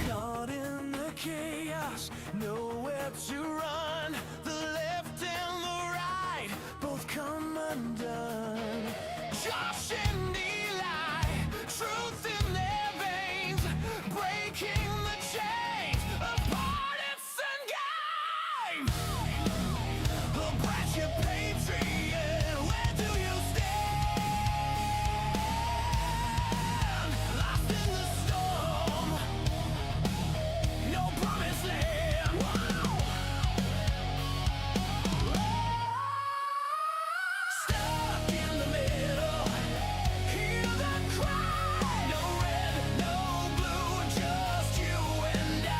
Caught in the chaos, nowhere to run. The left and the right both come undone. Josh and Eli, truth in their veins, breaking the chains of partisan game. The branch of patriot, where do you stand? Lost in the storm, no promised land. Stuck in the middle, hear the cry. No red, no blue, just you and I.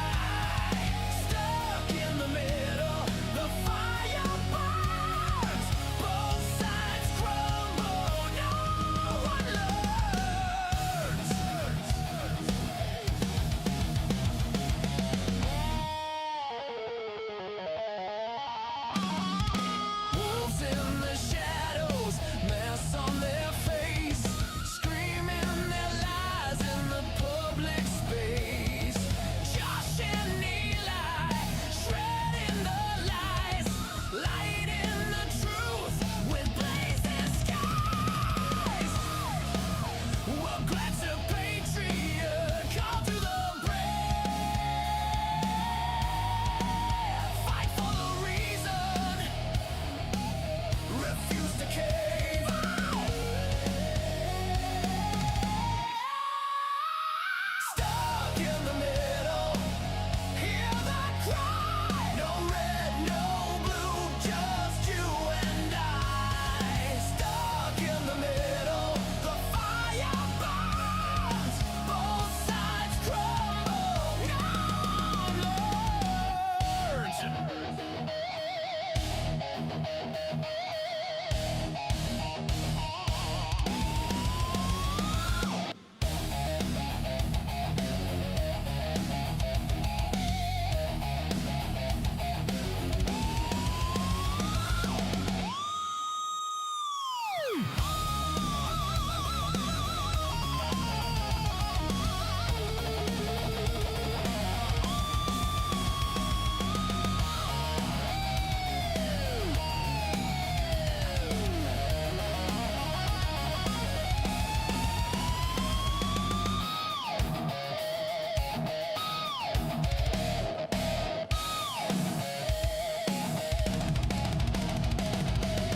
Stuck in the middle, the fire burns. Both sides crumble, no one learns. Wolves in the shadows, masks on their face, screaming their lies in the public space. Josh and Eli, shredding the lies, lighting the truth with blazing skies. Well, glad to patriot, call to the brave, fight for the reason, refuse to cave. Stuck in the middle, hear the cry. No red, no blue, just you and I. Stuck in the middle, the fire burns. Both sides crumble, no one learns.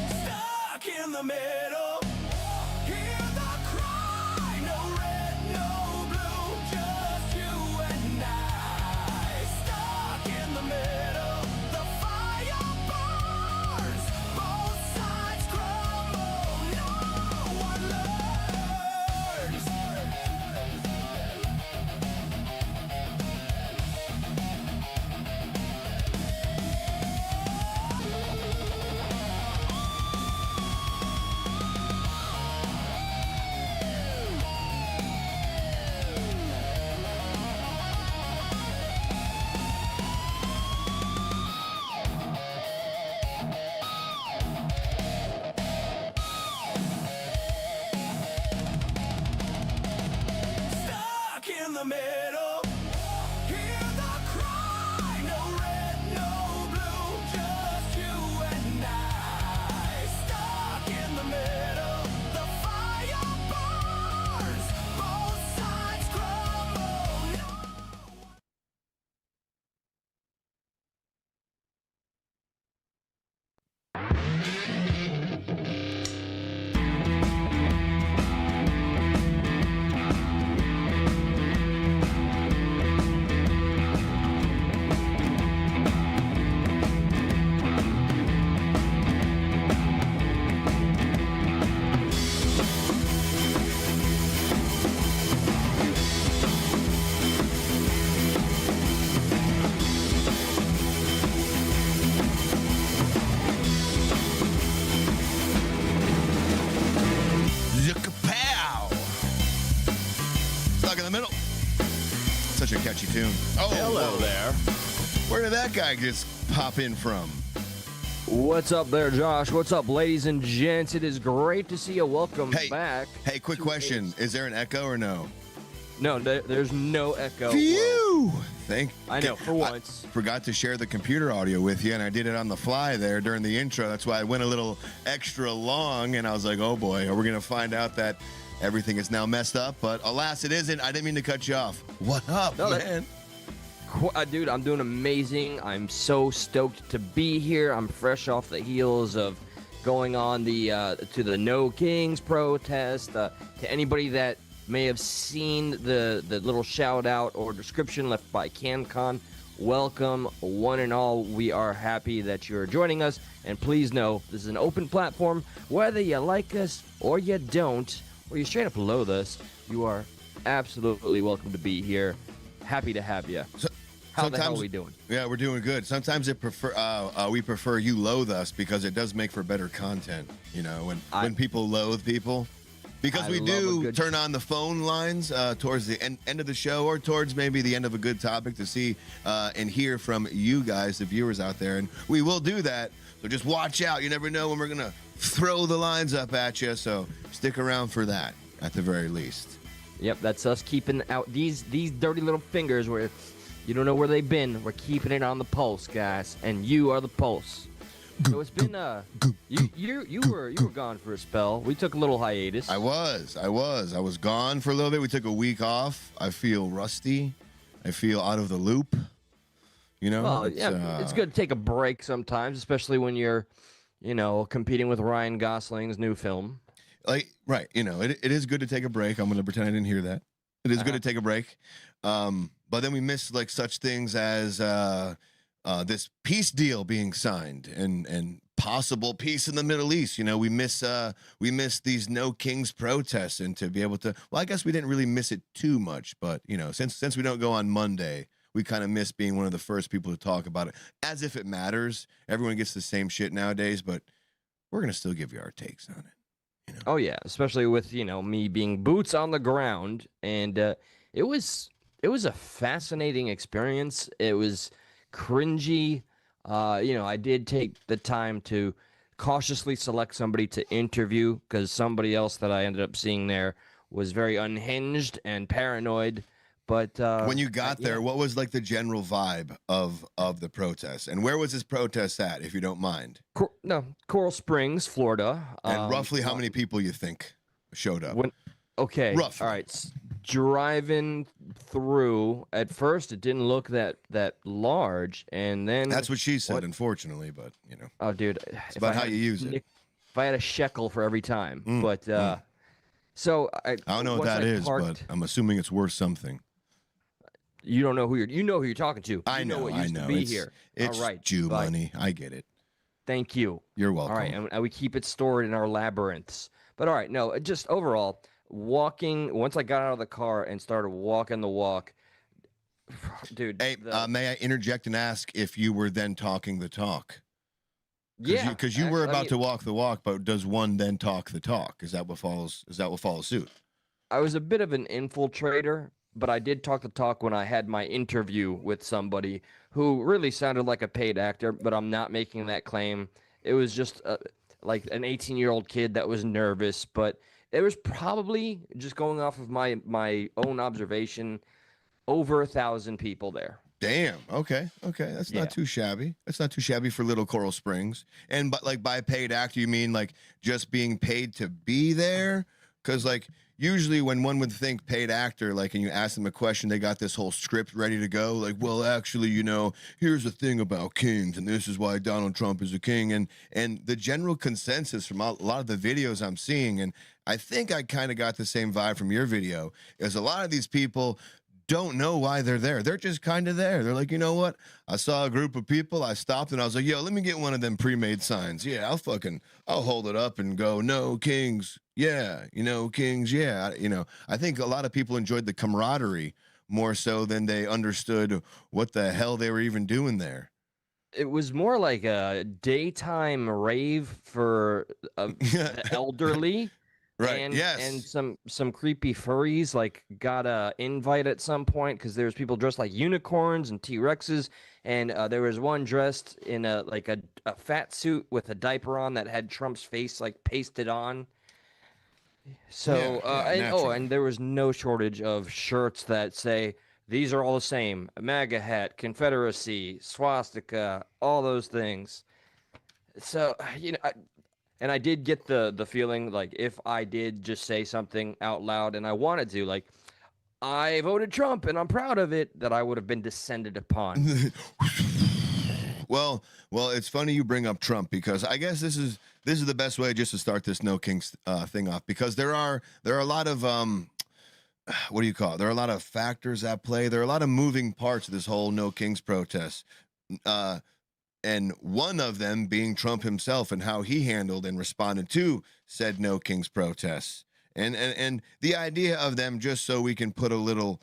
Stuck in the middle, hear the cry. No red, no blue, just you and I. Stuck in the middle, the fire burns. Both sides crumble, no one learns. catchy tune. Oh, Hello there. Where did that guy just pop in from? What's up there, Josh? What's up, ladies and gents? It is great to see you. Welcome back. Hey, quick question. Is there an echo or no? No, there's no echo. Phew! I know, for once. I forgot to share the computer audio with you, and I did it on the fly there during the intro. That's why I went a little extra long, and I was like, oh boy, are we going to find out that everything is now messed up? But alas, it isn't. I didn't mean to cut you off. What up, man? Dude, I'm doing amazing. I'm so stoked to be here. I'm fresh off the heels of going on to the No Kings protest. To anybody that may have seen the little shout out or description left by CanCon, welcome one and all. We are happy that you're joining us, and please know this is an open platform. Whether you like us or you don't, or you straight up loathe us, you are absolutely welcome to be here. Happy to have you. How the hell are we doing? Yeah, we're doing good. Sometimes we prefer you loathe us because it does make for better content, you know, when people loathe people. Because we do turn on the phone lines towards the end of the show or towards maybe the end of a good topic to see and hear from you guys, the viewers out there. And we will do that. So just watch out. You never know when we're going to throw the lines up at you. So stick around for that at the very least. Yep, that's us keeping out these dirty little fingers where you don't know where they've been. We're keeping it on the pulse, guys. And you are the pulse. So it's been you were gone for a spell. We took a little hiatus. I was gone for a little bit. We took a week off. I feel rusty. I feel out of the loop. You know? Well, it's good to take a break sometimes, especially when you're, competing with Ryan Gosling's new film. Right, it is good to take a break. I'm going to pretend I didn't hear that. It is good to take a break. But then we miss like such things as this peace deal being signed and possible peace in the Middle East. We miss these No Kings protests, and to be able to, well, I guess we didn't really miss it too much, but since we don't go on Monday, we kind of miss being one of the first people to talk about it as if it matters. Everyone gets the same shit nowadays, but we're going to still give you our takes on it. Oh yeah, especially with, me being boots on the ground, and it was a fascinating experience. It was cringy. I did take the time to cautiously select somebody to interview because somebody else that I ended up seeing there was very unhinged and paranoid. But when you got there, what was like the general vibe of the protest, and where was this protest at, if you don't mind? Coral Springs, Florida. And roughly how many people you think showed up? Okay, roughly. All right. Driving through, at first it didn't look that large, and then that's what she said, unfortunately. But oh, dude, it's about how you use it. If I had a shekel for every time, so I don't know what that is, but I'm assuming it's worth something. You don't know who you're talking to. I know. What used to be here. It's all right, Jew money. I get it. Thank you. You're welcome. All right, and we keep it stored in our labyrinths. But all right, no, just overall, walking. Once I got out of the car and started walking the walk, dude. Hey, may I interject and ask if you were then talking the talk? Yeah, because you were about to walk the walk, but does one then talk the talk? Is that what follows? Is that what follows suit? I was a bit of an infiltrator, but I did talk the talk when I had my interview with somebody who really sounded like a paid actor, but I'm not making that claim. It was just like an 18-year-old kid that was nervous, but it was probably, just going off of my own observation, over 1,000 people there. Damn. Okay. That's not too shabby. That's not too shabby for Little Coral Springs. And but like by paid actor, you mean like just being paid to be there? Because like usually when one would think paid actor, like, and you ask them a question, they got this whole script ready to go. Like, well, actually, here's the thing about kings, and this is why Donald Trump is a king. And the general consensus from a lot of the videos I'm seeing, and I think I kind of got the same vibe from your video, is a lot of these people don't know why they're there. They're just kind of there. They're like, you know what? I saw a group of people. I stopped and I was like, yo, let me get one of them pre-made signs. Yeah, I'll hold it up and go, no kings. Yeah, kings. Yeah. I think a lot of people enjoyed the camaraderie more so than they understood what the hell they were even doing there. It was more like a daytime rave for the elderly. Right. And Yes. some creepy furries like got a invite at some point because there's people dressed like unicorns and T-Rexes, and there was one dressed in a fat suit with a diaper on that had Trump's face like pasted on. Yeah. So Yeah. and oh, Naturally. and there was no shortage of shirts that say these are all the same: MAGA hat, Confederacy, swastika, all those things. So and I did get the feeling like if I did just say something out loud and I wanted to, like I voted Trump and I'm proud of it, that I would have been descended upon. Well, it's funny you bring up Trump because I guess this is the best way just to start this No Kings thing off because there are a lot of what do you call it? There are a lot of factors at play. There are a lot of moving parts of this whole No Kings protest. Uh, and one of them being Trump himself and how he handled and responded to said No Kings protests. And the idea of them, just so we can put a little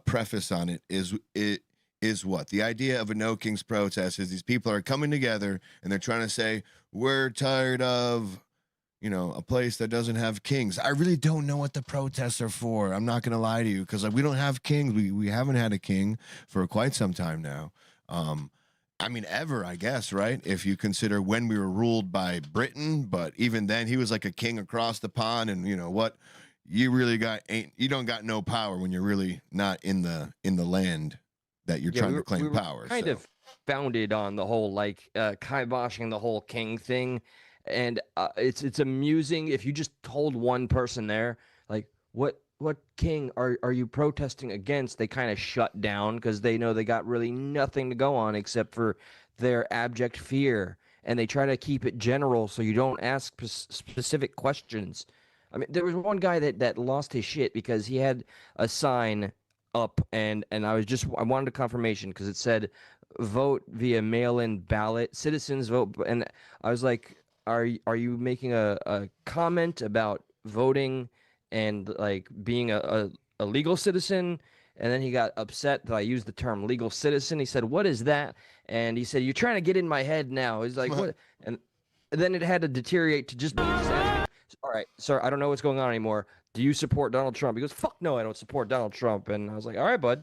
preface on it, is what the idea of a No Kings protest is. These people are coming together and they're trying to say we're tired of a place that doesn't have kings. I really don't know what the protests are for. I'm not going to lie to you because we don't have kings. We haven't had a king for quite some time now. I mean, ever, I guess, right? If you consider when we were ruled by Britain, but even then, he was like a king across the pond. And you know what? You don't got no power when you're really not in the land that you're Yeah, trying to we claim were power. kind So of founded on the whole like kiboshing the whole king thing, and it's amusing if you just told one person there like what king are you protesting against, they kind of shut down because they know they got really nothing to go on except for their abject fear, and they try to keep it general so you don't ask specific questions. I mean, there was one guy that lost his shit because he had a sign up, and I wanted a confirmation because it said vote via mail-in ballot, citizens vote, and I was like, are you making a comment about voting and like being a legal citizen? And then he got upset that I used the term legal citizen. He said, what is that? And he said, you're trying to get in my head now. He's like, what? And then it had to deteriorate to just me just asking, all right, sir, I don't know what's going on anymore. Do you support Donald Trump? He goes, fuck no, I don't support Donald Trump. And I was like, all right, bud.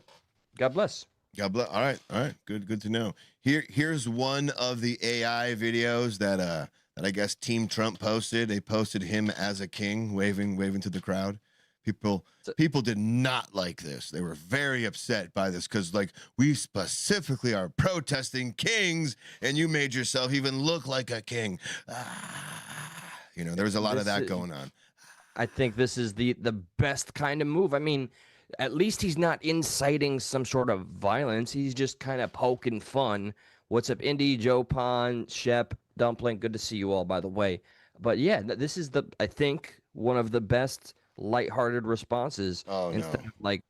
God bless. God bless. All right, good to know. Here's one of the AI videos that I guess Team Trump posted. They posted him as a king, waving to the crowd. People So, people did not like this. They were very upset by this because like we specifically are protesting kings, and you made yourself even look like a king. There was a lot of this that is, going on. I think this is the best kind of move. I mean, at least he's not inciting some sort of violence. He's just kind of poking fun. What's up, Indy, Joe Pond, Shep, Dumpling? Good to see you all, by the way. But yeah, this is I think one of the best lighthearted responses Oh instead no, of like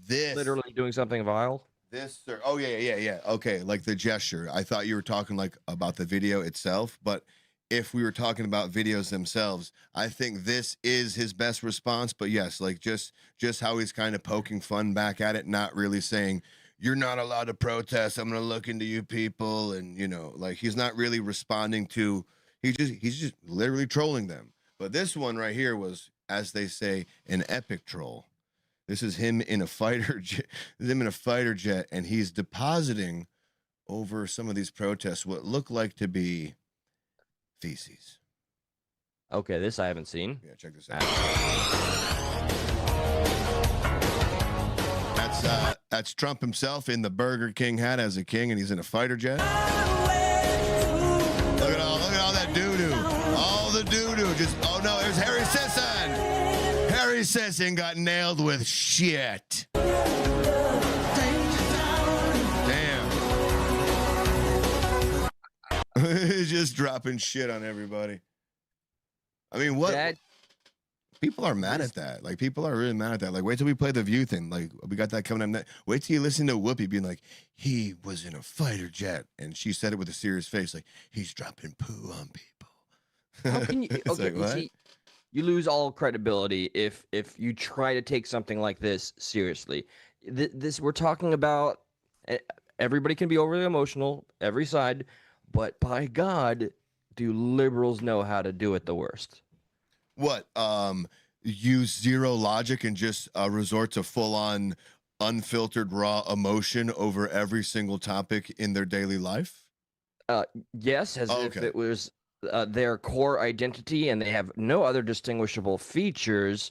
this literally doing something vile. This, sir. Oh yeah. Okay, like the gesture. I thought you were talking like about the video itself, but if we were talking about videos themselves, I think this is his best response. But yes, like just how he's kind of poking fun back at it, not really saying you're not allowed to protest. I'm gonna look into you people, and like he's not really responding to. He's just literally trolling them. But this one right here was, as they say, an epic troll. This is him in a fighter jet. This is him in a fighter jet, and he's depositing over some of these protests what look like to be feces. Okay, this I haven't seen. Yeah, check this out. That's Trump himself in the Burger King hat as a king, and he's in a fighter jet. Look at all that doo doo, all the doo doo. Oh no, there's Harry Sisson. Harry Sisson got nailed with shit. Damn. He's just dropping shit on everybody. I mean, what? People are mad at that. Like, people are really mad at that. Like, wait till we play the View thing. Like, we got that coming up. Wait till you listen to Whoopi being like, he was in a fighter jet. And she said it with a serious face. Like, he's dropping poo on people. How can you? Okay, like, what? see, you lose all credibility if you try to take something like this seriously. This we're talking about. Everybody can be overly emotional, every side, but by God, do liberals know how to do it the worst? What? Use zero logic and just resort to full on unfiltered raw emotion over every single topic in their daily life? Yes, as Oh, if okay. it was their core identity and they have no other distinguishable features.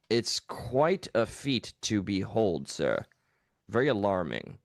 It's quite a feat to behold, sir. Very alarming.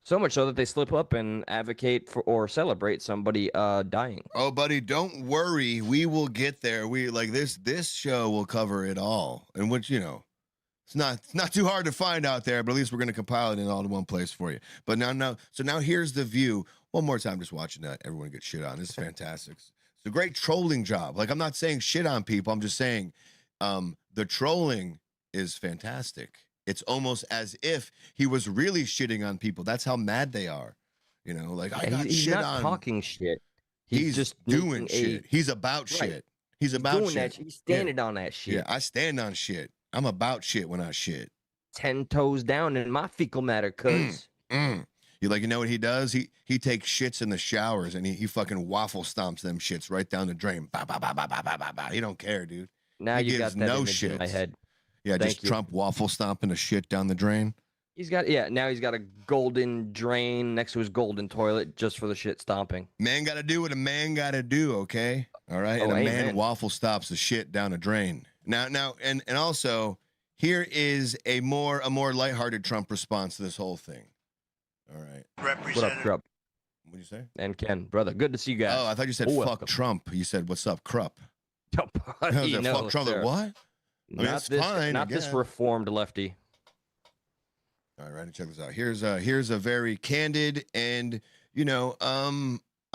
So much so that they slip up and advocate for or celebrate somebody dying. Oh, buddy, don't worry. We will get there. We like this show will cover it all. And which, it's not too hard to find out there, but at least we're gonna compile it in all in one place for you. But now here's the view. One more time, just watching that. Everyone gets shit on. This is fantastic. It's a great trolling job. Like, I'm not saying shit on people. I'm just saying the trolling is fantastic. It's almost as if he was really shitting on people. That's how mad they are. Like, I got He's shit not on. talking shit. He's just doing making shit. He's about Right. shit. He's He's about doing shit. that. He's standing on that shit. Yeah, I stand on shit. I'm about shit when I shit. 10 toes down in my fecal matter, cuz. You know what he does? He takes shits in the showers and he fucking waffle stomps them shits right down the drain. Bah, bah, bah, bah, bah, bah, bah, bah. He don't care, dude. Now He you got gives that no image in my shits. head. Yeah, Thank just you. Trump waffle stomping a shit down the drain. Now he's got a golden drain next to his golden toilet just for the shit stomping. Man got to do what a man got to do, okay? All right? And a man amen. waffle stops the shit down a drain. Now and also here is a more lighthearted Trump response to this whole thing. All right. What up, Krupp? What'd you say? And Ken, brother, good to see you guys. Oh, I thought you said fuck Trump. You said, what's up, Krupp? Oh, buddy, I was like, no, fuck Trump. sir. Like, what? mean, Not that's this, fine, I not this guess. reformed lefty. All right, check this out. Here's a very candid and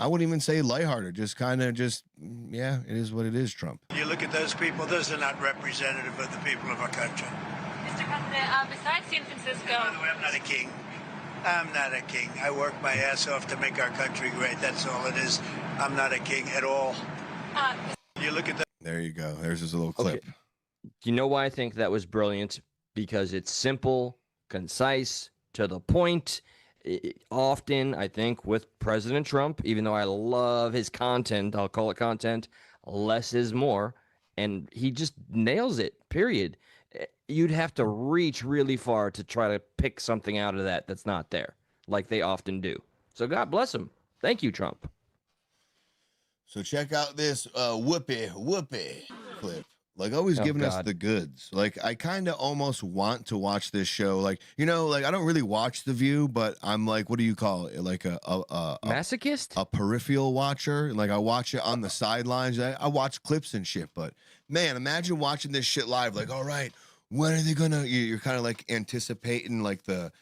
I wouldn't even say lighthearted, just yeah, it is what it is, Trump. You look at those people; those are not representative of the people of our country. Mr. President, besides San Francisco, By the way, I'm not a king. I'm not a king. I work my ass off to make our country great. That's all it is. I'm not a king at all. You look at the. There you go. There's this little clip. Okay. You know why I think that was brilliant? Because it's simple, concise, to the point. Often, I think, with President Trump, even though I love his content, I'll call it content, less is more. And he just nails it, period. You'd have to reach really far to try to pick something out of that that's not there, like they often do. So God bless him. Thank you, Trump. So check out this whoopee clip. Like, always giving us the goods. Like, I kind of almost want to watch this show. Like, I don't really watch The View, but I'm like, what do you call it? Like a masochist? A peripheral watcher. Like, I watch it on the sidelines. I watch clips and shit. But man, imagine watching this shit live. Like, all right, when are they gonna? You're kind of like anticipating like the.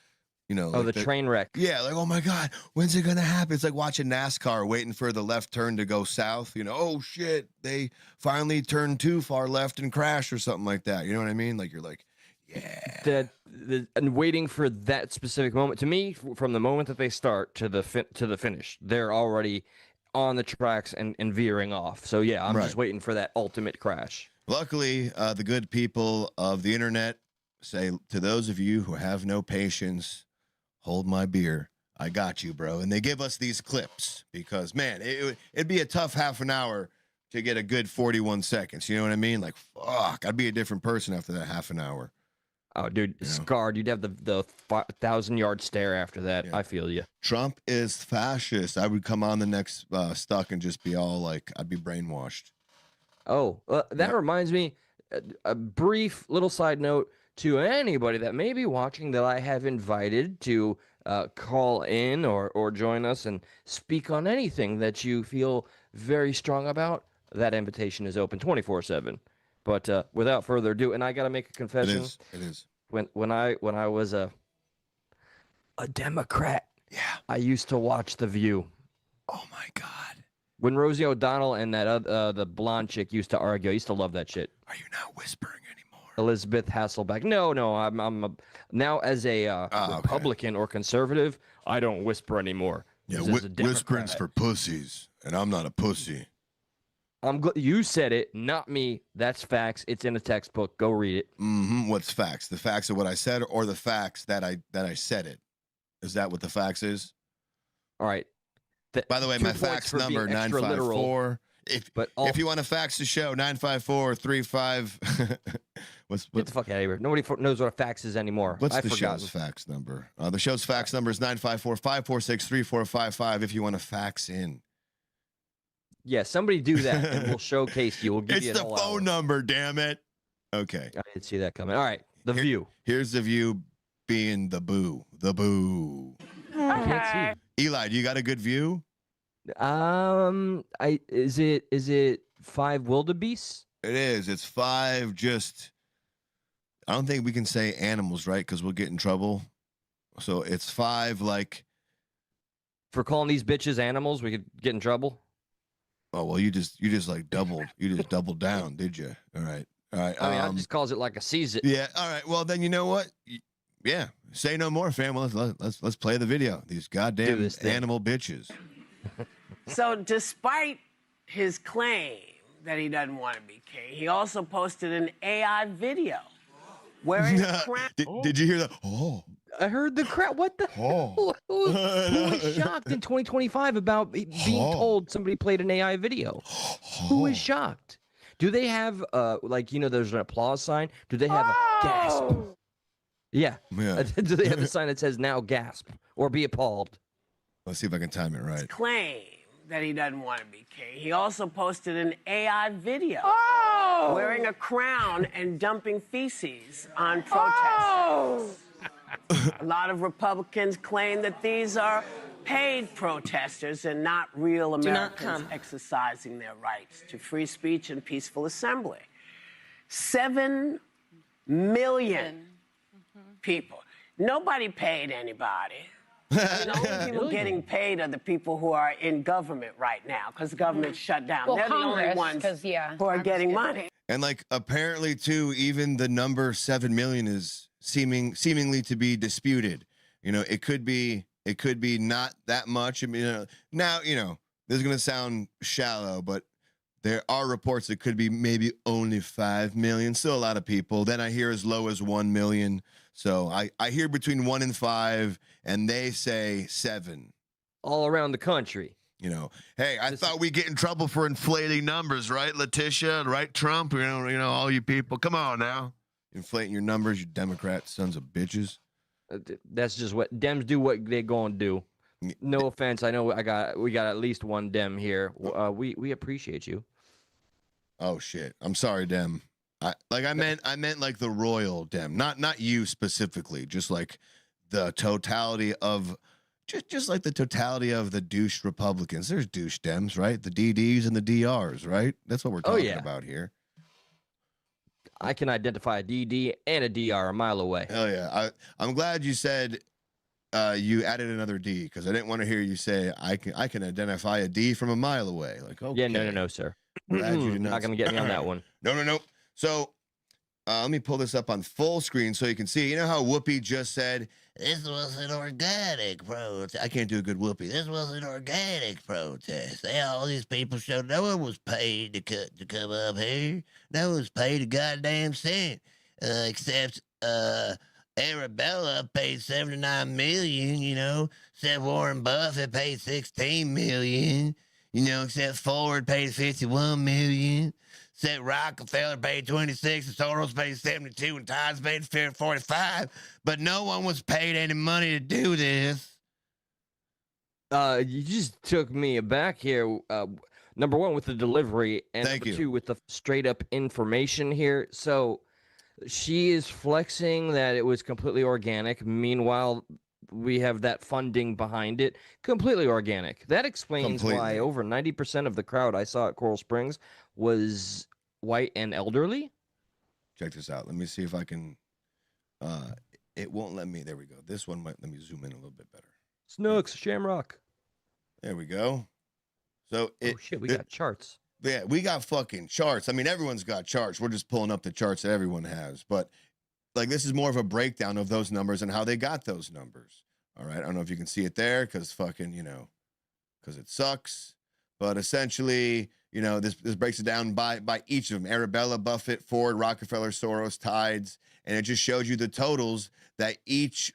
Like the train wreck. Yeah, like, oh my God, when's it gonna happen? It's like watching NASCAR, waiting for the left turn to go south. Oh shit, they finally turned too far left and crashed or something like that. You know what I mean? Like, you're like, yeah. And waiting for that specific moment. To me, from the moment that they start to the finish, they're already on the tracks and veering off. So yeah, I'm just waiting for that ultimate crash. Luckily, the good people of the internet say to those of you who have no patience, hold my beer. I got you, bro. And they give us these clips because, man, it'd be a tough half an hour to get a good 41 seconds. You know what I mean? Like, fuck, I'd be a different person after that half an hour. Oh, dude, scarred. You'd have the 1,000-yard stare after that. Yeah. I feel you. Trump is fascist. I would come on the next Stuck and just be all like, I'd be brainwashed. Oh, that reminds me, a brief little side note to anybody that may be watching that I have invited to call in or join us and speak on anything that you feel very strong about. That invitation is open 24/7. But without further ado, and I got to make a confession. It is. When I was a Democrat, yeah, I used to watch The View. Oh my God. When Rosie O'Donnell and that the blonde chick used to argue, I used to love that shit. Are you not whispering anymore? Elizabeth Hasselbeck. No, I'm now as a Republican or conservative, I don't whisper anymore. Yeah, As a Democrat, whispering's for pussies, and I'm not a pussy. You said it, not me. That's facts. It's in a textbook. Go read it. Mm-hmm. What's facts? The facts of what I said, or the facts that I said it? Is that what the facts is? All right. By the way, my fax number 954. If you want to fax the show, 954-35. Get the fuck out of here. Nobody knows what a fax is anymore. What's the show's fax number? The show's fax number is 954-546-3455 if you want to fax in. Yeah, somebody do that and we'll showcase you. We'll give you It's the phone number, damn it. Okay. I didn't see that coming. All right, the view. Here's the view being the boo. The boo. I can't see. Eli, do you got a good view? Is it 5 wildebeests? It is. It's 5 just. I don't think we can say animals, right? Because we'll get in trouble. So it's 5 like. For calling these bitches animals, we could get in trouble. Oh well, you just like doubled. You just doubled down, did you? All right. I mean, I just calls it like a season. Yeah. All right. Well, then you know what? Yeah. Say no more, fam. Let's play the video. These goddamn animal bitches. So, despite his claim that he doesn't want to be king, he also posted an AI video wearing a crown. Did you hear that? Oh. I heard the crap. What the hell? Who is shocked in 2025 about being told somebody played an AI video? Who is shocked? Do they have like, you know, there's an applause sign? Do they have a gasp? Yeah. Do they have a sign that says now gasp or be appalled? Let's see if I can time it right. Claim that he doesn't want to be king. He also posted an AI video wearing a crown and dumping feces on protesters. A lot of Republicans claim that these are paid protesters and not real Americans exercising their rights to free speech and peaceful assembly. 7 million people. Nobody paid anybody. The only people getting paid are the people who are in government right now because the government's shut down. They're the only ones who are getting money. And like apparently too, even the number 7 million is seemingly to be disputed. You know, it could be not that much. I mean, now, you know, this is going to sound shallow, but there are reports that could be maybe only 5 million. Still a lot of people. Then I hear as low as 1 million. So I hear between 1 and 5, and they say 7. All around the country. You know, hey, I thought we get in trouble for inflating numbers, right, Letitia? Right, Trump? You know, all you people. Come on now. Inflating your numbers, you Democrat sons of bitches. That's just what Dems do. What they gonna do? No offense. I know we got at least one Dem here. We appreciate you. Oh shit. I'm sorry, Dem. I meant like the royal Dem, not you specifically. Just like the totality of, just like the totality of the douche Republicans. There's douche Dems, right? The DDs and the DRs, right? That's what we're talking about here. I can identify a DD and a DR a mile away. Hell yeah. I'm glad you said you added another D because I didn't want to hear you say I can identify a D from a mile away. Like, okay. Yeah, no, sir. Glad you did not going to get me on that one. No. So let me pull this up on full screen so you can see. You know how Whoopi just said, this was an organic protest. I can't do a good Whoopi. This was an organic protest. All these people showed no one was paid to come up here. No one was paid a goddamn cent. Except Arabella paid $79 million, you know. Except Warren Buffett paid $16 million. You know, except Ford paid $51 million. Except Rockefeller paid 26, and Soros paid 72, and Tides paid 45. But no one was paid any money to do this. You just took me aback here. Number one with the delivery, and Thank number you. two with the straight up information here. So she is flexing that it was completely organic. Meanwhile, we have that funding behind it, completely organic. That explains why over 90% of the crowd I saw at Coral Springs was white and elderly. Check this out. Let me see if I can. It won't let me. There we go. This one might let me zoom in a little bit better. Snooks, Shamrock. There we go. So Oh shit, we got charts. Yeah, we got fucking charts. I mean, everyone's got charts. We're just pulling up the charts that everyone has. But like, this is more of a breakdown of those numbers and how they got those numbers. All right. I don't know if you can see it there because fucking, you know, because it sucks. But essentially, you know, this breaks it down by each of them. Arabella, Buffett, Ford, Rockefeller, Soros, Tides. And it just shows you the totals that each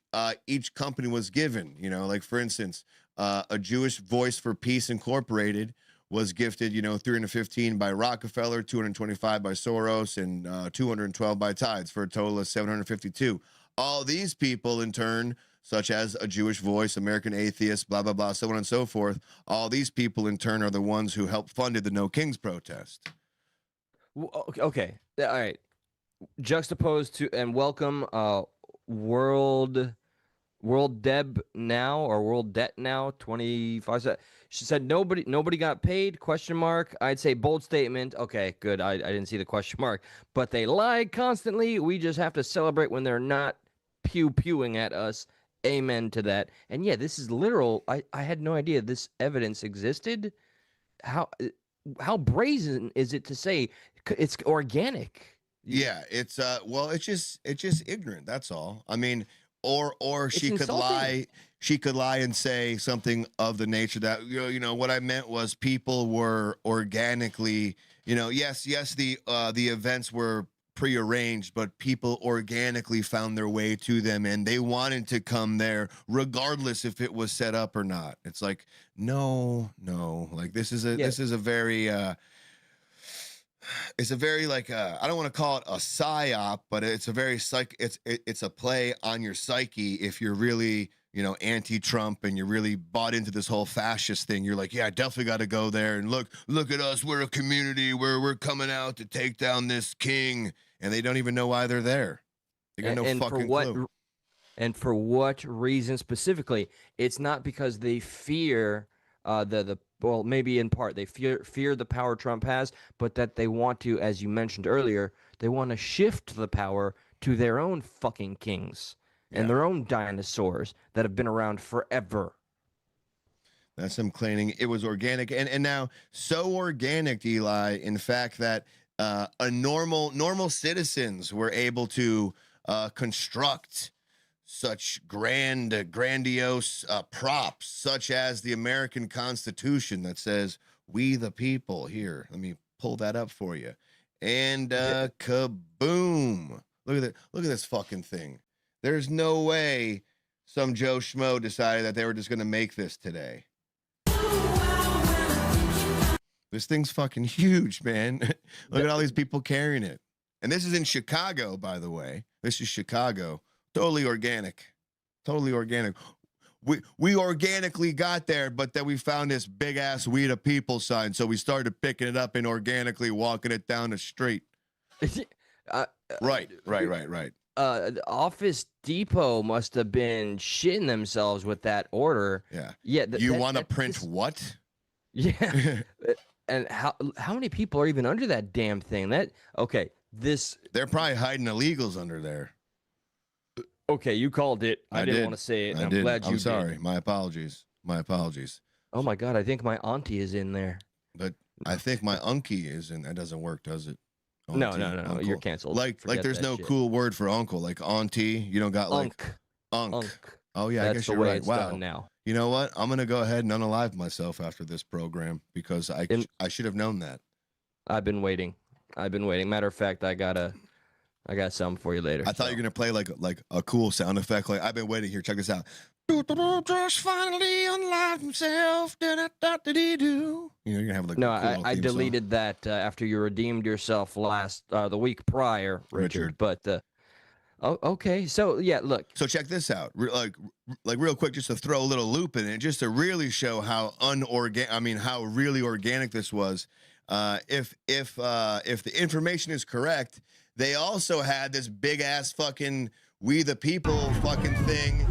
company was given. You know, like, for instance, a Jewish Voice for Peace Incorporated was gifted, 315 by Rockefeller, 225 by Soros, and 212 by Tides, for a total of 752. All these people, in turn, such as a Jewish Voice, American Atheist, blah, blah, blah, so on and so forth, all these people, in turn, are the ones who helped funded the No Kings protest. Okay. All right. Juxtaposed to and welcome World Deb Now or World Debt Now 25. She said nobody got paid, question mark. I'd say bold statement. Okay, good. I didn't see the question mark. But they lie constantly. We just have to celebrate when they're not pew-pewing at us. Amen to that. And yeah, this is literal. I had no idea this evidence existed. How brazen is it to say it's organic? Yeah, it's it's just ignorant, that's all. I mean, or she could lie. She could lie and say something of the nature that, what I meant was people were organically, yes, the events were prearranged, but people organically found their way to them, and they wanted to come there regardless if it was set up or not. It's like, no, like this is a very it's a very I don't want to call it a psyop, but it's a very it's a play on your psyche. If you're really anti-Trump and you're really bought into this whole fascist thing, you're like, yeah, I definitely got to go there and look at us. We're a community where we're coming out to take down this king, and they don't even know why they're there. They got no fucking clue. And for what reason specifically? It's not because they fear well, maybe in part they fear the power Trump has, but that they want to, as you mentioned earlier, they want to shift the power to their own fucking kings and their own dinosaurs that have been around forever. That's them claiming it was organic, and now so organic, Eli, in fact, that normal citizens were able to construct such grandiose props, such as the American Constitution that says "We the people." Here, let me pull that up for you. And kaboom! Look at that! Look at this fucking thing. There's no way some Joe Schmo decided that they were just going to make this today. This thing's fucking huge, man. Look at all these people carrying it. And this is in Chicago, by the way. This is Chicago. Totally organic. Totally organic. We organically got there, but then we found this big ass "We the People" sign. So we started picking it up and organically walking it down the street. Right. Office Depot must have been shitting themselves with that order. Yeah. Yeah. You want to print what? Yeah. And how many people are even under that damn thing? They're probably hiding illegals under there. Okay, you called it. I didn't want to say it. I'm glad you did. I'm sorry. My apologies. Oh my God, I think my auntie is in there. But I think my unkie is in. That doesn't work, does it? Auntie, no. uncle. You're canceled. Like there's no shit. Cool word for uncle. Like auntie. You don't got like unk. Oh yeah, I guess you're right. Wow. Now. You know what? I'm gonna go ahead and unalive myself after this program because I should have known that. I've been waiting. Matter of fact, I got something for you later. I thought you were gonna play like a cool sound effect. Like I've been waiting here. Check this out. Josh finally unlived himself. You're gonna have like no. Cool I deleted song. that after you redeemed yourself the week prior, Richard. But okay. So yeah, look. So check this out. Like real quick, just to throw a little loop in it, just to really show how how really organic this was. If the information is correct, they also had this big ass fucking "We the People" fucking thing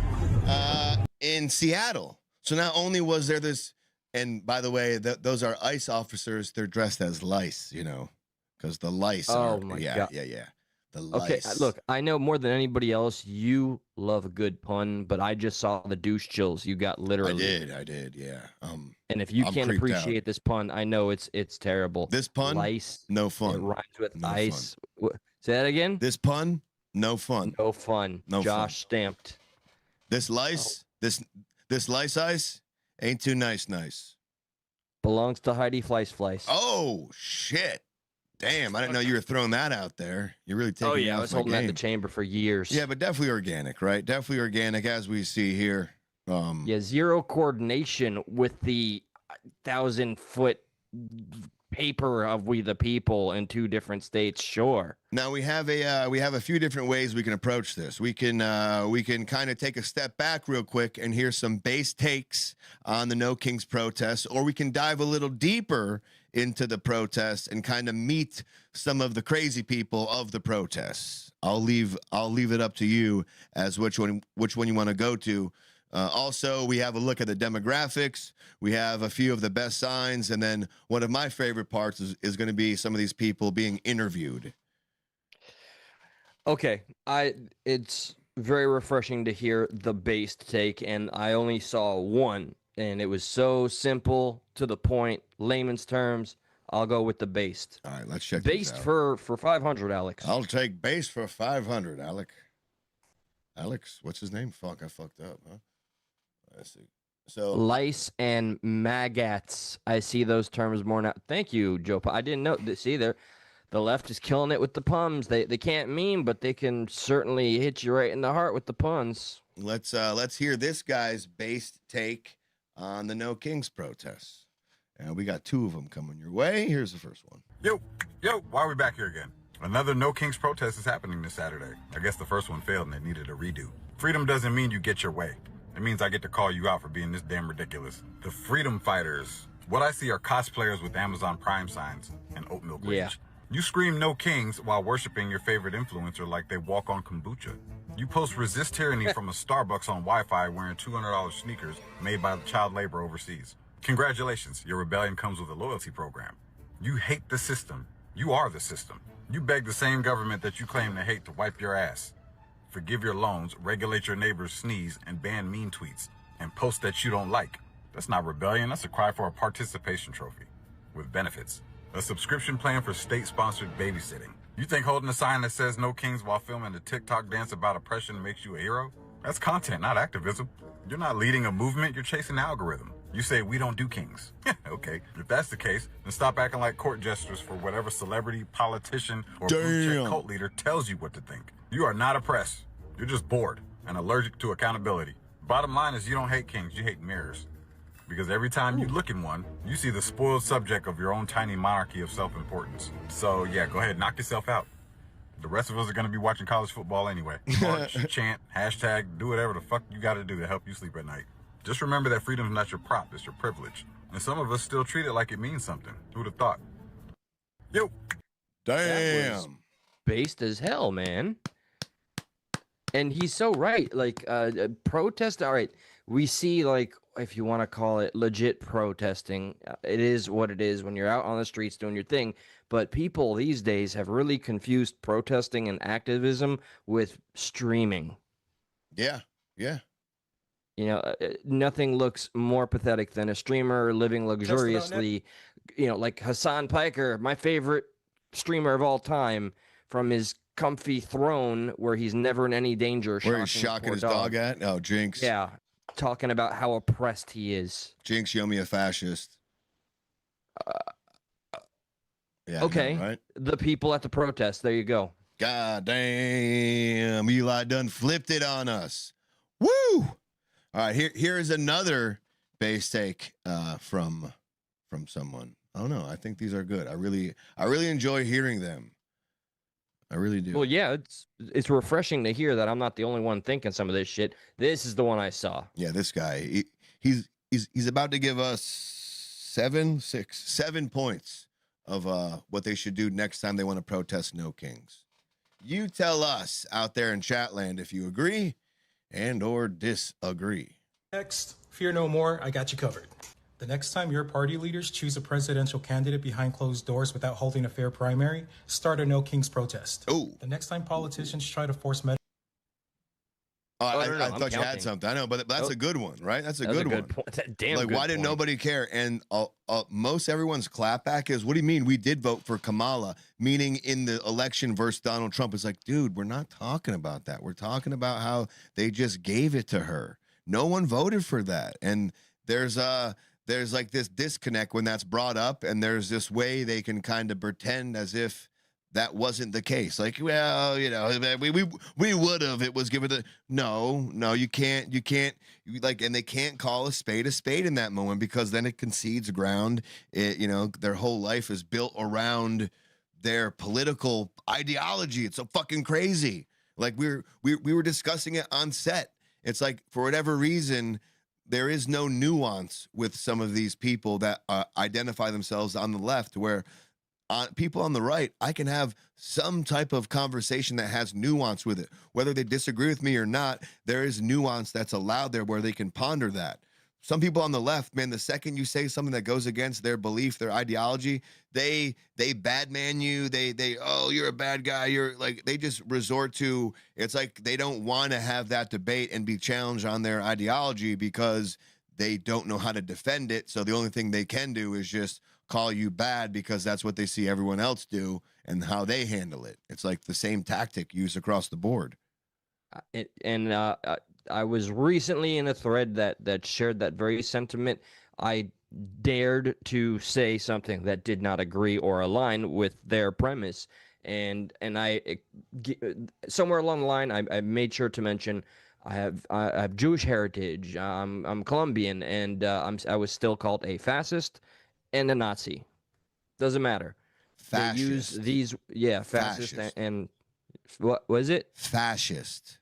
in Seattle. So not only was there this, and by the way, those are ICE officers. They're dressed as lice, because the lice. Oh my God. Yeah. The lice. Okay, look, I know more than anybody else you love a good pun, but I just saw the douche chills you got literally. I did, yeah. And if you I'm can't creeped appreciate out. this pun, I know it's terrible. This pun, lice, no fun. It rhymes with No ice. Say that again? This pun, no fun. No fun. No Josh fun. stamped. This lice, this lice ice ain't too nice. Belongs to Heidi Fleiss. Oh shit. Damn, I didn't know you were throwing that out there. You're really taking me I off was my holding that in game. the chamber for years. Yeah, but definitely organic, right? Definitely organic, as we see here. Zero coordination with the 1,000-foot paper of We the People in 2 different states, sure. Now we have a few different ways we can approach this. We can kind of take a step back real quick and hear some base takes on the No Kings protests, or we can dive a little deeper into the protests and kind of meet some of the crazy people of the protests. I'll leave it up to you as which one you want to go to. Also, we have a look at the demographics. We have a few of the best signs. And then one of my favorite parts is going to be some of these people being interviewed. Okay. It's very refreshing to hear the based take, and I only saw one, and it was so simple, to the point, layman's terms. I'll go with the based. All right, let's check Based this out. for 500, Alex. I'll take base for 500, Alex, what's his name? Fuck, I fucked up, huh? Let's see. So Lice and maggots. I see those terms more now. Thank you, Joe. I didn't know. See, the left is killing it with the puns. They can't meme, but they can certainly hit you right in the heart with the puns. let's hear this guy's based take on the No Kings protests. And we got 2 of them coming your way. Here's the first one. Yo, why are we back here again? Another No Kings protest is happening this Saturday. I guess the first one failed and it needed a redo. Freedom doesn't mean you get your way. It means I get to call you out for being this damn ridiculous. The freedom fighters, what I see are cosplayers with Amazon Prime signs and oat milk rage. Yeah. You scream No Kings while worshiping your favorite influencer like they walk on kombucha. You post resist tyranny from a Starbucks on Wi-Fi wearing $200 sneakers made by child labor overseas. Congratulations, your rebellion comes with a loyalty program. You hate the system. You are the system. You beg the same government that you claim to hate to wipe your ass. Forgive your loans, regulate your neighbor's sneeze, and ban mean tweets, and post that you don't like. That's not rebellion, that's a cry for a participation trophy. With benefits. A subscription plan for state-sponsored babysitting. You think holding a sign that says No Kings while filming a TikTok dance about oppression makes you a hero? That's content, not activism. You're not leading a movement, you're chasing an algorithm. You say, we don't do kings. Okay, if that's the case, then stop acting like court jesters for whatever celebrity, politician, or blue-check cult leader tells you what to think. You are not oppressed. You're just bored and allergic to accountability. Bottom line is you don't hate kings, you hate mirrors. Because every time you look in one, you see the spoiled subject of your own tiny monarchy of self-importance. So yeah, go ahead, knock yourself out. The rest of us are going to be watching college football anyway. March, chant, hashtag, do whatever the fuck you got to do to help you sleep at night. Just remember that freedom is not your prop, it's your privilege. And some of us still treat it like it means something. Who'd have thought? Yo! Damn. Based as hell, man. And he's so right. Like, protest, all right, we see, like, if you want to call it legit protesting, it is what it is when you're out on the streets doing your thing. But people these days have really confused protesting and activism with streaming. Yeah. You know, nothing looks more pathetic than a streamer living luxuriously, you know, like Hassan Piker, my favorite streamer of all time, from his comfy throne where he's never in any danger. Where he's shocking his dog at? Oh, Jinx. Yeah, talking about how oppressed he is. Jinx, you owe me a fascist. Yeah. Okay, Right? the people at the protest, there you go. God damn, Eli done flipped it on us. Woo! All right, here is another base take from someone. I don't know. I think these are good. I really enjoy hearing them. I really do. Well, yeah, it's refreshing to hear that I'm not the only one thinking some of this shit. This is the one I saw. Yeah, this guy, he's about to give us 7 points of what they should do next time they want to protest No Kings. You tell us out there in Chatland if you agree and or disagree. Next, fear no more, I got you covered. The next time your party leaders choose a presidential candidate behind closed doors without holding a fair primary, start a No Kings protest. Oh. The next time politicians try to force I thought you had something. I know, but that's a good one, right? That's a good one. That's a damn like, good why did point. nobody care? And most everyone's clapback is, what do you mean we did vote for Kamala? Meaning in the election versus Donald Trump. It's like, dude, we're not talking about that. We're talking about how they just gave it to her. No one voted for that. And there's like this disconnect when that's brought up, and there's this way they can kind of pretend as if that wasn't the case. Like, well, you know, we would have. It was given the no. You can't. Like, and they can't call a spade in that moment, because then it concedes ground. You know, their whole life is built around their political ideology. It's so fucking crazy. Like we were discussing it on set. It's like, for whatever reason, there is no nuance with some of these people that identify themselves on the left, where people on the right, I can have some type of conversation that has nuance with it. Whether they disagree with me or not, there is nuance that's allowed there where they can ponder that. Some people on the left, man, the second you say something that goes against their belief, their ideology, they badman you. They oh, you're a bad guy. You're like, they just resort to, it's like they don't want to have that debate and be challenged on their ideology, because they don't know how to defend it. So the only thing they can do is just call you bad, because that's what they see everyone else do and how they handle it. It's like the same tactic used across the board. I was recently in a thread that shared that very sentiment. I dared to say something that did not agree or align with their premise, and somewhere along the line, I made sure to mention I have Jewish heritage. I'm Colombian, and I was still called a fascist and a Nazi. Doesn't matter. Fascist. They use these, fascist. And what was it? Fascist.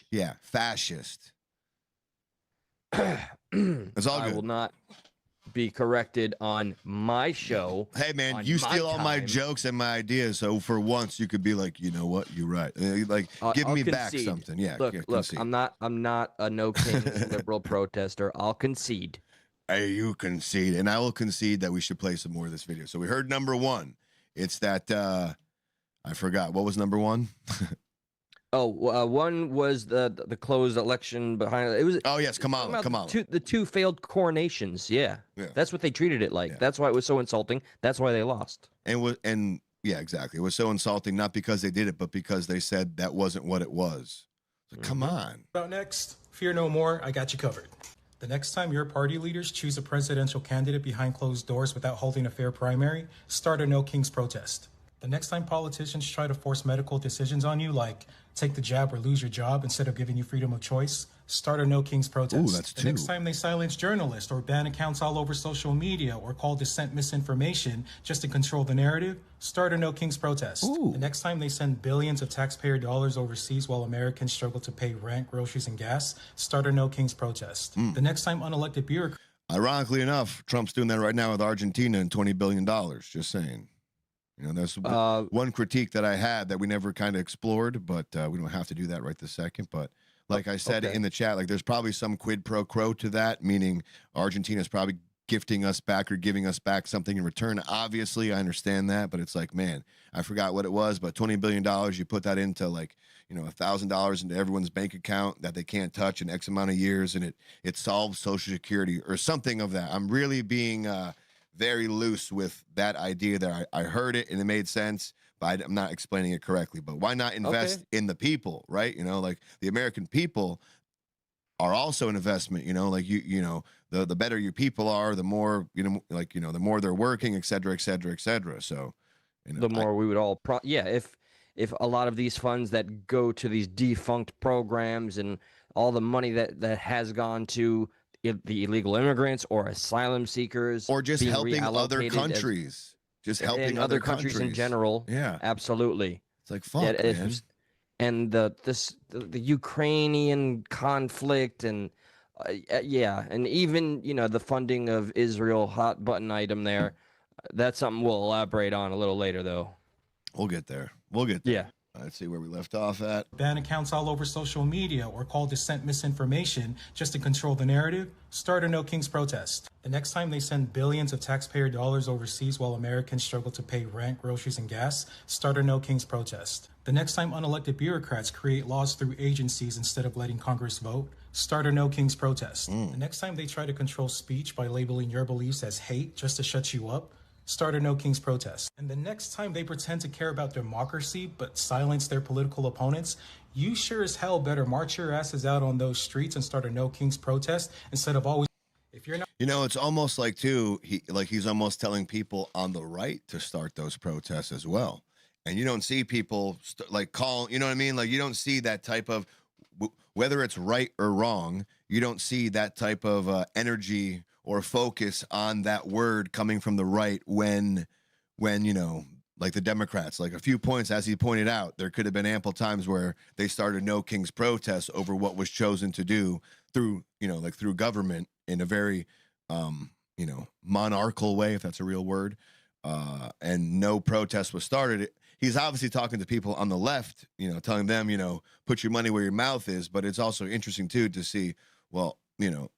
Yeah, fascist. It's all good. I will not be corrected on my show. Hey, man, you steal all my jokes and my ideas, so for once you could be like, you know what, you're right. Like, give I'll me concede. back something. Yeah, look, concede. I'm not a no king liberal protester. I'll concede. Hey, you concede, and I will concede that we should play some more of this video. So we heard number one. It's that I forgot, what was number one? One was the closed election behind it. Was yes, Kamala. The two failed coronations. Yeah, that's what they treated it like. Yeah. That's why it was so insulting. That's why they lost. And yeah, exactly. It was so insulting, not because they did it, but because they said that wasn't what it was. So, come on. About next, fear no more. I got you covered. The next time your party leaders choose a presidential candidate behind closed doors without holding a fair primary, start a No Kings protest. The next time politicians try to force medical decisions on you, like take the jab or lose your job instead of giving you freedom of choice, start a No Kings protest. Ooh, that's two. The next time they silence journalists or ban accounts all over social media or call dissent misinformation just to control the narrative, start a No Kings protest. Ooh. The next time they send billions of taxpayer dollars overseas while Americans struggle to pay rent, groceries, and gas, start a No Kings protest. The next time unelected bureaucrats... Ironically enough, Trump's doing that right now with Argentina and $20 billion. Just saying. You know, there's one critique that I had that we never kind of explored, but we don't have to do that right this second. But like I said in the chat, like there's probably some quid pro quo to that, meaning Argentina's probably gifting us back or giving us back something in return. Obviously, I understand that, but it's like, man, I forgot what it was, but $20 billion, you put that into like, you know, $1,000 into everyone's bank account that they can't touch in X amount of years, and it solves Social Security or something of that. I'm really being very loose with that idea there. I heard it and it made sense, but I'm not explaining it correctly. But why not invest in the people, right? You know, like the American people are also an investment, you know, like you know, the better your people are, the more, you know, like, you know, the more they're working, et cetera, et cetera, et cetera. So, you know, the more we would all, if a lot of these funds that go to these defunct programs and all the money that has gone to the illegal immigrants or asylum seekers, or just helping other countries, just helping other countries in general. Yeah, absolutely. It's like fuck, man. And the Ukrainian conflict and and even, you know, the funding of Israel, hot button item there. That's something we'll elaborate on a little later, though. We'll get there. Yeah. Let's see where we left off at. Ban accounts all over social media or call dissent misinformation just to control the narrative, start a No Kings protest. The next time they send billions of taxpayer dollars overseas while Americans struggle to pay rent, groceries, and gas, start a No Kings protest. The next time unelected bureaucrats create laws through agencies instead of letting Congress vote, start a No Kings protest. The next time they try to control speech by labeling your beliefs as hate just to shut you up, start a No Kings protest. And the next time they pretend to care about democracy but silence their political opponents, you sure as hell better march your asses out on those streets and start a No Kings protest instead of always... If you're not... You know, it's almost like, too, he's almost telling people on the right to start those protests as well. and you don't see people like call, you know what I mean? Like you don't see that type of, whether it's right or wrong, you don't see that type of energy or focus on that word coming from the right when you know, like the Democrats, like a few points, as he pointed out, there could have been ample times where they started No Kings protests over what was chosen to do through, you know, like through government in a very, you know, monarchical way, if that's a real word. And no protest was started. He's obviously talking to people on the left, you know, telling them, you know, put your money where your mouth is. But it's also interesting, too, to see, well, you know,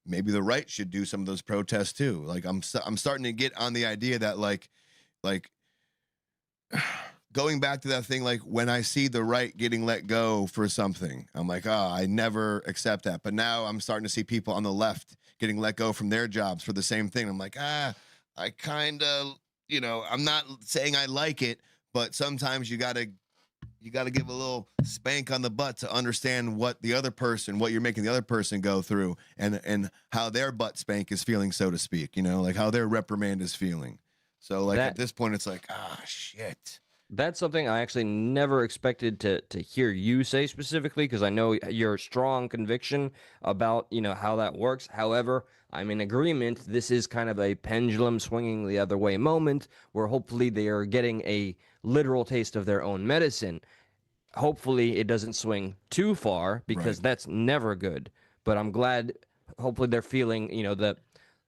maybe the right should do some of those protests, too. Like I'm starting to get on the idea that like going back to that thing, like when I see the right getting let go for something, I'm like, I never accept that. But now I'm starting to see people on the left getting let go from their jobs for the same thing. I'm like, I kind of, you know, I'm not saying I like it, but sometimes you gotta give a little spank on the butt to understand what the other person, what you're making the other person go through, and how their butt spank is feeling, so to speak. You know, like how their reprimand is feeling. So like at this point, it's like, shit. That's something I actually never expected to hear you say specifically, because I know your strong conviction about, you know, how that works. However, I'm in agreement. This is kind of a pendulum swinging the other way moment where hopefully they are getting a literal taste of their own medicine. Hopefully it doesn't swing too far, because that's never good. But I'm glad, hopefully they're feeling, you know,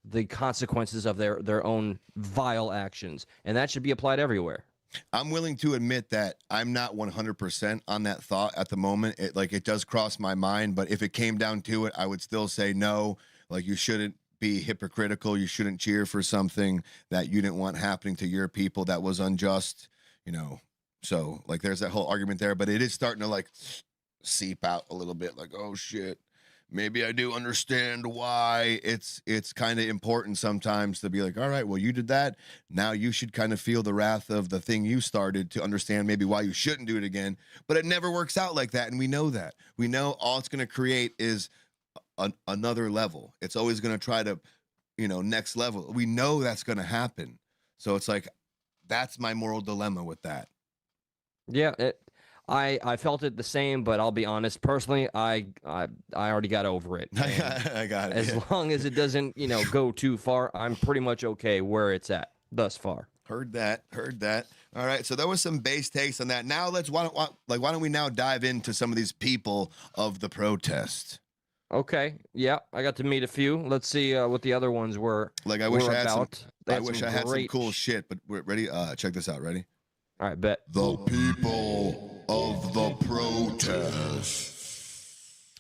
the consequences of their own vile actions. And that should be applied everywhere. I'm willing to admit that I'm not 100% on that thought at the moment. It does cross my mind, but if it came down to it, I would still say no. Like, you shouldn't be hypocritical. You shouldn't cheer for something that you didn't want happening to your people that was unjust, you know. So like there's that whole argument there, but it is starting to like seep out a little bit, like, oh shit, maybe I do understand why it's kind of important sometimes to be like, all right, well, you did that. Now you should kind of feel the wrath of the thing you started to understand maybe why you shouldn't do it again. But it never works out like that. And we know that. We know all it's going to create is another level. It's always going to try to, you know, next level. We know that's going to happen. So it's like, that's my moral dilemma with that. Yeah, I felt it the same, but I'll be honest. Personally, I already got over it. I got it. As long as it doesn't, you know, go too far, I'm pretty much okay where it's at thus far. Heard that. All right, so there was some base takes on that. Now why don't we now dive into some of these people of the protest? Okay, yeah, I got to meet a few. Let's see what the other ones were. Like I wish I had about. some cool shit. But we're ready. Check this out. Ready? All right, bet. The people of the protest.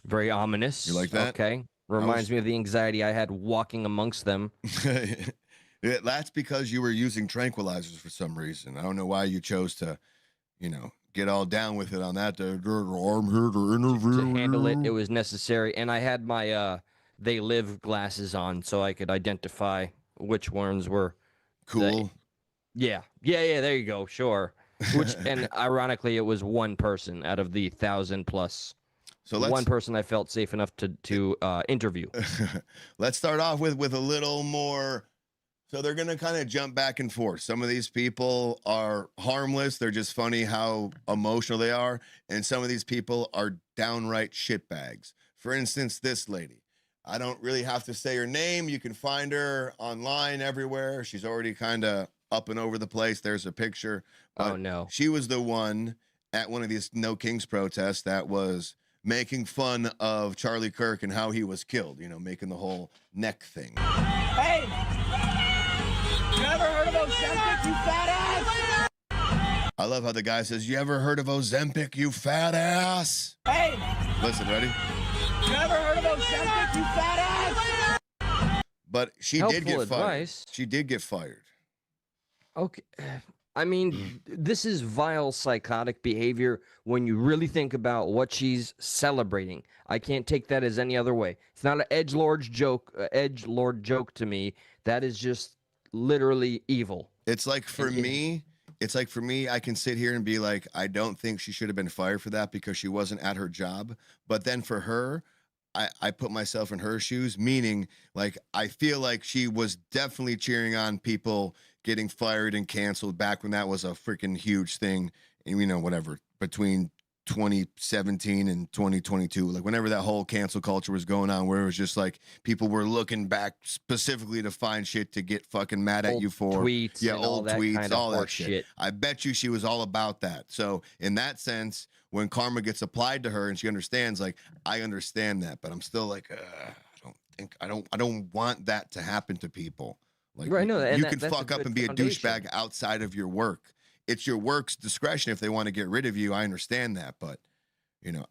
Very ominous. You like that? Okay. Reminds me of the anxiety I had walking amongst them. Yeah, that's because you were using tranquilizers for some reason. I don't know why you chose to, you know, get all down with it on that. I'm here to interview. To handle it, it was necessary. And I had my They Live glasses on so I could identify which ones were cool. Yeah, there you go, sure. Which, and ironically, it was one person out of the 1,000 plus. So one person I felt safe enough to interview. Let's start off with a little more. So they're going to kind of jump back and forth. Some of these people are harmless. They're just funny how emotional they are. And some of these people are downright shitbags. For instance, this lady. I don't really have to say her name. You can find her online everywhere. She's already kind of up and over the place. There's a picture. Oh, no. She was the one at one of these No Kings protests that was making fun of Charlie Kirk and how he was killed, you know, making the whole neck thing. Hey! You ever heard of Ozempic, you fat ass? I love how the guy says, you ever heard of Ozempic, you fat ass? Hey! Listen, ready? You ever heard of Ozempic, you fat ass? But she did get fired. She did get fired. Okay. I mean, this is vile psychotic behavior when you really think about what she's celebrating. I can't take that as any other way. It's not an edgelord joke to me. That is just literally evil. It's like for me, I can sit here and be like, I don't think she should have been fired for that because she wasn't at her job. But then for her, I put myself in her shoes, meaning like I feel like she was definitely cheering on people getting fired and canceled back when that was a freaking huge thing, and whatever, between 2017 and 2022, like whenever that whole cancel culture was going on, where it was just like people were looking back specifically to find shit to get fucking mad at Old you for. tweets, Yeah, and old all tweets, that kind of all that horse shit. I bet you she was all about that. So in that sense, when karma gets applied to her and she understands, like, I understand that, but I'm still like, I don't want that to happen to people. Like, Right, no, and you that's can a fuck up good and be foundation. a douchebag outside of your work. It's your work's discretion if they want to get rid of you. I understand that, but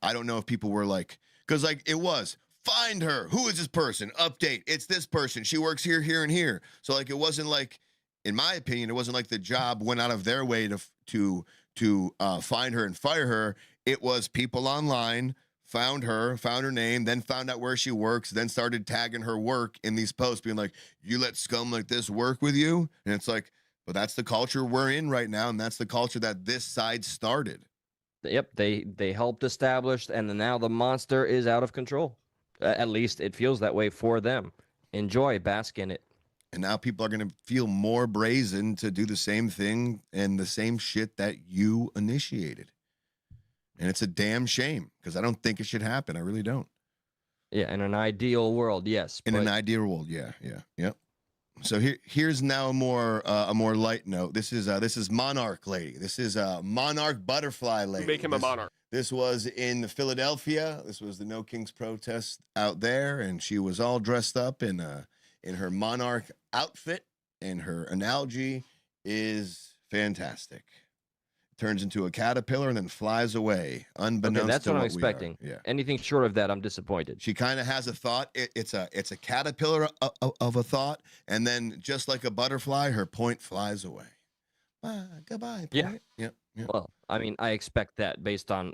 I don't know if people were like, because like it was, find her. Who is this person? Update. It's this person. She works here, here, and here. So like it wasn't like, in my opinion, it wasn't like the job went out of their way to find her and fire her. It was people online found her name, then found out where she works, then started tagging her work in these posts, being like, you let scum like this work with you? And it's like, but that's the culture we're in right now, and that's the culture that this side started. Yep, they helped establish, and then now the monster is out of control. At least it feels that way for them. Enjoy, bask in it. And now people are going to feel more brazen to do the same thing and the same shit that you initiated. And it's a damn shame, because I don't think it should happen. I really don't. Yeah, in an ideal world, yes. In an ideal world, yeah. So here's now a more light note. This is Monarch Lady. This is Monarch Butterfly Lady. Make him a monarch. This was in Philadelphia. This was the No Kings protest out there, and she was all dressed up in her monarch outfit, and her analogy is fantastic. Turns into a caterpillar and then flies away, unbeknownst that's to what I'm we are. expecting. Yeah. Anything short of that, I'm disappointed. She kind of has a thought. It's a caterpillar of a thought, and then just like a butterfly, her point flies away. Bye, goodbye. Point. Yeah. Yeah. Well, I mean, I expect that based on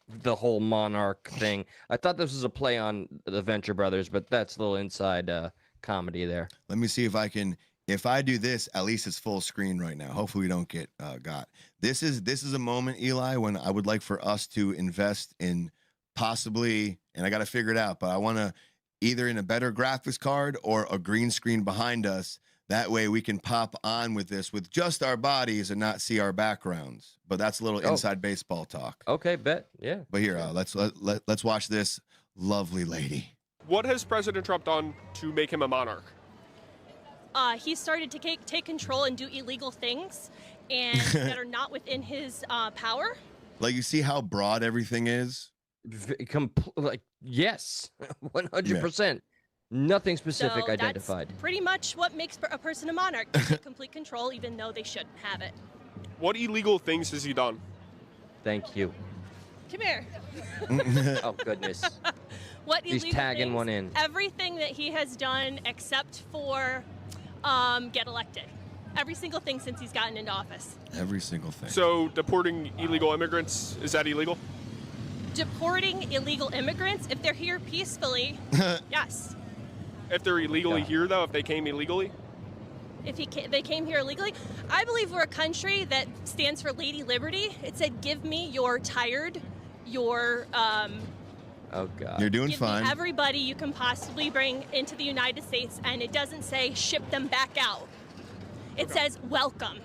the whole monarch thing. I thought this was a play on the Venture Brothers, but that's a little inside comedy there. Let me see if I can. If I do this, at least it's full screen right now. Hopefully we don't get got. This is a moment, Eli, when I would like for us to invest in possibly, and I got to figure it out, but I want to either in a better graphics card or a green screen behind us. That way we can pop on with this with just our bodies and not see our backgrounds. But that's a little inside baseball talk. Okay, bet. Yeah. But here, let's watch this lovely lady. What has President Trump done to make him a monarch? He started to take control and do illegal things and that are not within his power. Like, you see how broad everything is? Yes, 100%. Nothing specific So identified. that's pretty much what makes a person a monarch. They take complete control even though they shouldn't have it. What illegal things has he done? Thank you. Come here. Oh, goodness. What He's illegal tagging things? one in. Everything that he has done except for get elected. Every single thing since he's gotten into office. Every single thing. So deporting illegal immigrants, is that illegal? Deporting illegal immigrants, if they're here peacefully, yes. If they're illegally here, though, if they came illegally? If they came here illegally, I believe we're a country that stands for Lady Liberty. It said, give me your tired, your Oh, God. You're doing give fine. me everybody you can possibly bring into the United States, and it doesn't say ship them back out. It says welcome.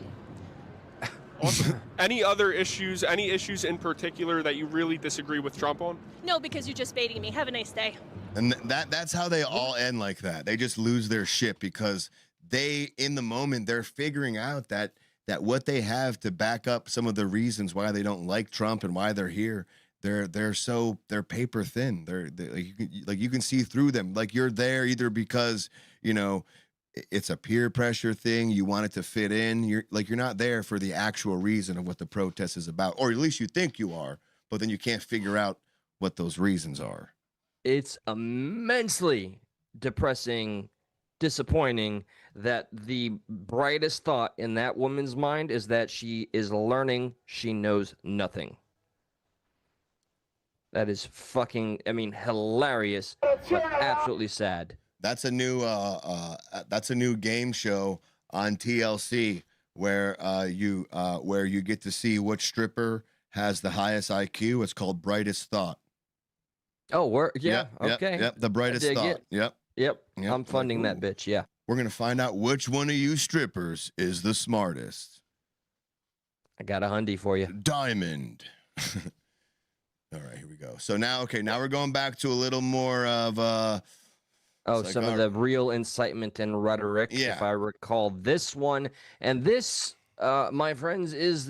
Awesome. Any issues in particular that you really disagree with Trump on? No, because you're just baiting me. Have a nice day. And that's how they all end like that. They just lose their shit because they, in the moment, they're figuring out that what they have to back up some of the reasons why they don't like Trump and why they're here, they're paper thin. They're you can see through them. Like, you're there either because, it's a peer pressure thing. You want it to fit in. You're not there for the actual reason of what the protest is about, or at least you think you are, but then you can't figure out what those reasons are. It's immensely depressing, disappointing that the brightest thought in that woman's mind is that she is learning she knows nothing. That is fucking, hilarious, but absolutely sad. That's a new game show on TLC where you get to see which stripper has the highest IQ. It's called Brightest Thought. Oh, okay. Yep, the Brightest Thought. Yep. I'm funding that bitch. Yeah. We're going to find out which one of you strippers is the smartest. I got a hundy for you. Diamond. All right, here we go. So now, okay, now we're going back to a little more of some of the real incitement and rhetoric, Yeah. if I recall this one. And this, my friends, is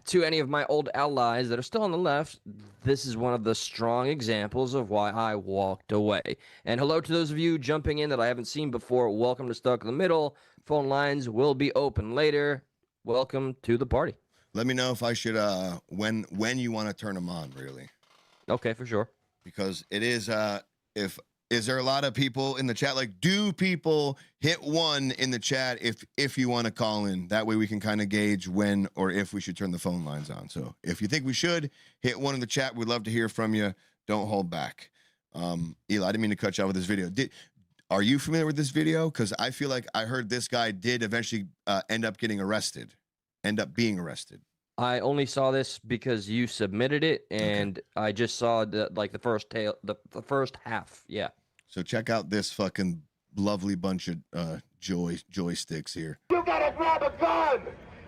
to any of my old allies that are still on the left, this is one of the strong examples of why I walked away. And hello to those of you jumping in that I haven't seen before. Welcome to Stuck in the Middle. Phone lines will be open later. Welcome to the party. Let me know if I should when you want to turn them on, really. Okay, for sure. Because it is is there a lot of people in the chat? Like, do people hit 1 in the chat if you want to call in? That way we can kind of gauge when or if we should turn the phone lines on. So if you think we should, hit 1 in the chat. We'd love to hear from you. Don't hold back. Eli, I didn't mean to cut you off with this video. Are you familiar with this video? Because I feel like I heard this guy did eventually end up being arrested. I only saw this because you submitted it, and I just saw the first half. Yeah. So check out this fucking lovely bunch of joysticks here. You gotta grab a gun.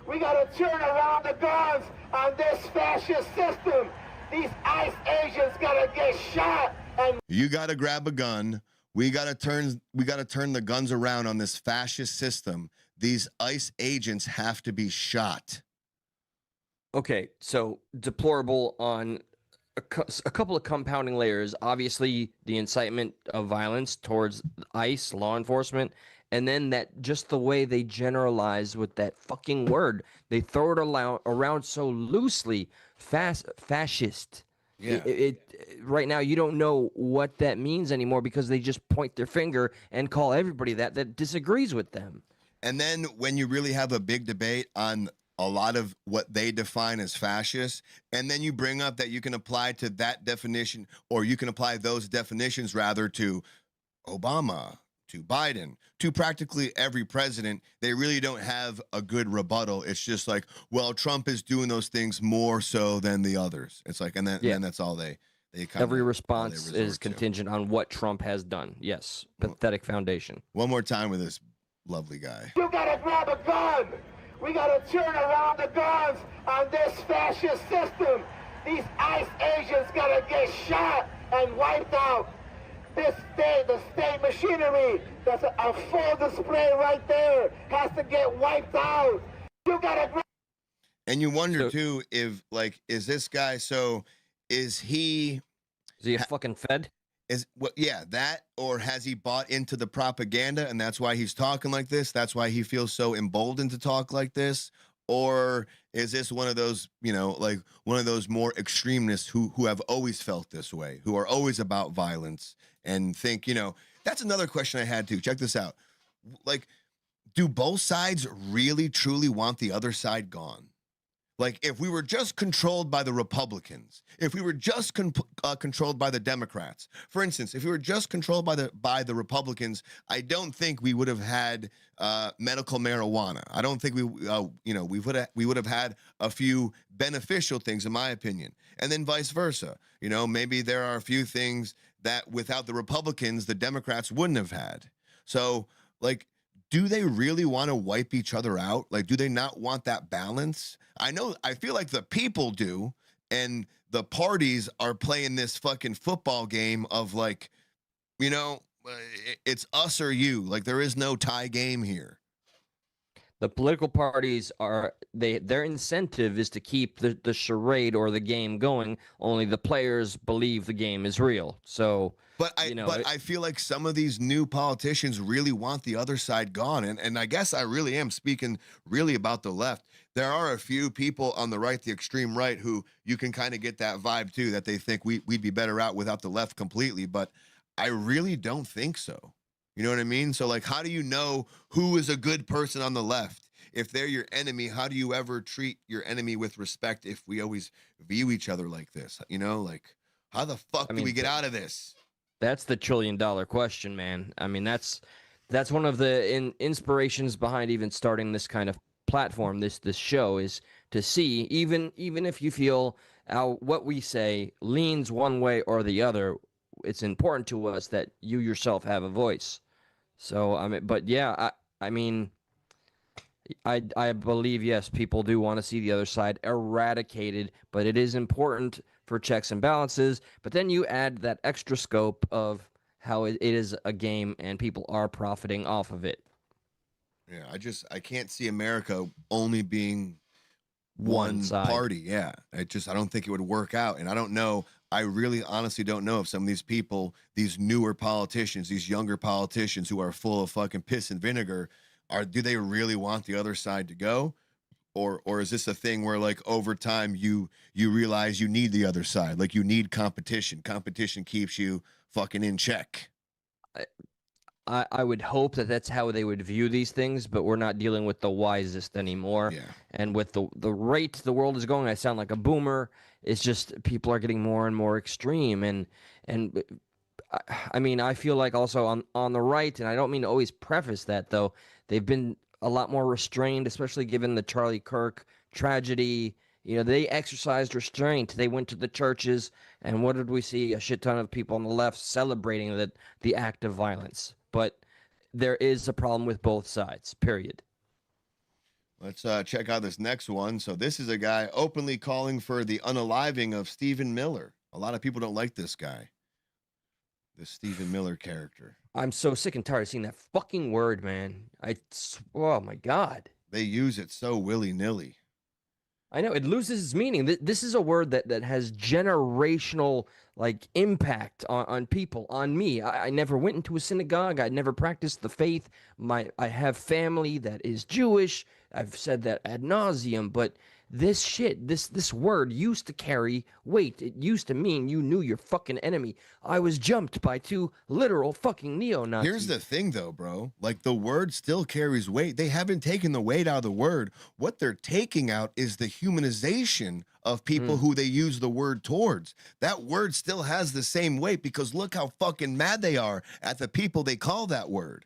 We gotta turn around the guns on this fascist system. These ICE agents gotta get shot. And you gotta grab a gun. We gotta turn the guns around on this fascist system. These ICE agents have to be shot. Okay, so deplorable on a couple of compounding layers. Obviously, the incitement of violence towards ICE, law enforcement, and then that just the way they generalize with that fucking word. They throw it around so loosely. Fascist. Yeah. Right now, you don't know what that means anymore because they just point their finger and call everybody that disagrees with them. And then when you really have a big debate on a lot of what they define as fascist, and then you bring up that you can apply to that definition, or you can apply those definitions rather to Obama, to Biden, to practically every president, they really don't have a good rebuttal. It's just like, well, Trump is doing those things more so than the others. It's like, and then that's all they kind of. Every response is contingent on what Trump has done. Yes, pathetic foundation. One more time with this lovely guy. you gotta grab a gun. We gotta turn around the guns on this fascist system. These ICE agents gotta get shot and wiped out. The state machinery, that's a full display right there, has to get wiped out. You gotta grab. And you wonder too, if like, is this guy, is he a fucking Fed? That, or has he bought into the propaganda and that's why he's talking like this? That's why he feels so emboldened to talk like this? Or is this one of those, like one of those more extremists who have always felt this way, who are always about violence and think, that's another question I had too. Check this out. Like, do both sides really truly want the other side gone? Like, if we were just controlled by the Republicans, if we were just controlled by the Democrats, for instance, if we were just controlled by the Republicans, I don't think we would have had medical marijuana. I don't think we would have had a few beneficial things, in my opinion. And then vice versa. Maybe there are a few things that without the Republicans, the Democrats wouldn't have had. So, like, do they really want to wipe each other out? Like, do they not want that balance? I feel like the people do, and the parties are playing this fucking football game of like, it's us or you. Like, there is no tie game here. The political parties their incentive is to keep the charade or the game going. Only the players believe the game is real. So, but I feel like some of these new politicians really want the other side gone, and I guess I really am speaking really about the left. There are a few people on the right, the extreme right, who you can kind of get that vibe too, that they think we'd be better out without the left completely. But I really don't think so. You know what I mean? So, like, how do you know who is a good person on the left? If they're your enemy, how do you ever treat your enemy with respect if we always view each other like this? Like, how the fuck do we get out of this? That's the $1 trillion question, man. I mean, that's one of the inspirations behind even starting this kind of platform, this show, is to see, even if you feel what we say leans one way or the other, it's important to us that you yourself have a voice. So I mean, but yeah, I mean, I believe yes, people do want to see the other side eradicated, but it is important for checks and balances. But then you add that extra scope of how it is a game and people are profiting off of it. Yeah, I can't see America only being One one side. party. Yeah. I don't think it would work out. And I don't know. I really honestly don't know if some of these people, these newer politicians, these younger politicians who are full of fucking piss and vinegar, do they really want the other side to go? Or is this a thing where like over time you realize you need the other side? Like you need competition. Competition keeps you fucking in check. I would hope that that's how they would view these things, but we're not dealing with the wisest anymore. Yeah. And with the rate the world is going, I sound like a boomer. It's just people are getting more and more extreme. And I mean, I feel like also on the right, and I don't mean to always preface that, though, they've been a lot more restrained, especially given the Charlie Kirk tragedy. You know, they exercised restraint. They went to the churches, and what did we see? A shit ton of people on the left celebrating the act of violence. But there is a problem with both sides, period. Let's check out this next one. So this is a guy openly calling for the unaliving of Stephen Miller. A lot of people don't like this guy, this Stephen Miller character. I'm so sick and tired of seeing that fucking word, man. Oh my God. They use it so willy-nilly. I know, it loses its meaning. This is a word that has generational like impact on people, on me. I never went into a synagogue. I never practiced the faith. I have family that is Jewish. I've said that ad nauseum, but this shit, this word used to carry weight. It used to mean you knew your fucking enemy. I was jumped by two literal fucking neo-Nazis. Here's the thing, though, bro. Like, the word still carries weight. They haven't taken the weight out of the word. What they're taking out is the humanization of people who they use the word towards. That word still has the same weight because look how fucking mad they are at the people they call that word.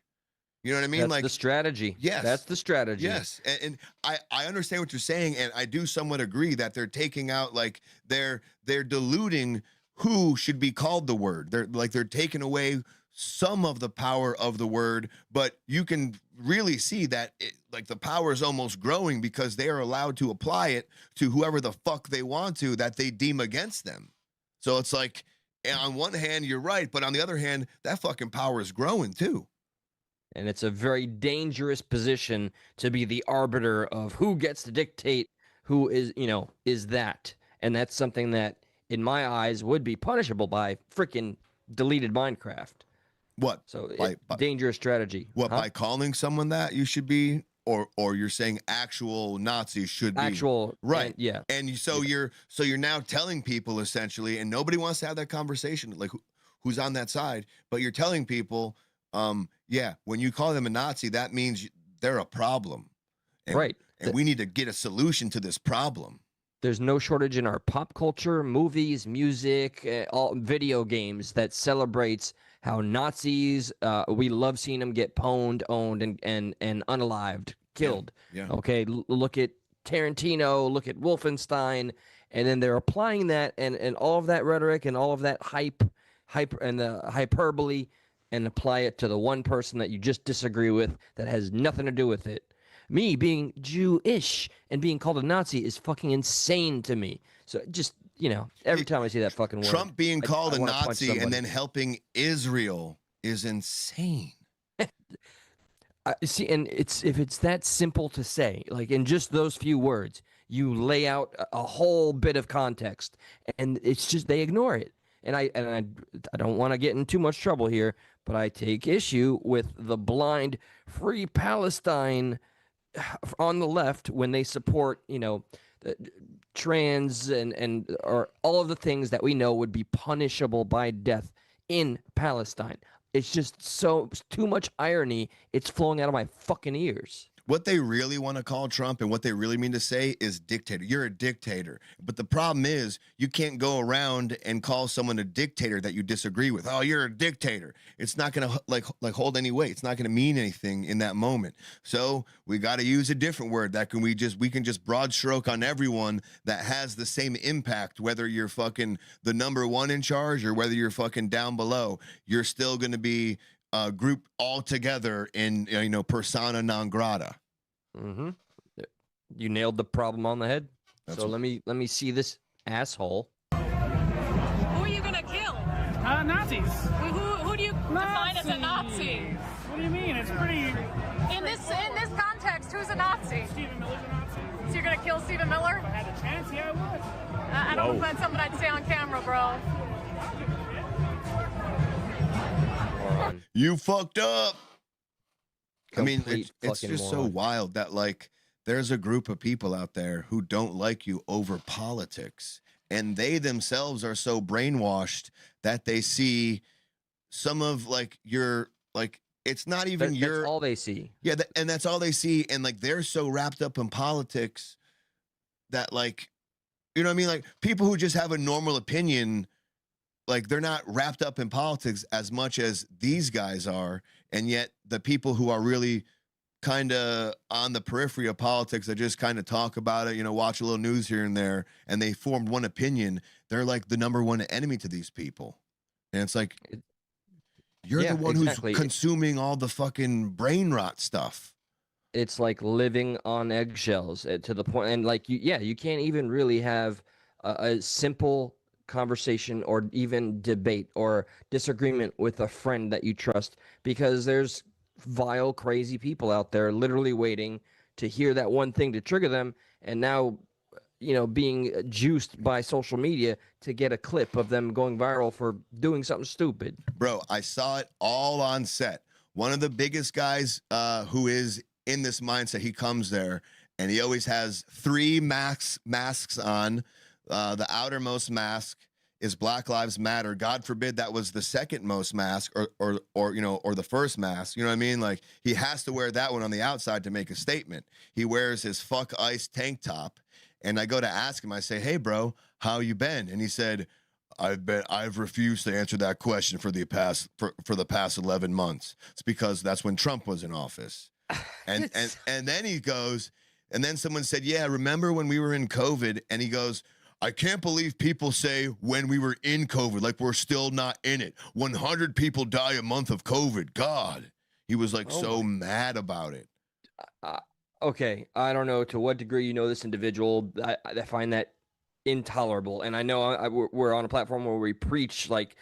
You know what I mean? That's like the strategy. Yes. That's the strategy. Yes. And I understand what you're saying, and I do somewhat agree that they're taking out, like, they're diluting who should be called the word. They're taking away some of the power of the word, but you can really see that like the power is almost growing because they are allowed to apply it to whoever the fuck they want to that they deem against them. So it's like, on one hand, you're right, but on the other hand, that fucking power is growing too. And it's a very dangerous position to be the arbiter of who gets to dictate who is that. And that's something that, in my eyes, would be punishable by freaking deleted Minecraft. What? So dangerous strategy. What, by calling someone that you should be, or you're saying actual Nazis should be actual, right? Yeah. And you're now telling people essentially, and nobody wants to have that conversation, like who's on that side, but you're telling people, yeah, when you call them a Nazi, that means they're a problem, right? And we need to get a solution to this problem. There's no shortage in our pop culture, movies, music, all video games that celebrates how Nazis, we love seeing them get pwned, owned, and unalived, killed. Yeah. Okay, look at Tarantino, look at Wolfenstein, and then they're applying that and all of that rhetoric and all of that hype and the hyperbole, and apply it to the one person that you just disagree with that has nothing to do with it. Me being Jewish and being called a Nazi is fucking insane to me. So just, every time I see that fucking word. Trump being called a Nazi and then helping Israel is insane. See, and if it's that simple to say, like in just those few words, you lay out a whole bit of context, and it's just they ignore it. And I don't want to get in too much trouble here, but I take issue with the blind Free Palestine on the left when they support, trans or all of the things that we know would be punishable by death in Palestine. It's just too much irony. It's flowing out of my fucking ears. What they really want to call Trump and what they really mean to say is dictator. You're a dictator. But the problem is you can't go around and call someone a dictator that you disagree with. Oh, you're a dictator. It's not going to like hold any weight. It's not going to mean anything in that moment. So we got to use a different word that we can just broad stroke on everyone that has the same impact, whether you're fucking the number one in charge or whether you're fucking down below. You're still going to be group all together in persona non grata. Mm-hmm. You nailed the problem on the head. So let me see this asshole. Who are you gonna kill? Nazis. Who do you define as a Nazi? What do you mean? It's pretty. In this context, who's a Nazi? Stephen Miller's a Nazi. So you're gonna kill Stephen Miller? If I had a chance, yeah, I would. I don't know if that's something I'd say on camera, bro. You fucked up. I mean, Complete it's fucking just so moron. wild that like there's a group of people out there who don't like you over politics, and they themselves are so brainwashed that they see some of like your like it's not even your That's all they see. Yeah, and that's all they see, and like they're so wrapped up in politics that like you know what I mean, like people who just have a normal opinion, like they're not wrapped up in politics as much as these guys are, and yet the people who are really kind of on the periphery of politics that just kind of talk about it, watch a little news here and there, and they formed one opinion, they're like the number one enemy to these people. And it's like you're the one who's consuming all the fucking brain rot stuff. It's like living on eggshells to the point, and like you can't even really have a simple conversation or even debate or disagreement with a friend that you trust, because there's vile, crazy people out there literally waiting to hear that one thing to trigger them, and now being juiced by social media to get a clip of them going viral for doing something stupid. Bro, I saw it all on set. One of the biggest guys who is in this mindset, he comes there and he always has 3 masks on. The outermost mask is Black Lives Matter. God forbid that was the second most mask or the first mask. You know what I mean? Like he has to wear that one on the outside to make a statement. He wears his fuck ice tank top. And I go to ask him, I say, "Hey bro, how you been?" And he said, I've refused to answer that question for the past 11 months. It's because that's when Trump was in office. And then he goes, and then someone said, "Yeah, remember when we were in COVID?" And he goes, "I can't believe people say when we were in COVID, like we're still not in it. 100 people die a month of COVID. God." He was like so mad about it. Okay, I don't know to what degree you know this individual. I find that intolerable. And I know we're on a platform where we preach like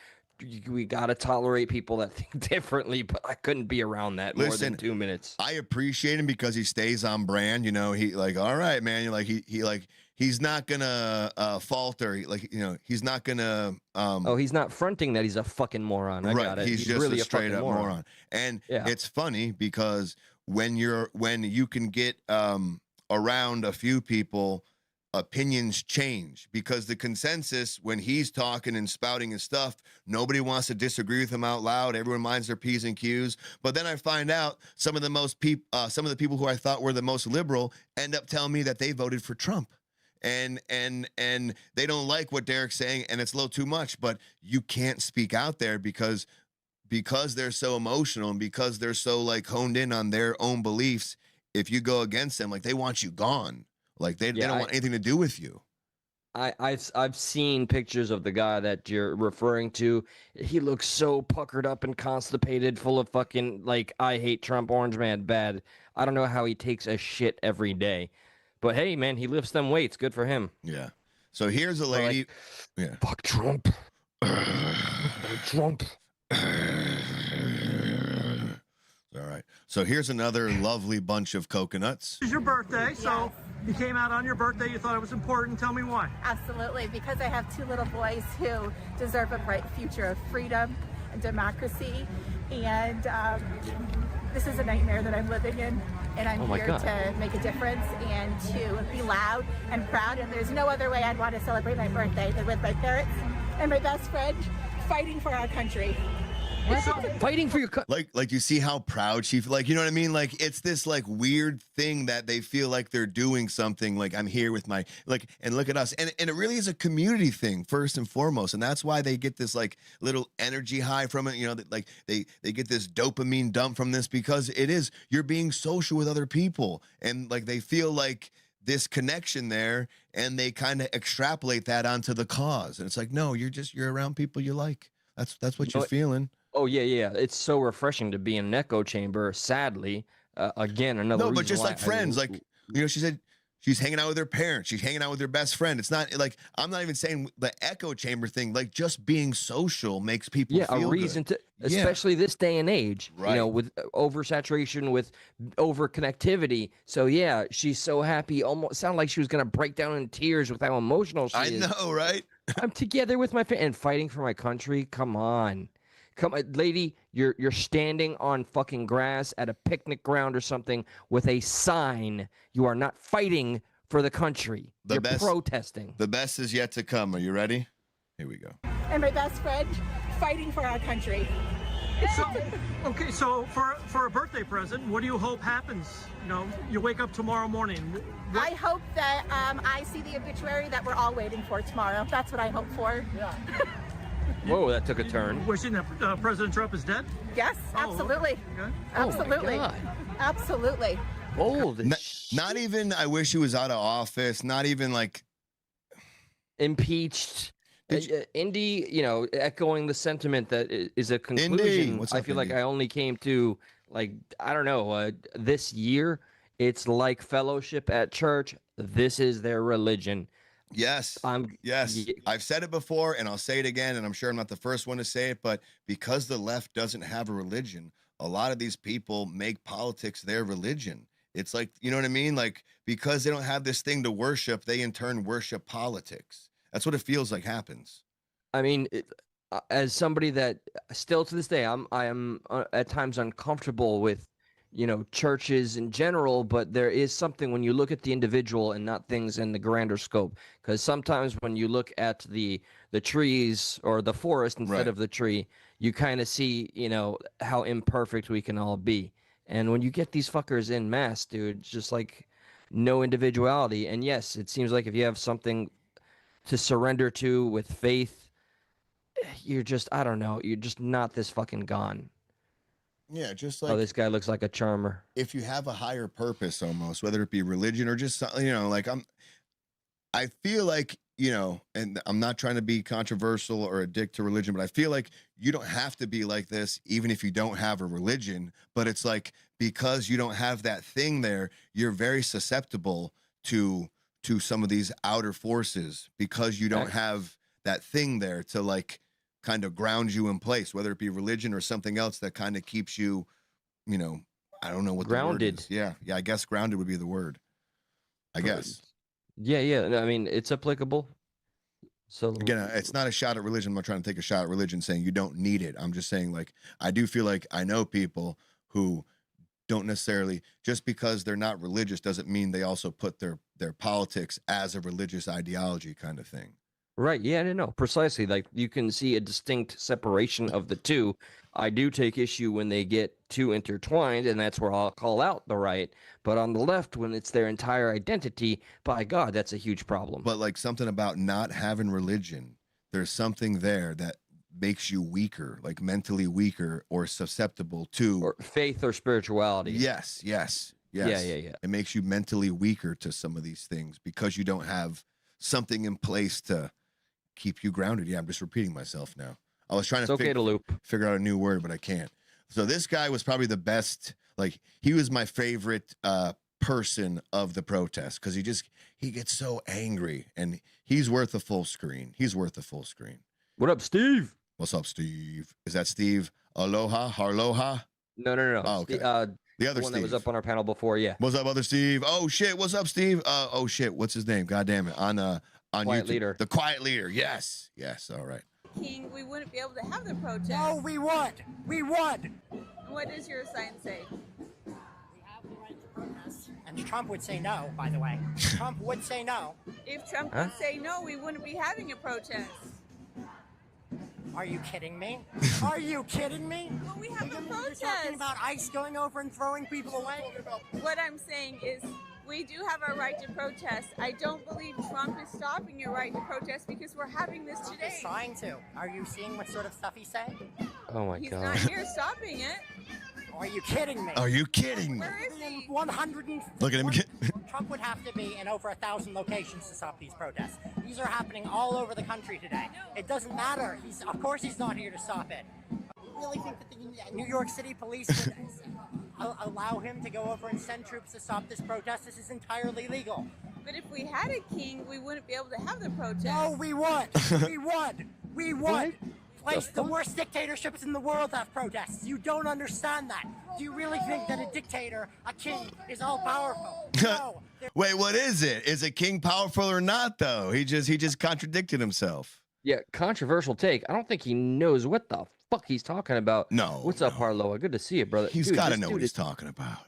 we gotta tolerate people that think differently, but I couldn't be around that more than 2 minutes. I appreciate him because he stays on brand. He like, all right, man. You're like he's not gonna falter. He's not gonna. He's not fronting that he's a fucking moron. I got it. He's just really a straight up moron. And it's funny because when you can get around a few people, opinions change, because the consensus when he's talking and spouting his stuff, nobody wants to disagree with him out loud. Everyone minds their P's and Q's. But then I find out some of the people who I thought were the most liberal end up telling me that they voted for Trump. And they don't like what Derek's saying, and it's a little too much, but you can't speak out there because they're so emotional and because they're so like honed in on their own beliefs. If you go against them, like they want you gone. Like they don't want anything to do with you. I've seen pictures of the guy that you're referring to. He looks so puckered up and constipated, full of fucking like I hate Trump, orange man bad. I don't know how he takes a shit every day. But hey, man, he lifts them weights. Good for him. Yeah. So here's a lady. Fuck Trump. Trump. All right. So here's another lovely bunch of coconuts. It's your birthday, so you came out on your birthday. You thought it was important. Tell me why. Absolutely, because I have 2 little boys who deserve a bright future of freedom and democracy. And this is a nightmare that I'm living in. And I'm here to make a difference and to be loud and proud. And there's no other way I'd want to celebrate my birthday than with my parents and my best friend fighting for our country. Fighting for your like you see how proud she, like, you know what I mean? Like it's this like weird thing that they feel like they're doing something, like I'm here with my, like, and look at us. And it really is a community thing first and foremost. And that's why they get this like little energy high from it. Like they get this dopamine dump from this, because it is, you're being social with other people, and like they feel like this connection there, and they kind of extrapolate that onto the cause. And it's like, no, you're around people you like. That's what you're feeling. Oh yeah. It's so refreshing to be in an echo chamber. Sadly, again, another. No, but reason just why like friends, like she said, she's hanging out with her parents. She's hanging out with her best friend. It's not like I'm not even saying the echo chamber thing. Like just being social makes people feel a reason good. to, especially this day and age. Right. With oversaturation, with over connectivity. So yeah, she's so happy. Almost sounded like she was gonna break down in tears with how emotional she is. I know, right? I'm together with my family and fighting for my country. Come on. Lady, you're standing on fucking grass at a picnic ground or something with a sign. You are not fighting for the country. You're protesting. The best is yet to come. Are you ready? Here we go. And my best friend fighting for our country. So for a birthday present, what do you hope happens? You wake up tomorrow morning. I hope that I see the obituary that we're all waiting for tomorrow. That's what I hope for. Yeah. Whoa, that took a turn. Wishing that President Trump is dead? Yes, absolutely. Okay. Absolutely. Oh my God. Absolutely. Bold. Not even I wish he was out of office. Not even like impeached. Indy, echoing the sentiment that is a conclusion. Indy. What's I up, feel Indy? like I only came to, like, I don't know, this year. It's like fellowship at church. This is their religion. Yes. I've said it before and I'll say it again, and I'm sure I'm not the first one to say it, but because the left doesn't have a religion, a lot of these people make politics their religion. It's like, you know what I mean? Like, because they don't have this thing to worship, they in turn worship politics. That's what it feels like happens. I mean, as somebody that still to this day, I am at times uncomfortable with, churches in general, but there is something when you look at the individual and not things in the grander scope. Because sometimes when you look at the trees or the forest instead of the tree, you kind of see, how imperfect we can all be. And when you get these fuckers in mass, dude, it's just like no individuality. And yes, it seems like if you have something to surrender to with faith, you're just, I don't know, you're just not this fucking gone. Yeah, just like, oh, this guy looks like a charmer. If you have a higher purpose almost, whether it be religion or just, like I feel like, and I'm not trying to be controversial or a dick to religion, but I feel like you don't have to be like this, even if you don't have a religion, but it's like, because you don't have that thing there, you're very susceptible to some of these outer forces because you don't have that thing there to like kind of ground you in place, whether it be religion or something else that kind of keeps you, I don't know what grounded. The word is. Yeah. I guess grounded would be the word. I guess. Yeah. I mean, it's applicable. So again, it's not a shot at religion. I'm not trying to take a shot at religion saying you don't need it. I'm just saying, like, I do feel like I know people who don't necessarily, just because they're not religious doesn't mean they also put their politics as a religious ideology kind of thing. Right. Yeah, no, precisely. Like you can see a distinct separation of the two. I do take issue when they get too intertwined, and that's where I'll call out the right. But on the left, when it's their entire identity, by God, that's a huge problem. But like something about not having religion, there's something there that makes you weaker, like mentally weaker or susceptible to or faith or spirituality. Yes. Yeah. It makes you mentally weaker to some of these things because you don't have something in place to keep you grounded. Yeah, I'm just repeating myself now. I was trying to figure out a new word, but I can't. So this guy was probably the best. Like he was my favorite person of the protest because he gets so angry and he's worth a full screen. What up, Steve? What's up, Steve? Is that Steve? Aloha, Harloha? No. Oh, okay. The other one Steve that was up on our panel before. Yeah. What's up, other Steve? Oh shit. What's up, Steve? Oh shit. What's his name? God damn it. On Quiet YouTube. Leader. The Quiet Leader. Yes. All right. King, we wouldn't be able to have the protest. No, we would. What does your sign say? We have the right to protest. And Trump would say no, by the way. Trump would say no. If Trump would say no, we wouldn't be having a protest. Are you kidding me? Are you kidding me? Well, we have a protest. You're talking about ICE going over and throwing people away? What I'm saying is we do have our right to protest. I don't believe Trump is stopping your right to protest because we're having this today. He's trying to. Are you seeing what sort of stuff he's saying? Oh my He's God. not here stopping it. Are you kidding me? Are you kidding me? Where is he? 100. Look at him again. Trump would have to be in over 1,000 locations to stop these protests. These are happening all over the country today. It doesn't matter. Of course he's not here to stop it. really think that the New York City police would allow him to go over and send troops to stop this protest? This is entirely legal. But if we had a king, we wouldn't be able to have the protest. No, we would. We would. We would. The worst dictatorships in the world have protests. You don't understand that. Do you really think that a dictator, a king, is all powerful? No. Wait, what is it? Is a king powerful or not, though? He just contradicted himself. Yeah, controversial take. I don't think he knows what the fuck he's talking about. No. What's up, Harlow? Good to see you, brother. He's got to know what he's talking about.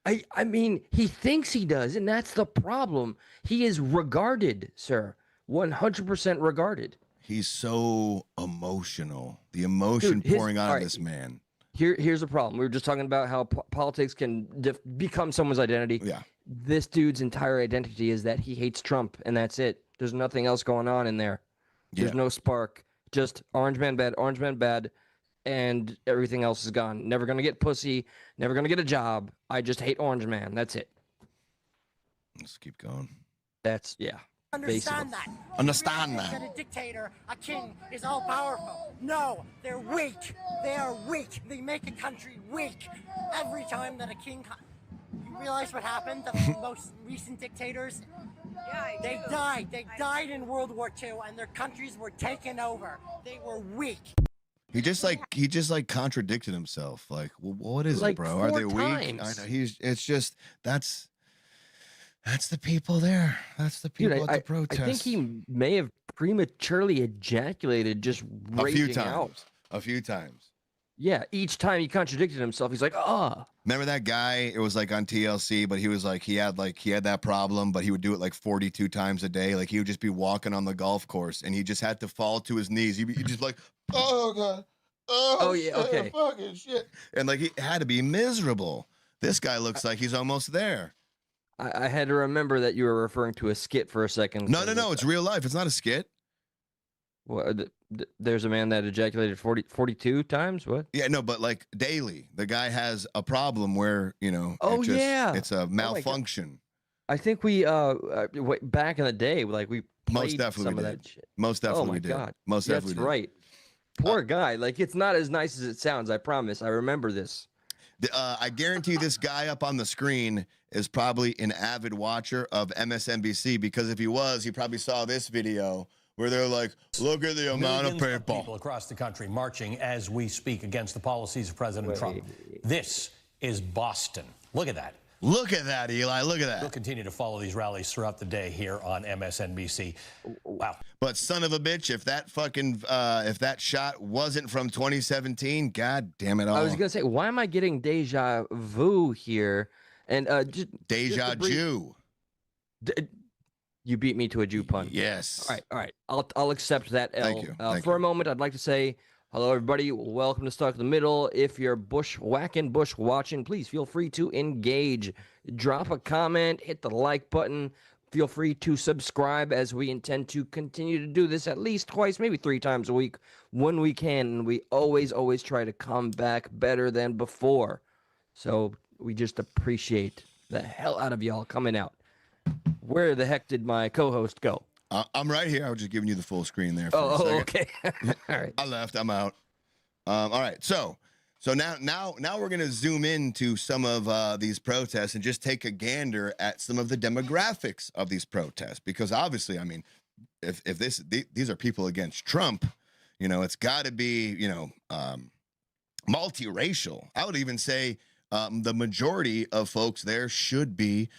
I mean, he thinks he does, and that's the problem. He is regarded, sir. 100% regarded. He's so emotional. The emotion pouring out of this man. Here's the problem. We were just talking about how politics can become someone's identity. Yeah. This dude's entire identity is that he hates Trump, and that's it. There's nothing else going on in there. There's no spark. Just orange man bad, and everything else is gone. Never gonna get pussy. Never gonna get a job. I just hate orange man. That's it. Let's keep going. That's Understand that. Understand that. That a dictator, a king, is all powerful. No, they're weak. They are weak. They make a country weak. Every time that a king, you realize what happened? The most recent dictators. Yeah, they died. They died in World War II, and their countries were taken over. They were weak. He just contradicted himself. Like, well, what is it, bro? Are they weak? I know it's just that's the people there. That's the people at the protest. I think he may have prematurely ejaculated just raging out. A few times. Yeah, each time he contradicted himself, he's like, Remember that guy? It was like on TLC, but he was like he had that problem, but he would do it like 42 times a day. Like he would just be walking on the golf course, and he just had to fall to his knees. He'd just like, oh god, oh yeah, shit, okay, fucking shit, and like he had to be miserable. This guy looks like he's almost there. I had to remember that you were referring to a skit for a second. No, it's real life. It's not a skit. Well, there's a man that ejaculated 42 times. What? Yeah, no, but like daily, the guy has a problem where it's a malfunction. I think we back in the day, like we played some of that shit. Most definitely we did. God. Most definitely That's did. right. Poor guy. Like it's not as nice as it sounds. I promise. I remember this. I guarantee this guy up on the screen is probably an avid watcher of MSNBC, because if he was, he probably saw this video where they're like, look at the amount of people across the country marching as we speak against the policies of President Trump. This is Boston. Look at that. Look at that, Eli. Look at that. We'll continue to follow these rallies throughout the day here on MSNBC. Wow. But son of a bitch, if that shot wasn't from 2017, god damn it all. I was gonna say, why am I getting deja vu here? And deja Jew. You beat me to a Jew pun. Yes. All right. I'll accept that L. Thank you. For a moment, I'd like to say hello, everybody. Welcome to Stuck in the Middle. If you're bush watching, please feel free to engage. Drop a comment, hit the like button. Feel free to subscribe, as we intend to continue to do this at least twice, maybe 3 times a week when we can. And we always try to come back better than before. So we just appreciate the hell out of y'all coming out. Where the heck did my co-host go? I'm right here. I was just giving you the full screen there. For a second. Okay. All right. I left. I'm out. All right. So now we're gonna zoom into some of these protests and just take a gander at some of the demographics of these protests, because obviously, I mean, if these are people against Trump, it's got to be multiracial. I would even say the majority of folks there should be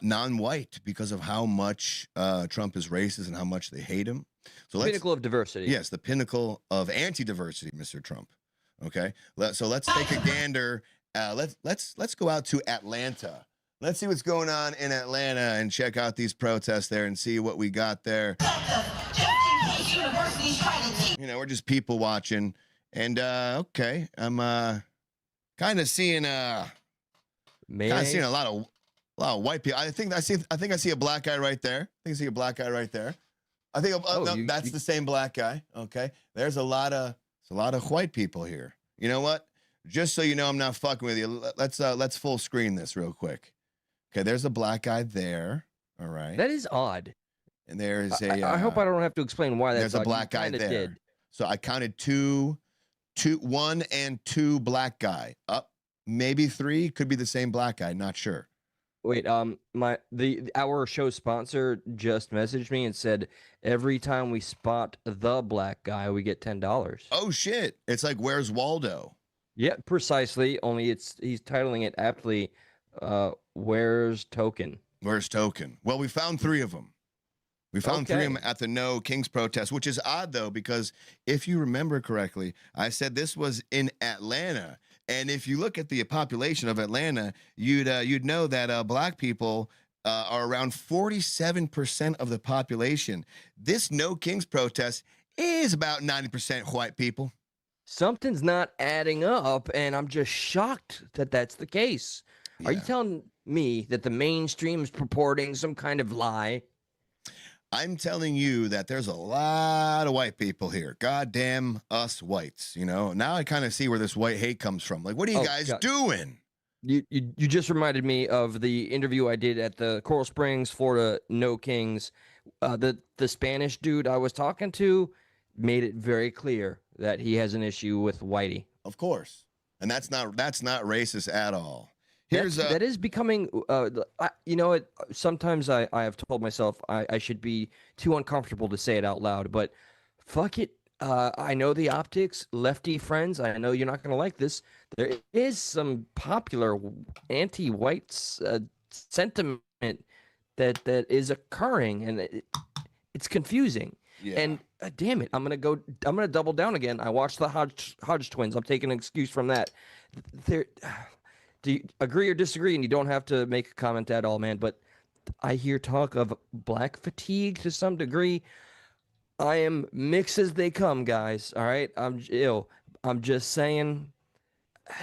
non-white, because of how much Trump is racist and how much they hate him. So pinnacle of diversity. Yes, the pinnacle of anti-diversity, Mr. Trump. Okay, so let's take a gander. Let's go out to Atlanta. Let's see what's going on in Atlanta and check out these protests there and see what we got there. We're just people watching, and okay, I'm kind of seeing a lot of white people. I think I see a black guy right there. I see a black guy right there. I think that's the same black guy. Okay, there's a lot of white people here. You know what? Just so you know, I'm not fucking with you. Let's full screen this real quick. Okay, there's a black guy there. All right. That is odd. And there's I hope I don't have to explain why that's there's a black guy there. Did. So I counted two one and two black guy. Up, maybe three. Could be the same black guy. Not sure. Wait, our show sponsor just messaged me and said every time we spot the black guy, we get $10. Oh shit! It's like Where's Waldo? Yeah, precisely. Only he's titling it aptly. Where's Token? Where's Token? Well, we found three of them. We found three of them at the No Kings protest, which is odd though, because if you remember correctly, I said this was in Atlanta. And if you look at the population of Atlanta, you'd know that black people are around 47% of the population. This No Kings protest is about 90% white people. Something's not adding up, and I'm just shocked that that's the case. Yeah. Are you telling me that the mainstream is purporting some kind of lie? I'm telling you that there's a lot of white people here. Goddamn us whites, you know. Now I kind of see where this white hate comes from. Like, what are you guys doing? You just reminded me of the interview I did at the Coral Springs, Florida No Kings. The Spanish dude I was talking to made it very clear that he has an issue with whitey. Of course, and that's not racist at all. That is becoming, you know, sometimes I have told myself I should be too uncomfortable to say it out loud, but fuck it. I know the optics, lefty friends. I know you're not going to like this. There is some popular anti-white sentiment that is occurring, and it's confusing. Yeah. And damn it, I'm gonna double down again. I watched the Hodge twins. I'm taking an excuse from that. Do you agree or disagree? And you don't have to make a comment at all, man. But I hear talk of black fatigue to some degree. I am mixed as they come, guys. All right, I'm ill. I'm just saying,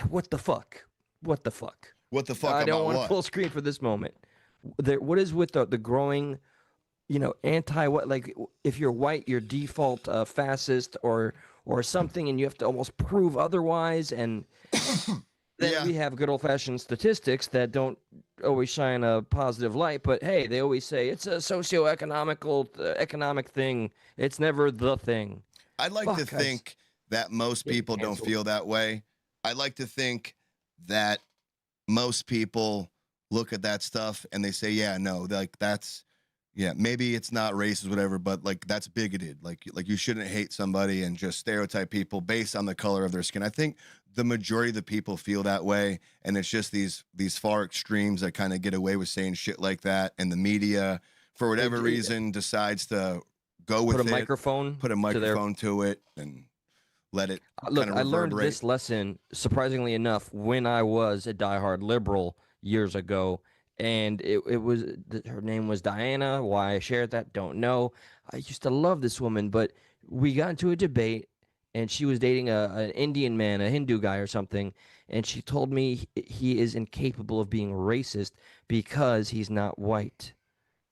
what the fuck? What the fuck? What the fuck? I don't want a full screen for this moment. What is with the growing, you know, anti-what? Like, if you're white, you're default fascist or something, and you have to almost prove otherwise. And then we have good old-fashioned statistics that don't always shine a positive light. But hey, they always say it's a economic thing. It's never the thing. I'd like to think that most people don't feel that way. I'd like to think that most people look at that stuff and they say, yeah, no, like that's, yeah, maybe it's not racist, whatever, but like that's bigoted. Like you shouldn't hate somebody and just stereotype people based on the color of their skin. I think the majority of the people feel that way, and it's just these far extremes that kind of get away with saying shit like that, and the media, for whatever reason, decides to go with put a microphone to it and let it look. I learned this lesson, surprisingly enough, when I was a diehard liberal years ago. And it was, her name was Diana. Why I shared that, don't know. I used to love this woman, but we got into a debate, and she was dating an Indian man, a Hindu guy or something, and she told me he is incapable of being racist because he's not white.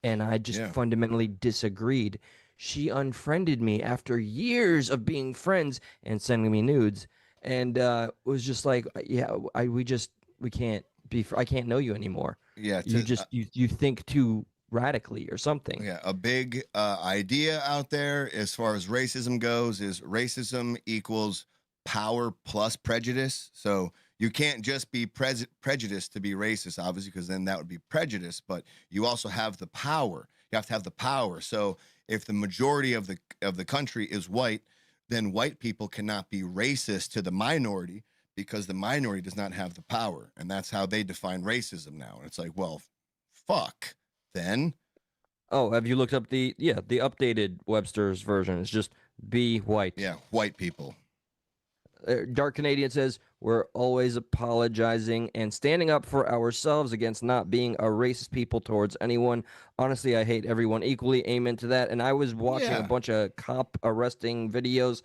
And I just fundamentally disagreed. She unfriended me after years of being friends and sending me nudes, and was just like, yeah, we can't be, I can't know you anymore. Yeah, you think too radically or something. Yeah, a big idea out there as far as racism goes is racism equals power plus prejudice. So you can't just be prejudiced to be racist, obviously, because then that would be prejudice. But you also have the power. You have to have the power. So if the majority of the country is white, then white people cannot be racist to the minority, because the minority does not have the power. And that's how they define racism now. And it's like, well, fuck, then. Oh, have you looked up the updated Webster's version? It's just be white. Yeah, white people. Dark Canadian says, we're always apologizing and standing up for ourselves against not being a racist people towards anyone. Honestly, I hate everyone equally. Amen to that. And I was watching a bunch of cop arresting videos.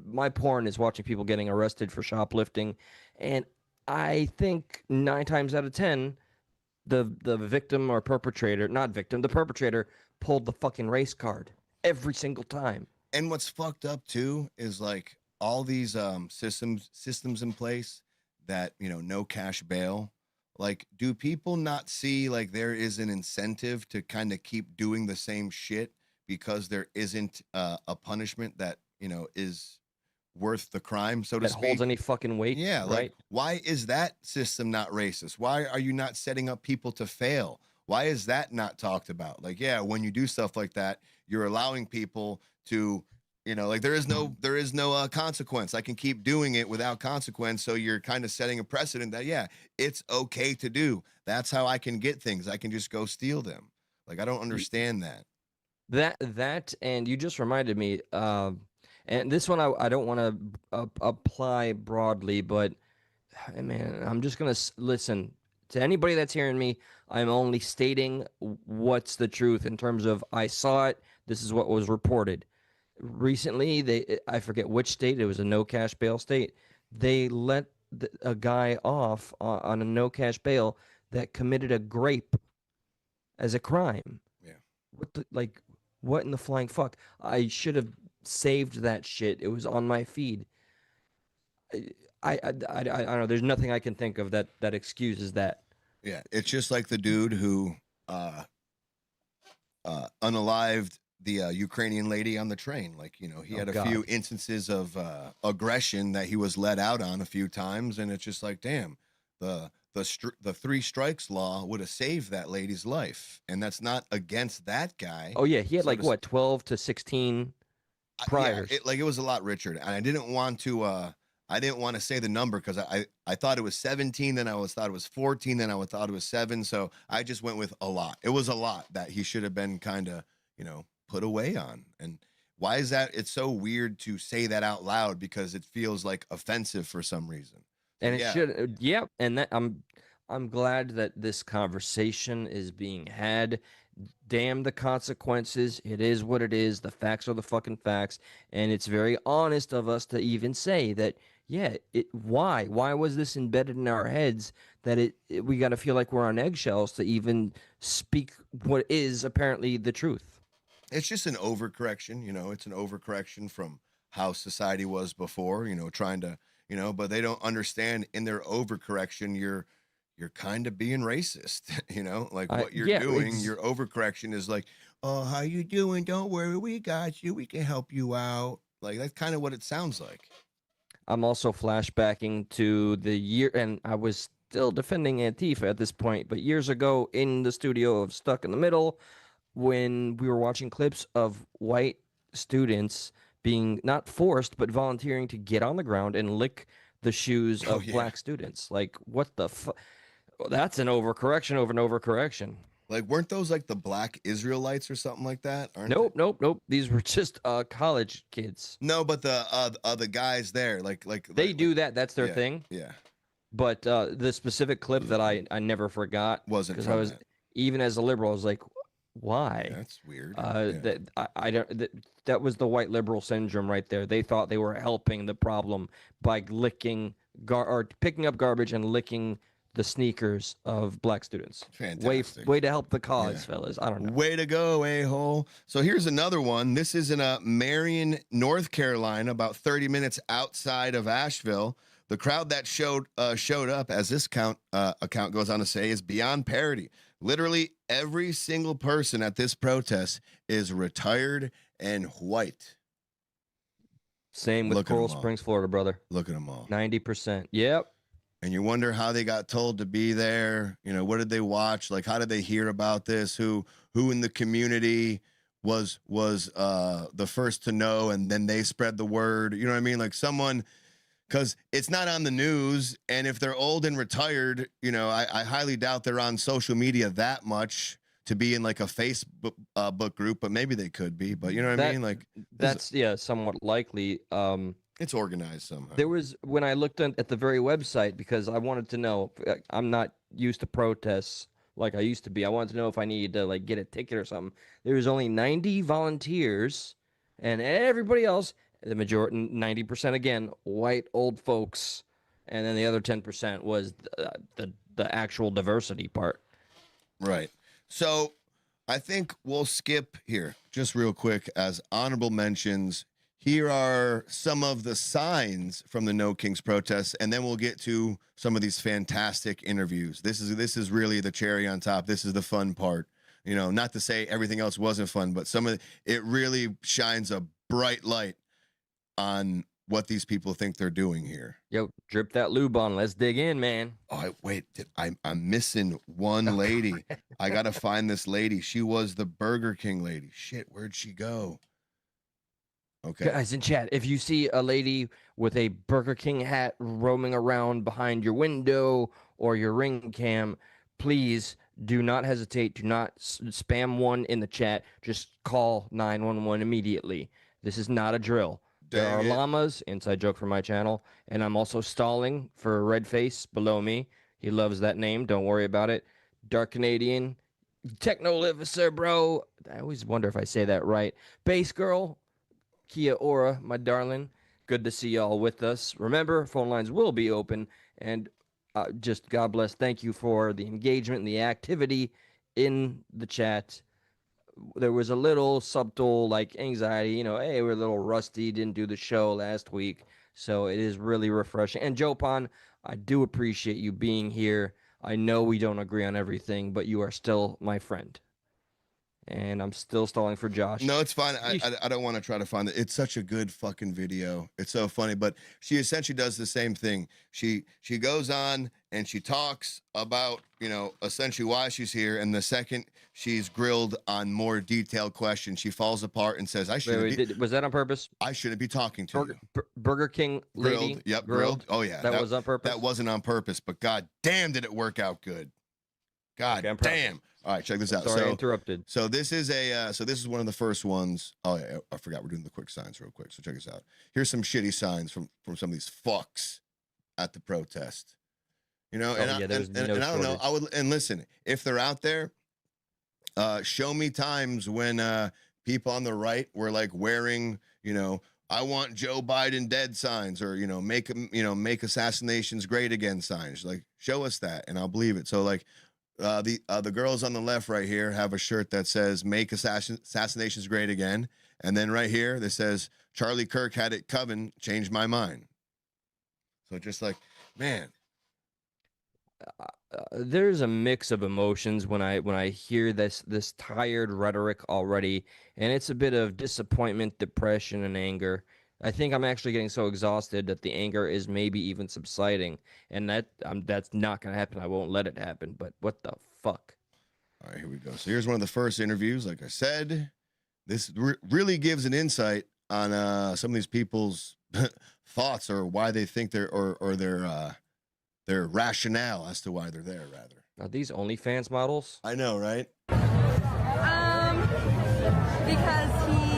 My porn is watching people getting arrested for shoplifting. And I think 9 times out of 10, the victim or perpetrator, not victim, the perpetrator pulled the fucking race card every single time. And what's fucked up too is like all these systems in place that, you know, no cash bail. Like, do people not see like there is an incentive to kind of keep doing the same shit because there isn't a punishment that, you know, is worth the crime, so to That speak. holds any fucking weight. Yeah, right? like why is that system not racist? Why are you not setting up people to fail? Why is that not talked about? Like, yeah, when you do stuff like that, you're allowing people to, like there is no consequence. I can keep doing it without consequence. So you're kind of setting a precedent that, yeah, it's okay to do. That's how I can get things. I can just go steal them. Like, I don't understand that. That and you just reminded me, and this one I don't want to apply broadly, but man, I'm just gonna listen to anybody that's hearing me. I'm only stating what's the truth in terms of I saw it. This is what was reported recently. I forget which state. It was a no cash bail state. They let a guy off on a no cash bail that committed a grape as a crime. Yeah. What in the flying fuck? I should have saved that shit. It was on my feed. I don't know. There's nothing I can think of that excuses that. Yeah, it's just like the dude who unalived the Ukrainian lady on the train. Like, he had a few instances of aggression that he was let out on a few times, and it's just like, damn, the 3 strikes law would have saved that lady's life, and that's not against that guy. Oh yeah, he had 12 to 16 priors. Yeah, it was a lot, Richard, and I didn't want to say the number because I thought it was 17, then I thought it was 14, then I thought it was 7, so I just went with a lot. It was a lot that he should have been kind of, put away on. And why is that? It's so weird to say that out loud because it feels like offensive for some reason. And it should, yeah. And that I'm glad that this conversation is being had. Damn the consequences. It is what it is. The facts are the fucking facts. And it's very honest of us to even say that, yeah, why was this embedded in our heads that we got to feel like we're on eggshells to even speak what is apparently the truth. It's just an overcorrection, it's an overcorrection from how society was before, trying to, but they don't understand in their overcorrection, you're kind of being racist, like what you're doing, your overcorrection is like, oh, how you doing? Don't worry. We got you. We can help you out. Like, that's kind of what it sounds like. I'm also flashbacking to the year, and I was still defending Antifa at this point, but years ago in the studio of Stuck in the Middle, when we were watching clips of white students being not forced, but volunteering to get on the ground and lick the shoes of black students. Like, what the fuck? That's an overcorrection over an overcorrection. Like, weren't those like the black Israelites or something like that? Nope. These were just college kids. No, but the guys there, like they do that. That's their thing. Yeah. But the specific clip that I never forgot wasn't because I was even as a liberal, I was like, why? That's weird. That was the white liberal syndrome right there. They thought they were helping the problem by licking or picking up garbage and licking the sneakers of black students. Fantastic. Way to help the cause, fellas. I don't know. Way to go, a-hole. So here's another one. This is in Marion, North Carolina, about 30 minutes outside of Asheville. The crowd that showed up, as this account goes on to say, is beyond parody. Literally every single person at this protest is retired and white. Same with Coral Springs, Florida, brother. Look at them all. 90%. Yep. And you wonder how they got told to be there. What did they watch? Like, how did they hear about this? Who in the community was the first to know, and then they spread the word? You know what I mean? Like someone, because it's not on the news, and if they're old and retired, I highly doubt they're on social media that much to be in like a Facebook book group, but maybe they could be. But you know what I mean? Like that's somewhat likely. It's organized somehow. There was, when I looked at the very website, because I wanted to know, I'm not used to protests like I used to be. I wanted to know if I needed to like get a ticket or something. There was only 90 volunteers, and everybody else, the majority, 90% again, white old folks, and then the other 10% was the actual diversity part. Right. So I think we'll skip here just real quick as honorable mentions. Here are some of the signs from the No Kings protests, and then we'll get to some of these fantastic interviews. This is really the cherry on top. This is the fun part. Not to say everything else wasn't fun, but it really shines a bright light on what these people think they're doing here. Yo, drip that lube on. Let's dig in, man. Oh, wait, I'm missing one lady. I got to find this lady. She was the Burger King lady. Shit, where'd she go? Okay. Guys in chat, if you see a lady with a Burger King hat roaming around behind your window or your ring cam, please do not hesitate. Do not spam one in the chat. Just call 911 immediately. This is not a drill. There are llamas, inside joke from my channel, and I'm also stalling for Red Face below me. He loves that name. Don't worry about it. Dark Canadian, Technolificer, bro. I always wonder if I say that right. Base Girl, Kia Ora, my darling. Good to see y'all with us. Remember, phone lines will be open, and just God bless. Thank you for the engagement and the activity in the chat. There was a little subtle like anxiety, you know, hey, we're a little rusty, didn't do the show last week. So it is really refreshing. And Joe Pon, I do appreciate you being here. I know we don't agree on everything, but you are still my friend. And I'm still stalling for Josh. No, it's fine. I don't want to try to find it. It's such a good fucking video. It's so funny. But she essentially does the same thing. She goes on and she talks about, you know, essentially why she's here. And the second she's grilled on more detailed questions, she falls apart and says, was that on purpose? I shouldn't be talking to you. Burger King lady? Grilled. Yep, grilled. Oh, yeah. That was on purpose? That wasn't on purpose. But god damn, did it work out good. God damn. All right, check this out. Sorry, I interrupted. So this is this is one of the first ones. Oh yeah, I forgot we're doing the quick signs real quick. So check this out. Here's some shitty signs from some of these fucks at the protest. You know, and I don't know. I would listen, if they're out there, show me times when people on the right were like wearing, you know, I want Joe Biden dead signs, or, you know, make assassinations great again signs. Like, show us that and I'll believe it. So like the girls on the left right here have a shirt that says make assassinations great again. And then right here that says Charlie Kirk had it coming, changed my mind. So just like, man. There's a mix of emotions when I hear this tired rhetoric already, and it's a bit of disappointment, depression, and anger. I think I'm actually getting so exhausted that the anger is maybe even subsiding, and that's not gonna happen. I won't let it happen. But what the fuck? All right, here we go. So here's one of the first interviews. Like I said, this really gives an insight on some of these people's thoughts, or why they think they're, or their rationale as to why they're there, rather. Are these OnlyFans models? I know, right? Because he...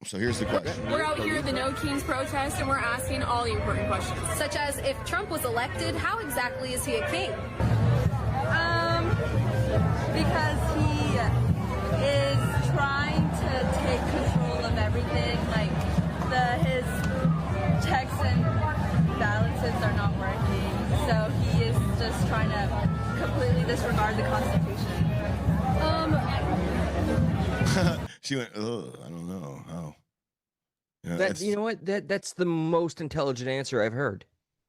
So here's the question. We're out here at the No Kings protest, and we're asking all the important questions. Such as, if Trump was elected, how exactly is he a king? Because he is trying to take control of everything. Like, his checks and balances are not working. So he is just trying to completely disregard the Constitution. She went, oh, I don't know how. You know what? That's the most intelligent answer I've heard.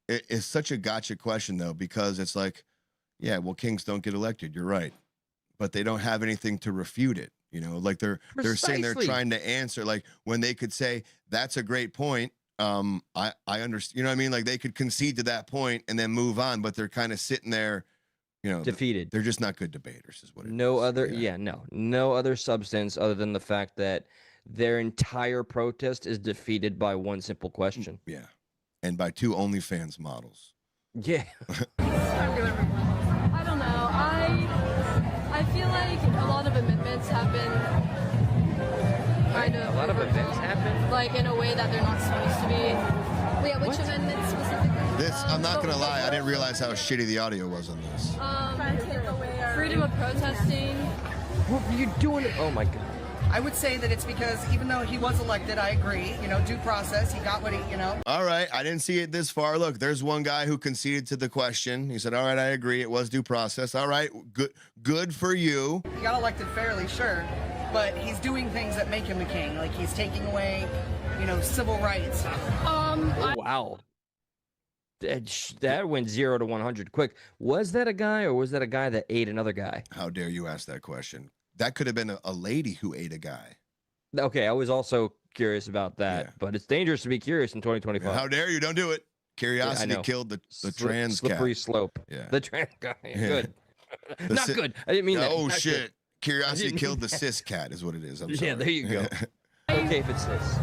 It's such a gotcha question, though, because it's like, yeah, well, kings don't get elected. You're right, but they don't have anything to refute it. You know, like they're saying they're trying to answer, like when they could say that's a great point. I understand. You know what I mean? Like they could concede to that point and then move on, but they're kind of sitting there, you know, defeated. They're just not good debaters, is what it is. No other substance other than the fact that their entire protest is defeated by one simple question. Yeah, and by two OnlyFans models. Yeah. I don't know. I feel like a lot of amendments have been kind of... A lot of events happen? Like, in a way that they're not supposed to be. Yeah, which amendments specifically? I'm not going to lie, I didn't realize how shitty the audio was on this. Freedom of protesting. What are you doing? Oh, my God. I would say that it's because even though he was elected, I agree, you know, due process, he got what he, you know. All right, I didn't see it this far. Look, there's one guy who conceded to the question. He said, all right, I agree, it was due process. All right, good for you. He got elected fairly, sure, but he's doing things that make him a king. Like he's taking away, you know, civil rights. Wow. That went 0 to 100 quick. Was that a guy, or was that a guy that ate another guy? How dare you ask that question? That could have been a lady who ate a guy. Okay, I was also curious about that, but it's dangerous to be curious in 2025. How dare you? Don't do it. Curiosity know. killed the trans slippery cat. slope. Yeah. The trans guy. Yeah. Good. The Not good. I didn't mean that. Oh Not shit. good. Curiosity didn't killed mean the cis cat is what it is. I'm Yeah, sorry. there you go. Okay, if it's this.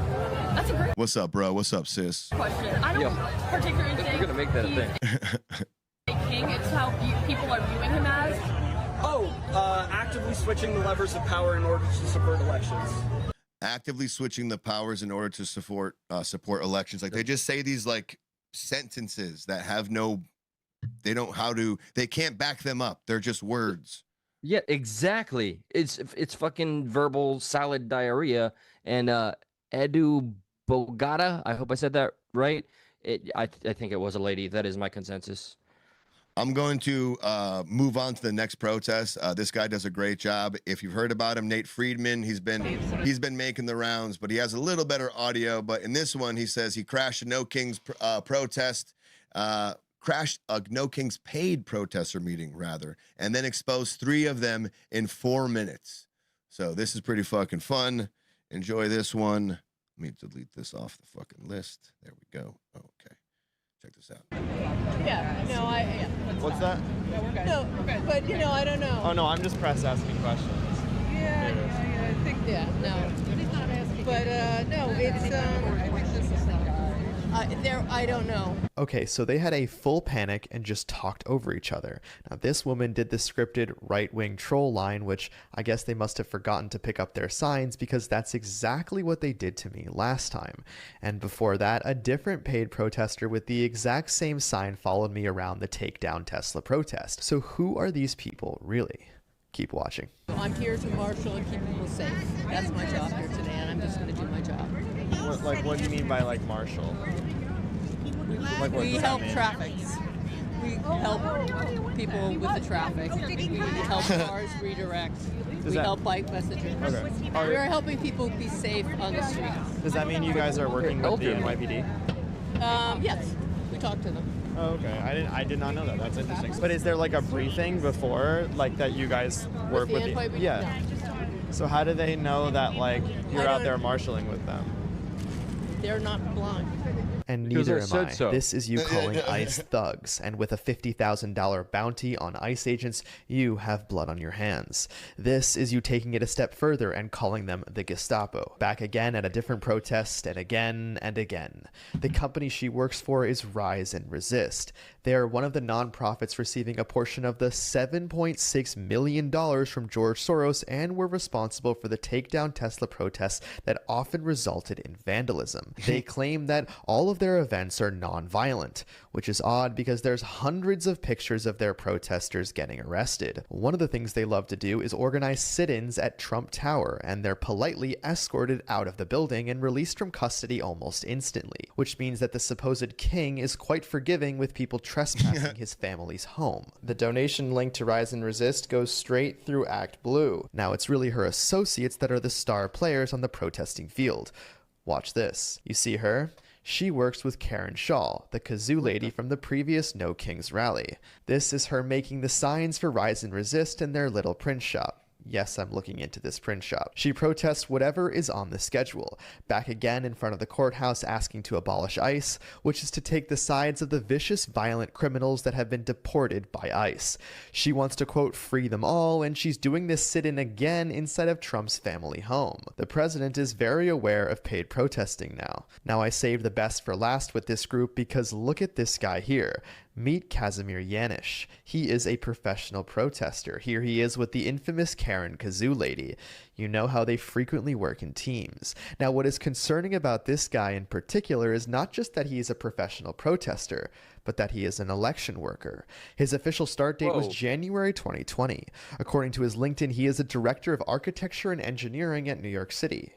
That's a great What's up, bro? What's up, sis? question. I don't particularly think We're gonna make that a thing. a king. It's how people are viewing him as. Actively switching the levers of power in order to subvert elections. Actively switching the powers in order to support elections. Like they just say these like sentences that have no, they can't back them up. They're just words. Yeah, exactly. It's fucking verbal salad diarrhea. And Edu Bogata, I hope I said that right. I think it was a lady. That is my consensus. I'm going to move on to the next protest. This guy does a great job. If you've heard about him, Nate Friedman, he's been making the rounds, but he has a little better audio. But in this one, he says he crashed a No Kings protest, crashed a No Kings paid protester meeting rather, and then exposed 3 of them in 4 minutes. So this is pretty fucking fun. Enjoy this one. Let me delete this off the fucking list. There we go. Okay. Check this out. Yeah, no, What's that? No, we're good. No, but I don't know. Oh no, I'm just press asking questions. Yeah, I think, no. He's not asking. But, no, I don't know. Okay, so they had a full panic and just talked over each other. Now, this woman did the scripted right-wing troll line, which I guess they must have forgotten to pick up their signs because that's exactly what they did to me last time. And before that, a different paid protester with the exact same sign followed me around the Take Down Tesla protest. So who are these people, really? Keep watching. I'm here to marshal and keep people safe. That's my job here today, and I'm just going to do my job. What do you mean by marshal? We help traffic. We help people with the traffic. We help cars redirect. We help bike messengers. Okay. We are helping people be safe on the streets. Does that mean you guys are working with the NYPD? Yes, we talk to them. Oh, okay. I did not know that. That's interesting. But is there a briefing before that you guys work with the NYPD? Yeah. So how do they know that you're out there marshaling with them? They're not blind. And neither am I. This is you calling ICE thugs, and with a $50,000 bounty on ICE agents, you have blood on your hands. This is you taking it a step further and calling them the Gestapo. Back again at a different protest, and again and again. The company she works for is Rise and Resist. They are one of the nonprofits receiving a portion of the $7.6 million from George Soros and were responsible for the takedown Tesla protests that often resulted in vandalism. They claim that all of their events are non-violent, which is odd because there's hundreds of pictures of their protesters getting arrested. One of the things they love to do is organize sit-ins at Trump Tower, and they're politely escorted out of the building and released from custody almost instantly, which means that the supposed king is quite forgiving with people trespassing his family's home. The donation link to Rise and Resist goes straight through Act Blue. Now it's really her associates that are the star players on the protesting field. Watch this. You see her? She works with Karen Shaw, the kazoo lady from the previous No Kings rally. This is her making the signs for Rise and Resist in their little print shop. Yes, I'm looking into this print shop. She protests whatever is on the schedule. Back again in front of the courthouse asking to abolish ICE, which is to take the sides of the vicious, violent criminals that have been deported by ICE. She wants to, quote, free them all, and she's doing this sit-in again inside of Trump's family home. The president is very aware of paid protesting now. Now I saved the best for last with this group because look at this guy here. Meet Kazimir Yanish. He is a professional protester. Here he is with the infamous Karen Kazoo lady. You know how they frequently work in teams. Now, what is concerning about this guy in particular is not just that he is a professional protester, but that he is an election worker. His official start date was January 2020. According to his LinkedIn, he is a director of architecture and engineering at New York City.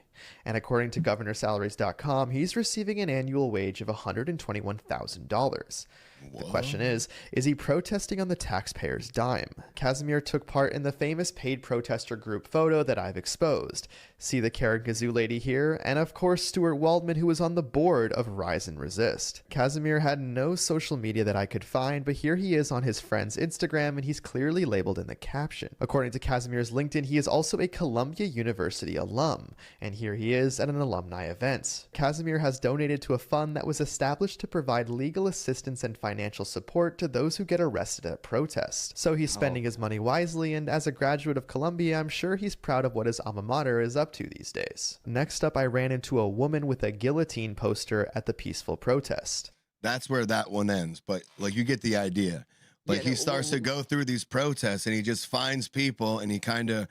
And according to governorsalaries.com, he's receiving an annual wage of $121,000. The question is he protesting on the taxpayer's dime? Casimir took part in the famous paid protester group photo that I've exposed. See the Karen Kazoo lady here? And of course, Stuart Waldman, who was on the board of Rise and Resist. Casimir had no social media that I could find, but here he is on his friend's Instagram, and he's clearly labeled in the caption. According to Casimir's LinkedIn, he is also a Columbia University alum, and here he is at an alumni event. Casimir has donated to a fund that was established to provide legal assistance and financial support to those who get arrested at protests. So he's spending his money wisely, and as a graduate of Columbia, I'm sure he's proud of what his alma mater is up to these days. Next up, I ran into a woman with a guillotine poster at the peaceful protest. That's where that one ends, but like you get the idea. Like he starts to go through these protests and he just finds people and he kind of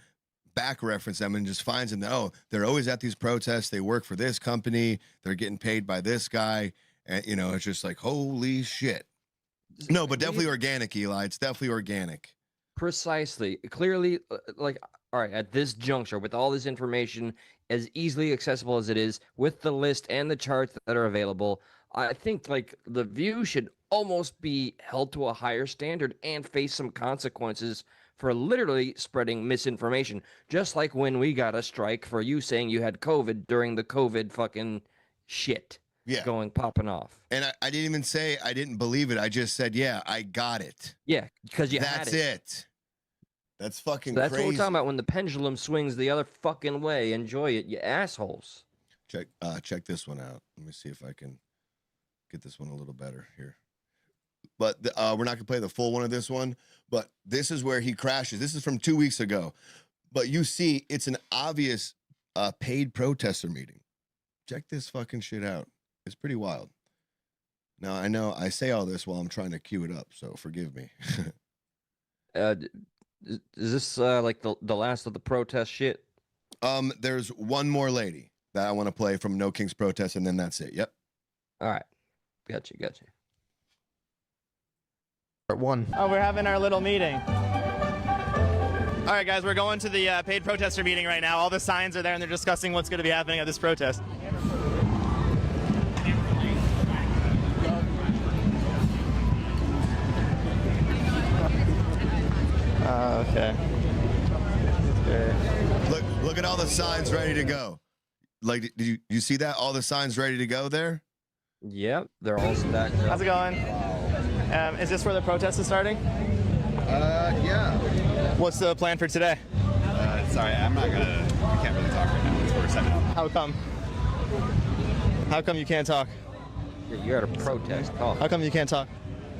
back reference them and just finds them. Oh, they're always at these protests. They work for this company. They're getting paid by this guy. And, you know, it's just like, holy shit. No, but definitely organic, Eli. It's definitely organic. Precisely. Clearly, like, all right, at this juncture, with all this information as easily accessible as it is, with the list and the charts that are available, I think, like, the View should almost be held to a higher standard and face some consequences for literally spreading misinformation. Just like when we got a strike for you saying you had COVID during the COVID fucking shit. Yeah. Popping off. And I didn't even say I didn't believe it. I just said, yeah, I got it. Yeah, because you had it. That's it. That's fucking that's crazy. What we're talking about when the pendulum swings the other fucking way. Enjoy it, you assholes. Check this one out. Let me see if I can get this one a little better here. But we're not going to play the full one of this one. But this is where he crashes. This is from 2 weeks ago. But you see, it's an obvious paid protester meeting. Check this fucking shit out. It's pretty wild. Now, I know I say all this while I'm trying to cue it up, so forgive me. Is this like the last of the protest shit? There's one more lady that I want to play from No King's Protest, and then that's it. Yep. All right. Gotcha. Part one. Oh, we're having our little meeting. All right, guys, we're going to the paid protester meeting right now. All the signs are there, and they're discussing what's going to be happening at this protest. Okay. Look at all the signs ready to go. Like, did you see that? All the signs ready to go there? Yep, they're all stacked up. How's it going? Is this where the protest is starting? Yeah. What's the plan for today? Sorry, we can't really talk right now. We're setting up. How come? How come you can't talk? You're at a protest. Talk. How come you can't talk?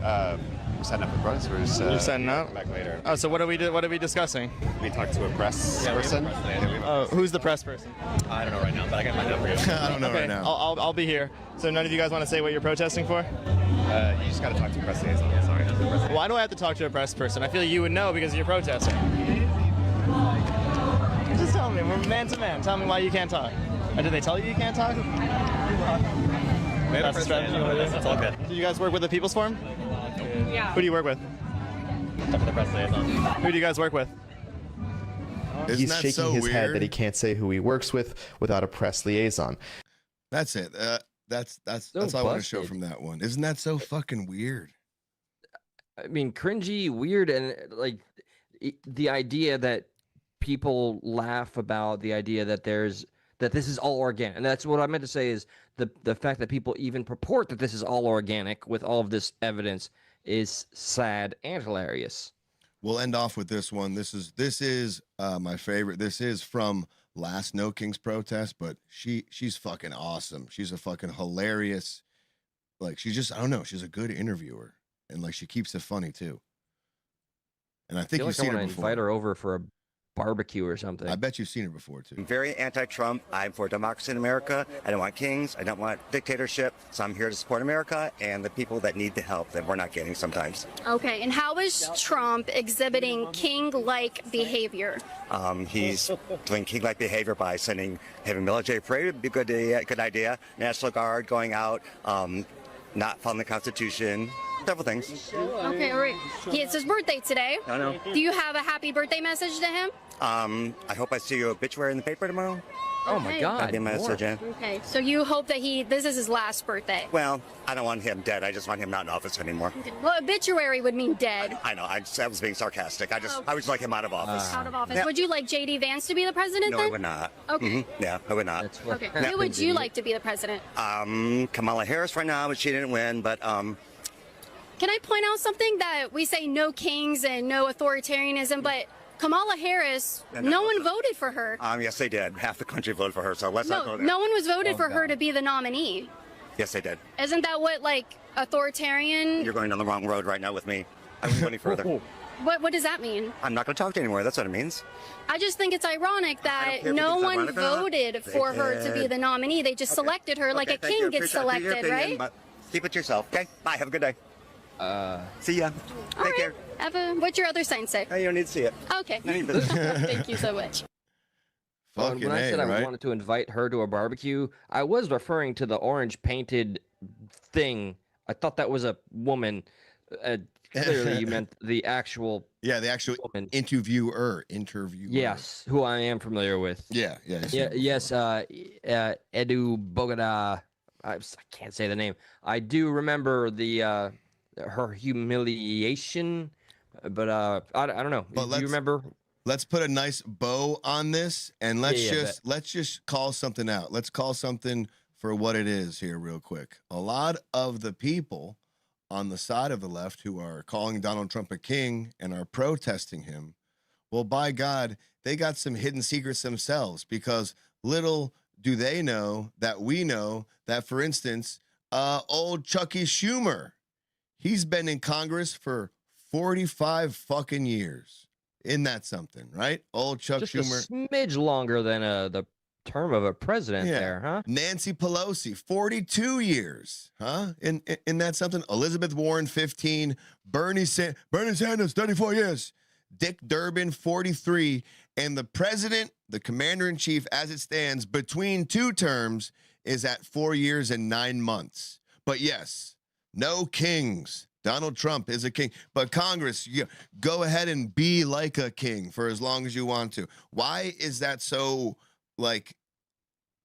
We're setting up a protest. You're setting up? Back later. Oh, so what are we discussing? We talked to a press person. Oh, who's the press person? I don't know right now, but I can find out for you. I don't know right now. I'll be here. So none of you guys want to say what you're protesting for? You just got to talk to a press liaison. Sorry. Why do I have to talk to a press person? I feel you would know because you're protesting. Just tell me. We're man to man. Tell me why you can't talk. Or did they tell you can't talk? That's all good. Do you guys work with the People's Forum? Yeah. Who do you work with? Talk to the press liaison. Who do you guys work with? He's shaking his head that he can't say who he works with without a press liaison. That's it. That's all I want to show from that one. Isn't that so fucking weird? I mean, cringy, weird, and like the idea that people laugh about the idea that this is all organic. And that's what I meant to say is the fact that people even purport that this is all organic with all of this evidence is sad and hilarious. We'll end off with this one. This is my favorite. This is from last No King's protest, but she's fucking awesome. She's a fucking hilarious, like, she's just, I don't know, she's a good interviewer, and like she keeps it funny too. And I think you've seen her before. Invite her over for a barbecue or something. I bet you've seen her before too. I'm very anti-Trump. I'm for democracy in America. I don't want kings. I don't want dictatorship. So I'm here to support America and the people that need the help that we're not getting sometimes. Okay, and how is Trump exhibiting king-like behavior? He's doing king-like behavior by having military parade would be a good idea. National Guard going out, not following the Constitution. Several things. Okay, all right. It's his birthday today. I know. Do you have a happy birthday message to him? I hope I see your obituary in the paper tomorrow. Oh my God. That'd be my message, yeah. Okay, so you hope that this is his last birthday. Well, I don't want him dead. I just want him not in office anymore. Well, obituary would mean dead. I know. I was being sarcastic. I would like him out of office. Out of office. Yeah. Would you like J.D. Vance to be the president No, then? I would not. Okay. Yeah, I would not. Okay. Who would you like to be the president? Kamala Harris right now, but she didn't win. But Can I point out something that we say no kings and no authoritarianism, but Kamala Harris, no one voted for her. yes, they did. Half the country voted for her, so let's not go there. No one was voted for her to be the nominee. Yes, they did. Isn't that what, like, authoritarian? You're going down the wrong road right now with me. I won't go any further. What does that mean? I'm not going to talk to you anymore. That's what it means. I just think it's ironic that care if no it's one ironic or not. voted for her to be the nominee. They just selected her like a Thank you. king gets Appreciate your selected, opinion, right? but keep it to yourself, okay? Bye. Have a good day. See ya. All Take right. care. What's your other sign say? You don't need to see it. Okay. None of your business. Thank you so much. When I said I wanted to invite her to a barbecue, I was referring to the orange painted thing. I thought that was a woman. Clearly, you meant the actual. Yeah, the actual woman. Interviewer. Yes, who I am familiar with. Yeah. Yes. Edu Bogota. I can't say the name. I do remember her humiliation, but I don't know. But do you remember? Let's put a nice bow on this, and let's just call something out. Let's call something for what it is here real quick. A lot of the people on the side of the left who are calling Donald Trump a king and are protesting him, well, by God, they got some hidden secrets themselves, because little do they know that we know that, for instance, old Chucky Schumer, he's been in Congress for 45 fucking years. Isn't that something, right? Old Chuck Just Schumer. a smidge longer than the term of a president there, huh? Nancy Pelosi, 42 years, huh? Isn't that something? Elizabeth Warren, 15. Bernie Sanders, 34 years. Dick Durbin, 43. And the president, the commander-in-chief, as it stands, between two terms, is at 4 years and 9 months. But yes, no kings. Donald Trump is a king, but Congress, go ahead and be like a king for as long as you want to. Why is that so, like,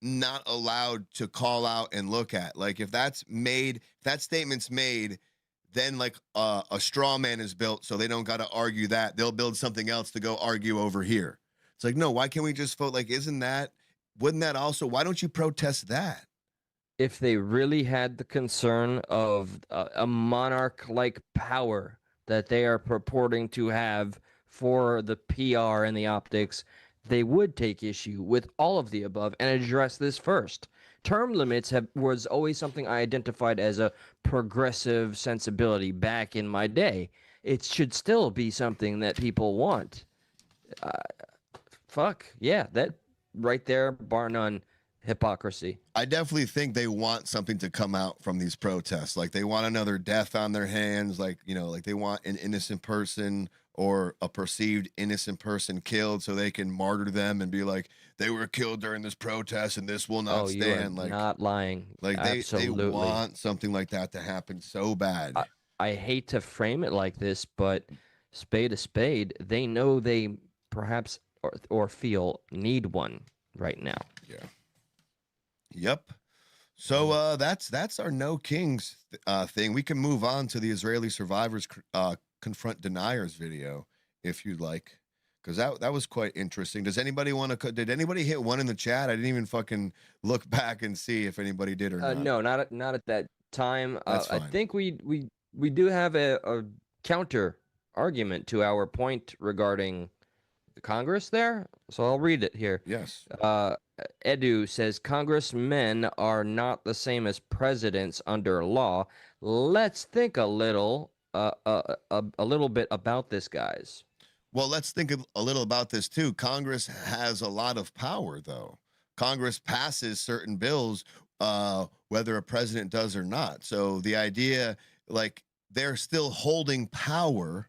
not allowed to call out and look at? Like, if that statement's made, then like a straw man is built, so they don't got to argue that. They'll build something else to go argue over here. It's like, no, why can't we just vote? Like, wouldn't that also, why don't you protest that? If they really had the concern of a monarch-like power that they are purporting to have for the PR and the optics, they would take issue with all of the above and address this first. Term limits was always something I identified as a progressive sensibility back in my day. It should still be something that people want. That right there, bar none. Hypocrisy. I definitely think they want something to come out from these protests. Like, they want another death on their hands. Like, like they want an innocent person or a perceived innocent person killed so they can martyr them and be like, they were killed during this protest and this will not stand. You are like, not lying. Like, they want something like that to happen so bad. I hate to frame it like this, but spade a spade, they know they perhaps or feel need one right now. Yeah. Yep. So that's our no kings thing. We can move on to the Israeli survivors confront deniers video if you'd like, because that was quite interesting. Does anybody want to? Did anybody hit one in the chat? I didn't even fucking look back and see if anybody did or not. No, not at that time. That's fine. I think we do have a counter argument to our point regarding the Congress there. So I'll read it here. Yes. Edu says congressmen are not the same as presidents under law. Let's think a little bit about this, guys. Well, let's think a little about this too. Congress has a lot of power, though. Congress passes certain bills, whether a president does or not. So the idea, like, they're still holding power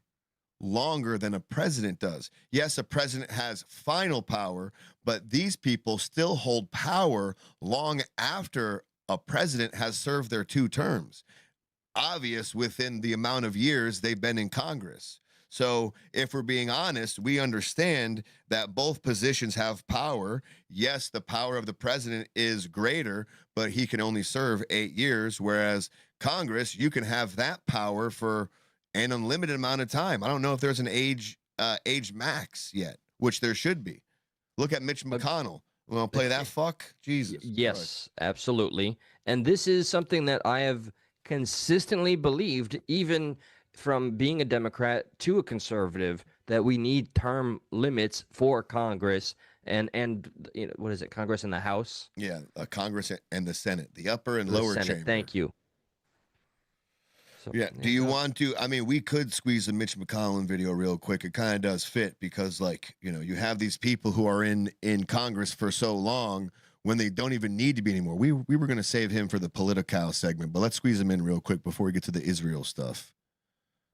longer than a president does. Yes, a president has final power, but these people still hold power long after a president has served their 2 terms. Obvious within the amount of years they've been in Congress. So if we're being honest, we understand that both positions have power. Yes, the power of the president is greater, but he can only serve 8 years, whereas Congress, you can have that power for an unlimited amount of time. I don't know if there's an age max yet, which there should be. Look at Mitch McConnell. We want to play that fuck? Jesus. Yes, Christ. absolutely. And this is something that I have consistently believed, even from being a Democrat to a conservative, that we need term limits for Congress and you know, what is it, Congress and the House? Yeah, Congress and the Senate, the upper and The lower Senate, chamber. thank you. So, Yeah. Do you want to? I mean, we could squeeze a Mitch McConnell video real quick. It kind of does fit because, like, you know, you have these people who are in Congress for so long when they don't even need to be anymore. We were going to save him for the Political segment, but let's squeeze him in real quick before we get to the Israel stuff.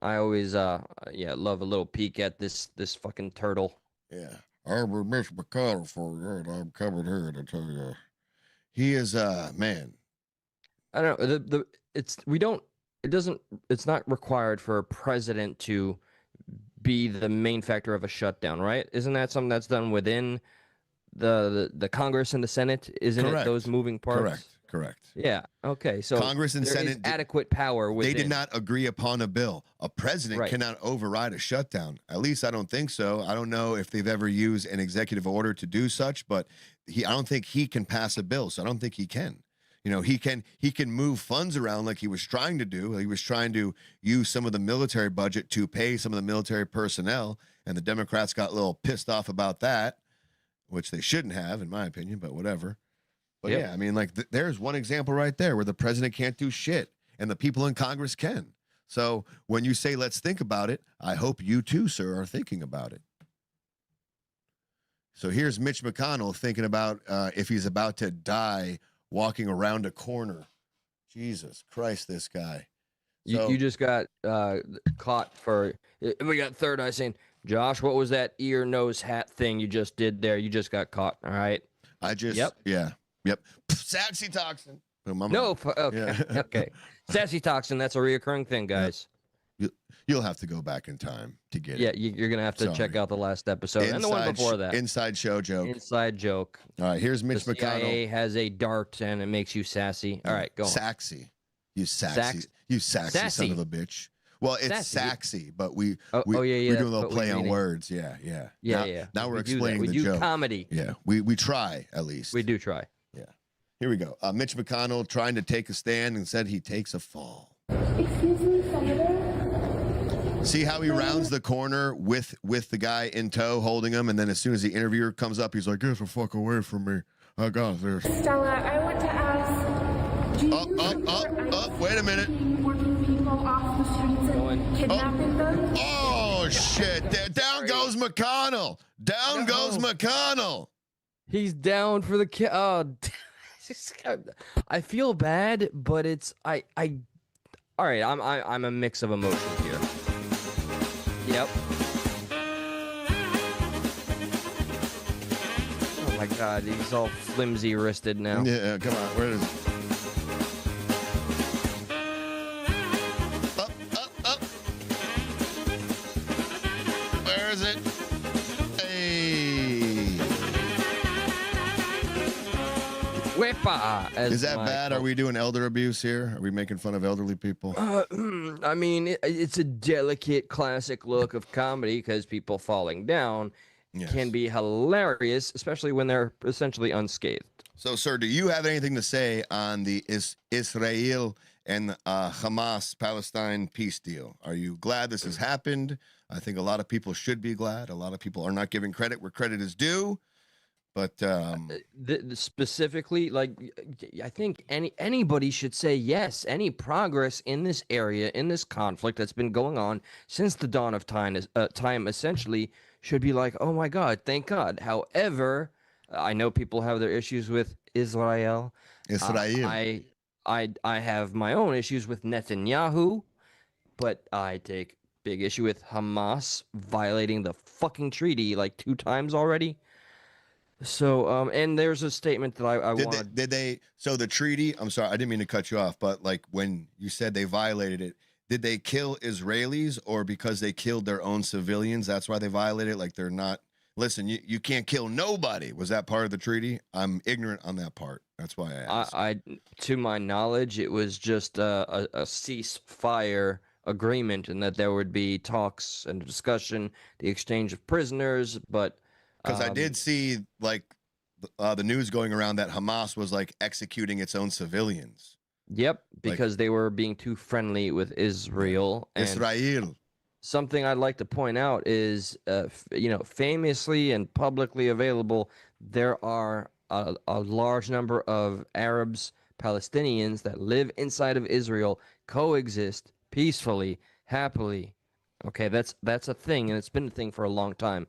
I always love a little peek at this fucking turtle. Yeah. I'm Mitch McConnell for you. I'm coming here to tell you. He is man. I don't know. It's not required for a president to be the main factor of a shutdown, right? Isn't that something that's done within the Congress and the Senate? Isn't it those moving parts? Correct. Yeah. Okay. So Congress and there is Senate adequate power within. They did not agree upon a bill. A president cannot override a shutdown. At least I don't think so. I don't know if they've ever used an executive order to do such, but I don't think he can pass a bill. So I don't think he can. You know, he can move funds around like he was trying to do. He was trying to use some of the military budget to pay some of the military personnel, and the Democrats got a little pissed off about that, which they shouldn't have, in my opinion, but whatever. But yeah, I mean, like, there's one example right there where the president can't do shit, and the people in Congress can. So when you say, let's think about it, I hope you too, sir, are thinking about it. So here's Mitch McConnell thinking about if he's about to die walking around a corner. Jesus Christ, this guy. So, you just got caught for. We got Third Eye saying, Josh, what was that ear, nose, hat thing you just did there? You just got caught. All right. Yep. Sassy toxin. No. Okay. Yeah. Okay. Sassy toxin. That's a reoccurring thing, guys. You'll have to go back in time to get it. Yeah, you're going to have to check out the last episode and the one before that. Inside show joke. Inside joke. All right, here's Mitch the McConnell. CIA has a dart and it makes you sassy. All right, go on. Saxy. You saxy. You sassy son of a bitch. Well, it's saxy, but we do a little play on words. Yeah. Now we're explaining the joke. We do comedy. Yeah, we try at least. We do try. Yeah. Here we go. Mitch McConnell trying to take a stand and said he takes a fall. Excuse me, Senator? See how he rounds the corner with the guy in tow holding him, and then as soon as the interviewer comes up, he's like, "Get the fuck away from me. I got this." Stella, I want to ask, do you wait a minute. Working people off the streets and kidnapping them? Oh, shit. Down goes McConnell. Down goes McConnell. He's down for the kid. Oh, I feel bad, but it's all right. I'm a mix of emotions here. Yep. Oh my God, he's all flimsy wristed now. Yeah, come on. Where is it? Up. Where is it? Hey. Whippa. Is that bad? Are we doing elder abuse here? Are we making fun of elderly people? I mean, it's a delicate classic look of comedy because people falling down can be hilarious, especially when they're essentially unscathed. So, sir, do you have anything to say on the Israel and Hamas-Palestine peace deal? Are you glad this has happened? I think a lot of people should be glad. A lot of people are not giving credit where credit is due. But specifically, like, I think anybody should say yes. Any progress in this area, in this conflict that's been going on since the dawn of time, essentially should be like, oh my God, thank God. However, I know people have their issues with Israel. I have my own issues with Netanyahu, but I take big issue with Hamas violating the fucking treaty like 2 times already. So, and there's a statement that I wanted. So the treaty, I'm sorry, I didn't mean to cut you off, but like when you said they violated it, did they kill Israelis, or because they killed their own civilians, that's why they violated it? Like, they're not, listen, you can't kill nobody. Was that part of the treaty? I'm ignorant on that part. That's why I asked. I to my knowledge, it was just a ceasefire agreement, and that there would be talks and discussion, the exchange of prisoners. But because I did see like the news going around that Hamas was like executing its own civilians. Yep, because they were being too friendly with Israel. And Israel. Something I'd like to point out is, famously and publicly available, there are a large number of Arabs, Palestinians that live inside of Israel, coexist peacefully, happily. Okay, that's a thing, and it's been a thing for a long time.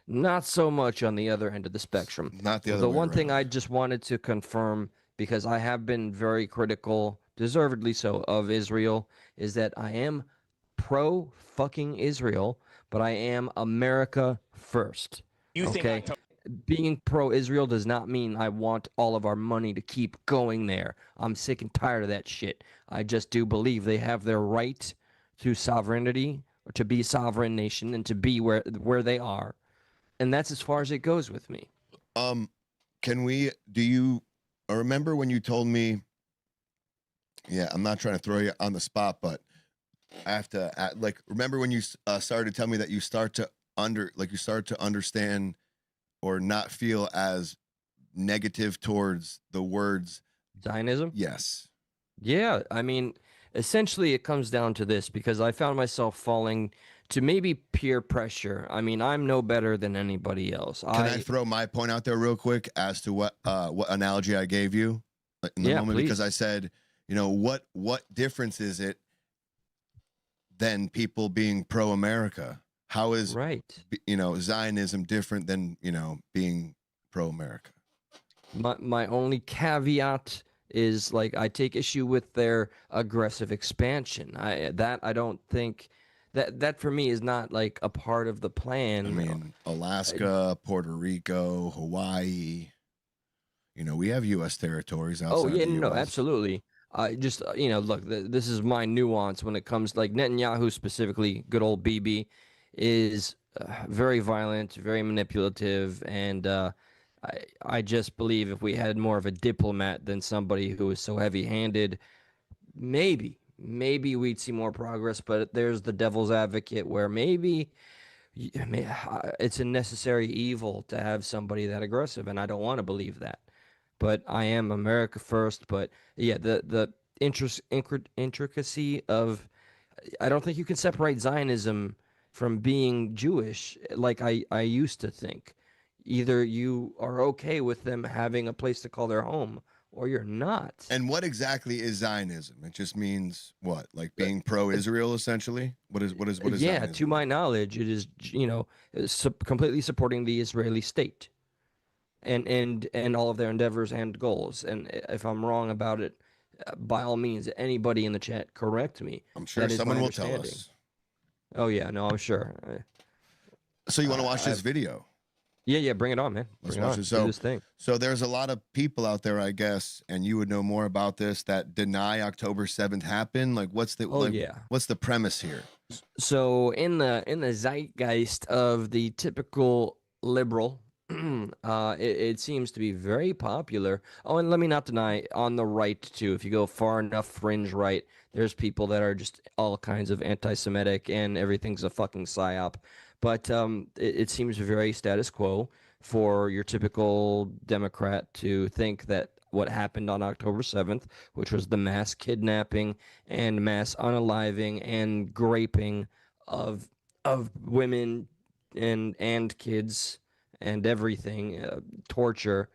Not so much on the other end of the spectrum. Not the other The way one thing around. I just wanted to confirm, because I have been very critical, deservedly so, of Israel, is that I am pro fucking Israel, but I am America first. Okay? Being pro Israel does not mean I want all of our money to keep going there. I'm sick and tired of that shit. I just do believe they have their right to sovereignty, or to be a sovereign nation, and to be where they are. And that's as far as it goes with me. Do you remember when you told me, yeah, I'm not trying to throw you on the spot, but I have to remember when you started to tell me that you start to understand or not feel as negative towards the words Zionism? Yes. Yeah, I mean, essentially it comes down to this, because I found myself falling to maybe peer pressure. I mean, I'm no better than anybody else. Can I throw my point out there real quick as to what analogy I gave you in the moment? Please. Because I said, what difference is it than people being pro-America? How is Zionism different than being pro-America? My only caveat is, like, I take issue with their aggressive expansion. I don't think that for me is not like a part of the plan. I mean, Alaska, Puerto Rico, Hawaii. We have U.S. territories outside. Oh yeah, the no, US. absolutely. I just look, this is my nuance when it comes, like, Netanyahu specifically. Good old BB is very violent, very manipulative, and I just believe if we had more of a diplomat than somebody who is so heavy-handed, maybe we'd see more progress. But there's the devil's advocate, where maybe it's a necessary evil to have somebody that aggressive, and I don't want to believe that. But I am America first. But yeah, the intricacy of, I don't think you can separate Zionism from being Jewish like I used to think. Either you are okay with them having a place to call their home, or you're not. And what exactly is Zionism? It just means what? Like being pro-Israel, essentially? What is Yeah, Zionism? to my knowledge, it is, completely supporting the Israeli state and all of their endeavors and goals. And if I'm wrong about it, by all means, anybody in the chat, correct me. I'm sure someone will tell us. Oh yeah, no, I'm sure. So you want to watch this video? Yeah, bring it on, man. Let's Bring it watch on. it. Do this thing. So there's a lot of people out there, I guess, and you would know more about this, that deny October 7th happened. Like, what's the what's the premise here? So in the zeitgeist of the typical liberal, it seems to be very popular. Oh, and let me not deny, on the right too. If you go far enough fringe right, there's people that are just all kinds of anti-Semitic, and everything's a fucking psyop. But it seems very status quo for your typical Democrat to think that what happened on October 7th, which was the mass kidnapping and mass unaliving and graping of women and kids and everything, torture,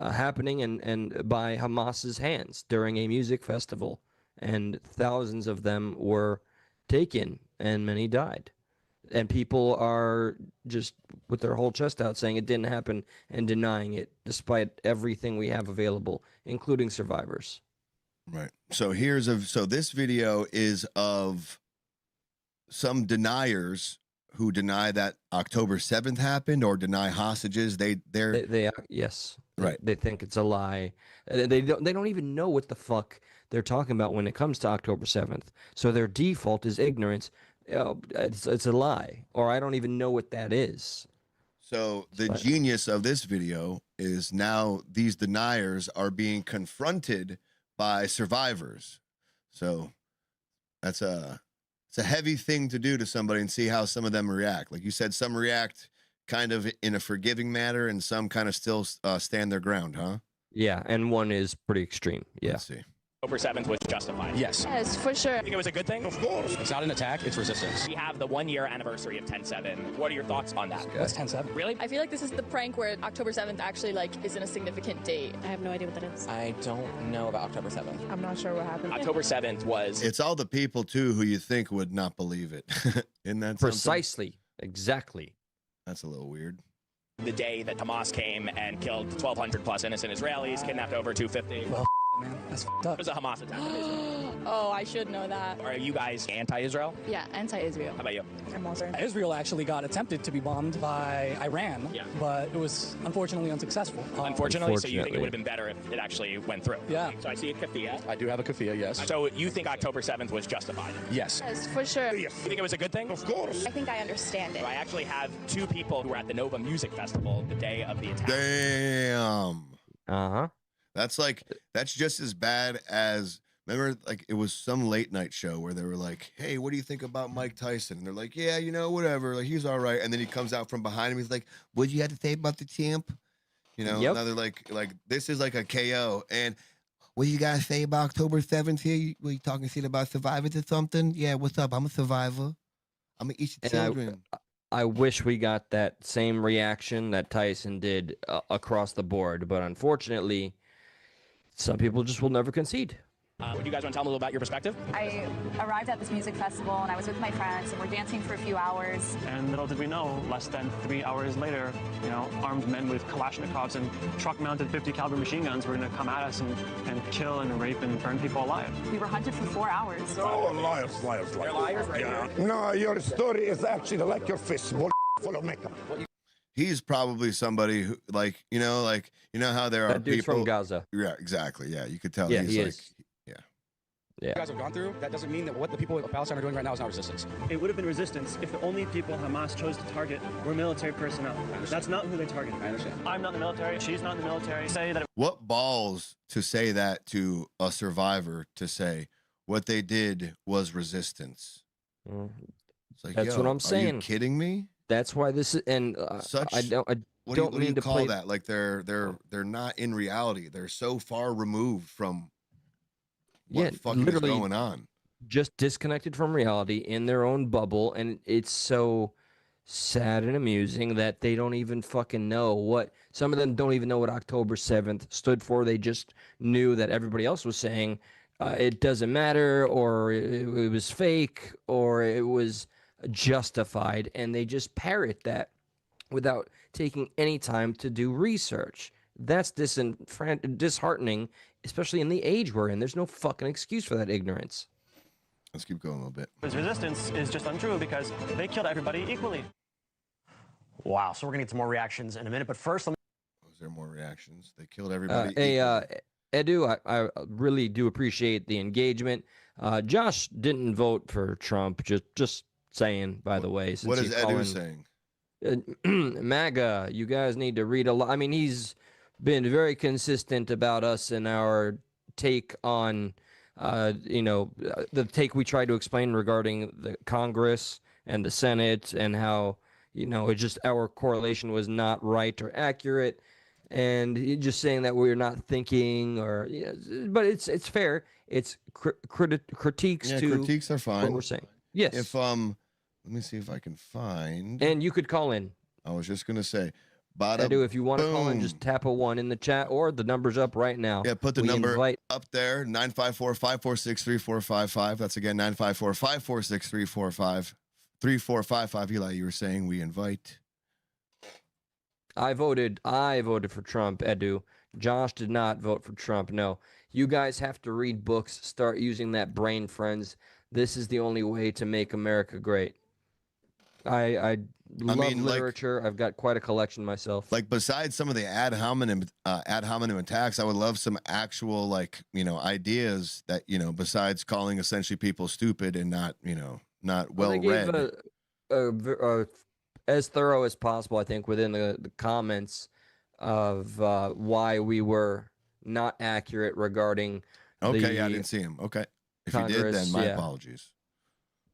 happening and by Hamas's hands during a music festival, and thousands of them were taken and many died. And people are just with their whole chest out saying it didn't happen and denying it, despite everything we have available, including survivors. Right. So this video is of some deniers who deny that October 7th happened, or deny hostages. They yes. Right. They think it's a lie. They don't even know what the fuck they're talking about when it comes to October 7th. So their default is ignorance. It's a lie, or I don't even know what that is. So the genius of this video is now these deniers are being confronted by survivors. So it's a heavy thing to do to somebody and see how some of them react. Like you said, some react kind of in a forgiving manner and some kind of still stand their ground, huh? Yeah, and one is pretty extreme. Yeah. Let's see. October 7th was justified. Yes. Yes, for sure. You think it was a good thing? Of course. It's not an attack, it's resistance. We have the 1-year anniversary of 10/7. What are your thoughts on that? What's 10/7? Really? I feel like this is the prank where October 7th actually isn't a significant date. I have no idea what that is. I don't know about October 7th. I'm not sure what happened. October 7th was... It's all the people, too, who you think would not believe it. Isn't that precisely? Exactly. That's a little weird. The day that Hamas came and killed 1,200 plus innocent Israelis, kidnapped over 250. Well, man, that's f***ed up. It was a Hamas attack on Israel. Oh, I should know that. Are you guys anti-Israel? Yeah, anti-Israel. How about you? I'm also. Israel actually got attempted to be bombed by Iran, but it was unfortunately unsuccessful. Unfortunately, so you think it would have been better if it actually went through? Yeah. So I see a kafia. I do have a kafia, yes. So you think October 7th was justified? Yes. Yes, for sure. You think it was a good thing? Of course. I think I understand it. So I actually have 2 people who were at the Nova Music Festival the day of the attack. Damn. Uh-huh. That's just as bad as, remember, like it was some late night show where they were like, hey, what do you think about Mike Tyson? And they're like, yeah, you know, whatever. Like, he's all right. And then he comes out from behind him. He's like, what'd you have to say about the champ? You know, Yep. now they're like, this is like a KO. And what do you guys say about October 7th here? Were you talking shit about survivors or something? Yeah, what's up? I'm a survivor. I'm going to eat your children. I wish we got that same reaction that Tyson did across the board, but unfortunately, some people just will never concede. Would you guys want to tell me a little about your perspective? I arrived at this music festival and I was with my friends and we're dancing for a few hours. And little did we know, less than 3 hours later, you know, armed men with Kalashnikovs and truck-mounted 50 caliber machine guns were going to come at us and kill and rape and burn people alive. We were hunted for 4 hours. Oh, liars. They're liars, right? Yeah. No, your story is actually like your fist full of makeup. He's probably somebody who, like, you know how there are That dude's people from Gaza. Yeah, exactly. Yeah, you could tell Yeah, he's he like, is. yeah. You guys have gone through, that doesn't mean that what the people of Palestine are doing right now is not resistance. It would have been resistance if the only people Hamas chose to target were military personnel. That's not who they targeted. I understand. I'm not in the military. She's not in the military. Say that. What balls to say that to a survivor, to say what they did was resistance. It's like, That's what I'm saying. Are you kidding me? That's why this is, and I don't What do mean you to call play that? Like they're not in reality. They're so far removed from what fucking is going on. Just disconnected from reality in their own bubble, and it's so sad and amusing that they don't even fucking know what. Some of them don't even know what October 7th stood for. They just knew that everybody else was saying it doesn't matter, or it was fake, or it was justified, and they just parrot that without taking any time to do research. That's disheartening, especially in the age we're in. There's no fucking excuse for that ignorance. Let's keep going a little bit. His resistance is just untrue because they killed everybody equally. Wow. So we're going to get to more reactions in a minute. But first, Was there more reactions? They killed everybody. Edu, I really do appreciate the engagement. Josh didn't vote for Trump. Just saying, by the way. What is Edu saying? MAGA, you guys need to read a lot. I mean, he's been very consistent about us and our take on, the take we tried to explain regarding the Congress and the Senate and how, it's just our correlation was not right or accurate. And he's just saying that we're not thinking but it's fair. It's critiques Yeah, to critiques are fine. what we're saying. Yes. If let me see if I can find. And you could call in. I was just gonna say, Edu, if you want to call in, just tap a 1 in the chat, or the number's up right now. Yeah, put the number up there, 954-546-3455. That's again 954-546-3455. Eli, you were saying we invite. I voted for Trump, Edu. Josh did not vote for Trump. No. You guys have to read books, start using that brain, friends. This is the only way to make America great. I love literature. I've got quite a collection myself. Like besides some of the ad hominem attacks, I would love some actual like ideas that besides calling essentially people stupid and not not well read. As thorough as possible, I think, within the comments of why we were not accurate regarding. Okay, yeah, I didn't see him. Okay, if you did, then my apologies.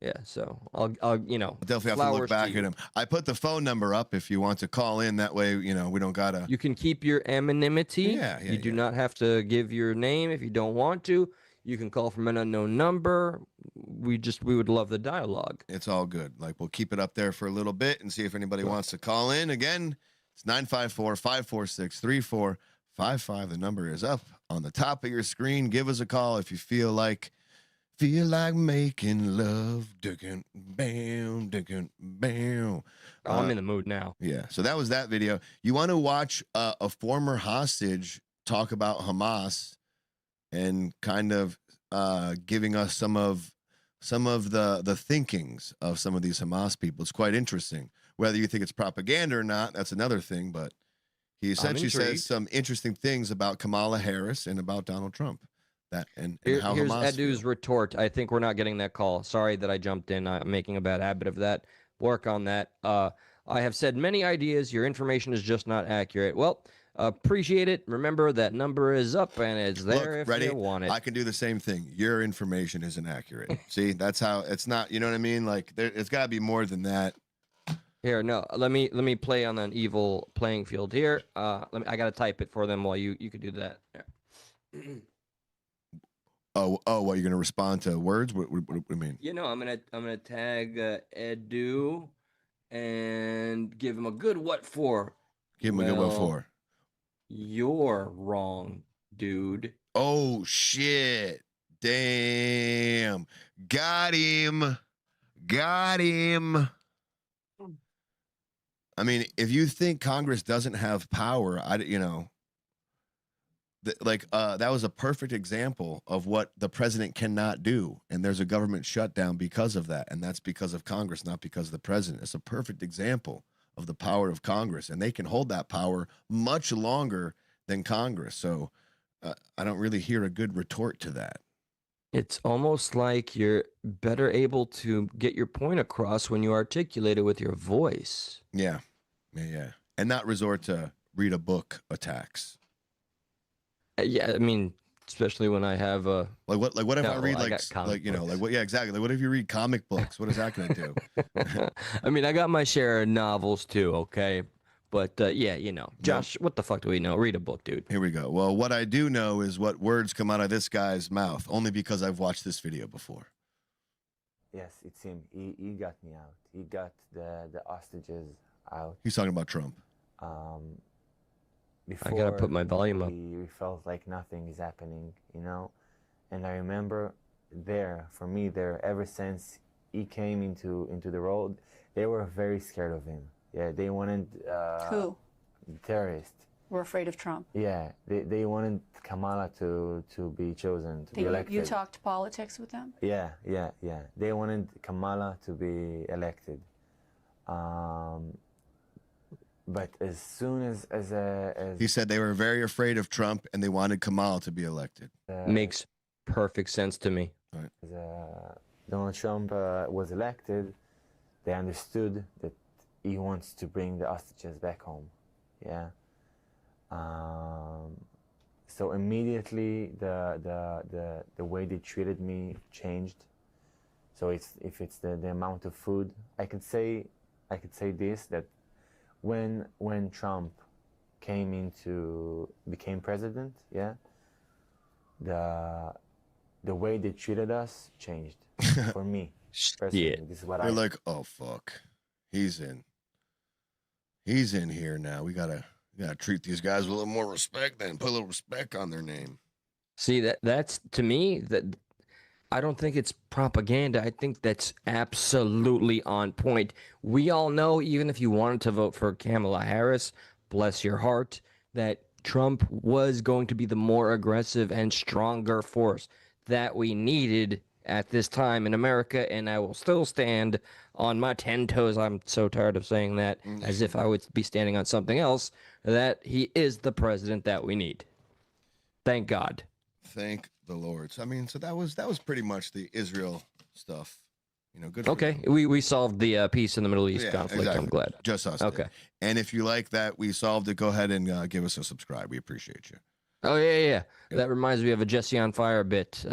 Yeah, so I'll definitely have to look back at him. I put the phone number up if you want to call in. That way, we don't gotta. You can keep your anonymity. Yeah, you do not have to give your name if you don't want to. You can call from an unknown number. We would love the dialogue. It's all good. Like we'll keep it up there for a little bit and see if anybody wants to call in. Again, it's 954-546-3455. The number is up on the top of your screen. Give us a call if you feel like making love. Dickin' bam, dickin' bam. I'm in the mood now. Yeah. So that was that video. You want to watch a former hostage talk about Hamas and kind of giving us some of the thinkings of some of these Hamas people. It's quite interesting. Whether you think it's propaganda or not, that's another thing. But he essentially says some interesting things about Kamala Harris and about Donald Trump. That and how here's Hamas Edu's retort. I think we're not getting that call. Sorry that I jumped in. I'm making a bad habit of that. Work on that. I have said many ideas. Your information is just not accurate. Well, appreciate it. Remember that number is up and it's there. If you want it. I can do the same thing. Your information isn't accurate. See, that's how it's not. You know what I mean? Like it's got to be more than that. Here, no. Let me play on an evil playing field here. I gotta type it for them while you could do that. Oh, what, you're gonna respond to words? What do you mean? I'm gonna tag Edu and give him a good what for. Give him a good what for. You're wrong, dude. Oh shit! Damn! Got him! I mean, if you think Congress doesn't have power, that was a perfect example of what the president cannot do. And there's a government shutdown because of that. And that's because of Congress, not because of the president. It's a perfect example of the power of Congress. And they can hold that power much longer than Congress. So I don't really hear a good retort to that. It's almost like you're better able to get your point across when you articulate it with your voice. Yeah. And not resort to read a book attacks. Yeah, I mean, especially when I have a what if I read yeah, exactly. Like what if you read comic books? What is that going to do? I mean, I got my share of novels too, okay? But Josh, what the fuck do we know? Read a book, dude. Here we go. Well, what I do know is what words come out of this guy's mouth, only because I've watched this video before. Yes, it's him. He got me out. He got the hostages out. He's talking about Trump. Before, I gotta put my volume up. We felt like nothing is happening, And I remember for me, ever since he came into the road, they were very scared of him. Yeah, they wanted who? Terrorists. We're afraid of Trump. Yeah, they wanted Kamala to be chosen, to be elected. You talked politics with them? Yeah. They wanted Kamala to be elected. But as soon as he said they were very afraid of Trump and they wanted Kamala to be elected. Makes perfect sense to me. Right. As Donald Trump was elected, they understood that he wants to bring the hostages back home. Yeah. So immediately the way they treated me changed. So if it's the amount of food, I could say this, that when Trump became president, yeah, the way they treated us changed for me personally. Yeah. This is what We're like, oh fuck, he's in here now. We gotta treat these guys with a little more respect, then put a little respect on their name. See, that's to me that I don't think it's propaganda. I think that's absolutely on point. We all know, even if you wanted to vote for Kamala Harris, bless your heart, that Trump was going to be the more aggressive and stronger force that we needed at this time in America, and I will still stand on my 10 toes. I'm so tired of saying that, as if I would be standing on something else, that he is the president that we need. Thank God. Thank the Lord. So, I mean, so that was pretty much the Israel stuff. You know, good. Okay, we solved the peace in the Middle East conflict. Exactly. I'm glad. Just us. Okay. Did. And if you like that we solved it, go ahead and give us a subscribe. We appreciate you. Oh yeah. That reminds me of a Jesse on Fire bit.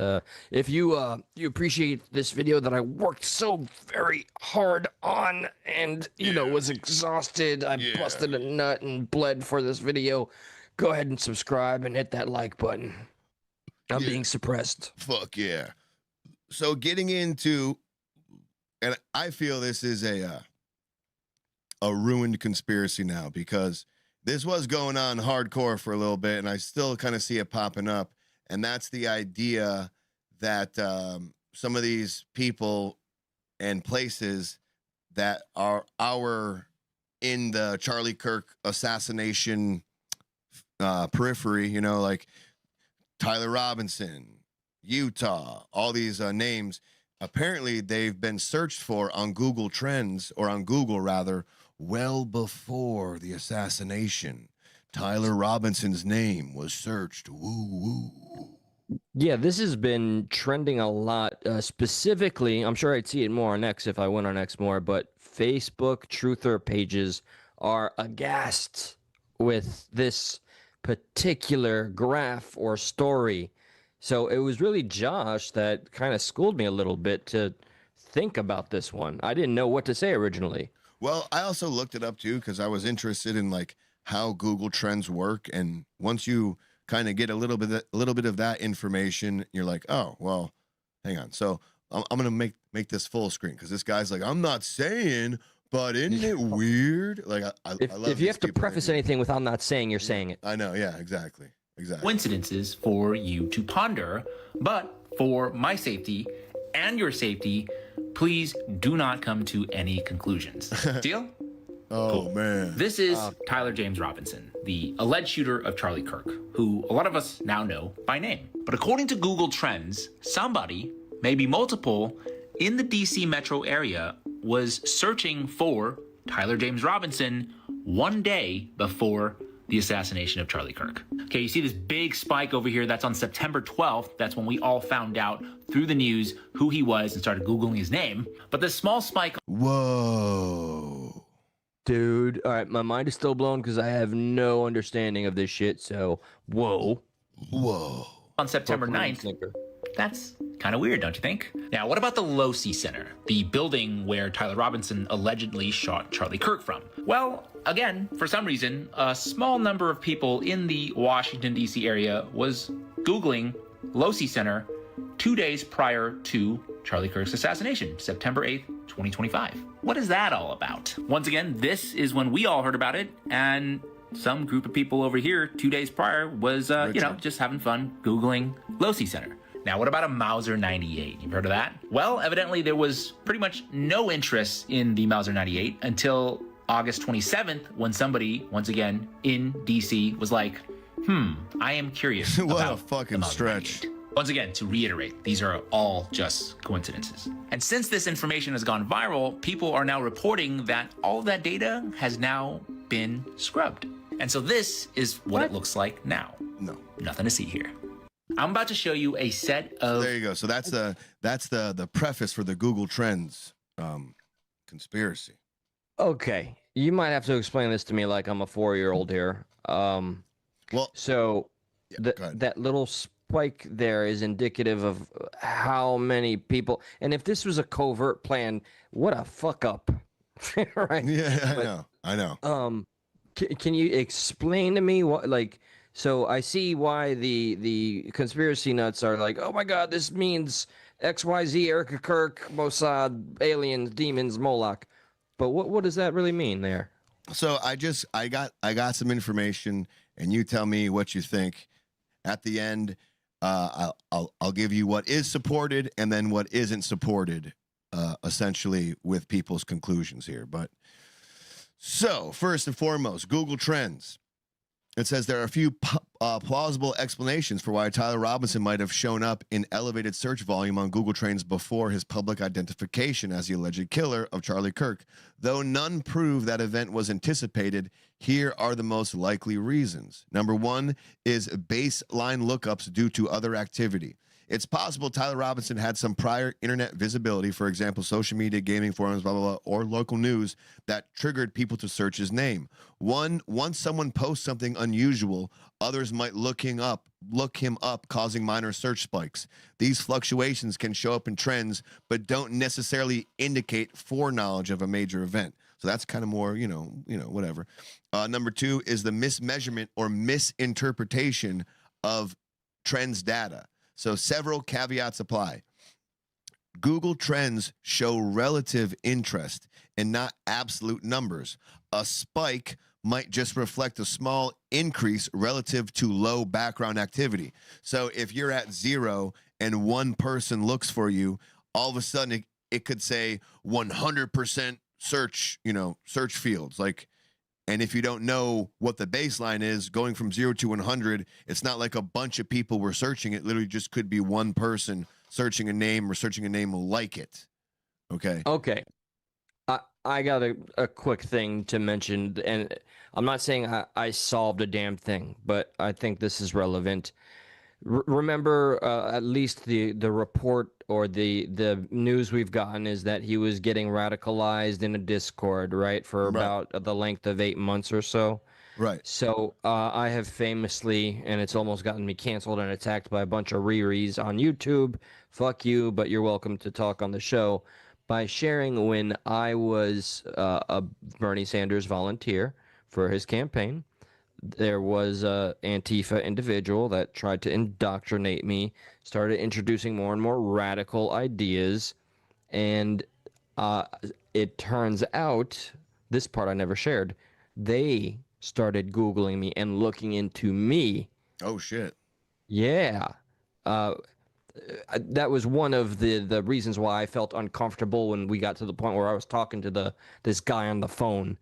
If you appreciate this video that I worked so very hard on and was exhausted, I busted a nut and bled for this video, go ahead and subscribe and hit that like button. I'm being suppressed. Fuck yeah. So getting into, and I feel this is a ruined conspiracy now, because this was going on hardcore for a little bit, and I still kind of see it popping up. And that's the idea that some of these people and places that are in the Charlie Kirk assassination periphery, like Tyler Robinson, Utah, all these names, apparently they've been searched for on Google Trends, or on Google rather, well before the assassination. Tyler Robinson's name was searched. Woo woo. Yeah, this has been trending a lot. Specifically, I'm sure I'd see it more on X if I went on X more, but Facebook truther pages are aghast with this particular graph or story. So it was really Josh that kind of schooled me a little bit to think about this one. I didn't know what to say originally. Well, I also looked it up too, because I was interested in how Google Trends work, and once you kind of get a little bit of that information, you're like, oh well, hang on. So I'm gonna make this full screen, because this guy's like, I'm not saying, but isn't it weird? Like I love if you have to preface anything with "I'm not saying," you're saying it. I know. Yeah. Exactly. Coincidences for you to ponder, but for my safety and your safety, please do not come to any conclusions. Deal? Oh, man. This is Tyler James Robinson, the alleged shooter of Charlie Kirk, who a lot of us now know by name. But according to Google Trends, somebody, maybe multiple, in the DC metro area was searching for Tyler James Robinson one day before the assassination of Charlie Kirk. Okay, you see this big spike over here. That's on September 12th. That's when we all found out through the news who he was and started Googling his name. But this small spike... Whoa. Dude, all right, my mind is still blown because I have no understanding of this shit, so whoa. On September 9th, that's kind of weird, don't you think? Now, what about the Losi Center, the building where Tyler Robinson allegedly shot Charlie Kirk from? Well, again, for some reason, a small number of people in the Washington, D.C. area was Googling Losi Center 2 days prior to Charlie Kirk's assassination, September 8th, 2025. What is that all about? Once again, this is when we all heard about it, and some group of people over here 2 days prior was, just having fun Googling Losi Center. Now, what about a Mauser 98? You've heard of that? Well, evidently there was pretty much no interest in the Mauser 98 until August 27th, when somebody, once again, in DC was like, I am curious what about a fucking stretch. 98. Once again, to reiterate, these are all just coincidences. And since this information has gone viral, people are now reporting that all of that data has now been scrubbed. And so this is what it looks like now. No. Nothing to see here. I'm about to show you a set of... There you go. So that's the preface for the Google Trends conspiracy. Okay, you might have to explain this to me like I'm a 4-year-old here. That little spike there is indicative of how many people, and if this was a covert plan, what a fuck up. Right? Yeah, I know. Can you explain to me what, so I see why the conspiracy nuts are like, oh my God, this means XYZ, Erica Kirk, Mossad, aliens, demons, Moloch. But what does that really mean there? So I got some information, and you tell me what you think. At the end, I'll give you what is supported and then what isn't supported, essentially with people's conclusions here. But so first and foremost, Google Trends. It says there are a few plausible explanations for why Tyler Robinson might have shown up in elevated search volume on Google Trends before his public identification as the alleged killer of Charlie Kirk. Though none prove that event was anticipated, here are the most likely reasons. Number one is baseline lookups due to other activity. It's possible Tyler Robinson had some prior internet visibility, for example, social media, gaming forums, blah, blah, blah, or local news that triggered people to search his name. Once someone posts something unusual, others might look him up, causing minor search spikes. These fluctuations can show up in trends, but don't necessarily indicate foreknowledge of a major event. So that's kind of more, whatever. Number two is the mismeasurement or misinterpretation of trends data. So several caveats apply. Google Trends show relative interest and not absolute numbers. A spike might just reflect a small increase relative to low background activity. So if you're at 0 and one person looks for you, all of a sudden it could say 100% search, search fields. And if you don't know what the baseline is, going from 0 to 100, it's not like a bunch of people were searching. It literally just could be one person searching a name or searching a name like it. Okay. Okay. I got a quick thing to mention, and I'm not saying I solved a damn thing, but I think this is relevant. Remember, at least the report or the news we've gotten is that he was getting radicalized in a Discord, right, for about the length of 8 months or so. Right. So I have famously, and it's almost gotten me canceled and attacked by a bunch of Riris on YouTube. Fuck you, but you're welcome to talk on the show. By sharing when I was a Bernie Sanders volunteer for his campaign, there was a Antifa individual that tried to indoctrinate me, started introducing more and more radical ideas, and it turns out, this part I never shared, they started Googling me and looking into me. Oh, shit. Yeah. That was one of the reasons why I felt uncomfortable when we got to the point where I was talking to this guy on the phone.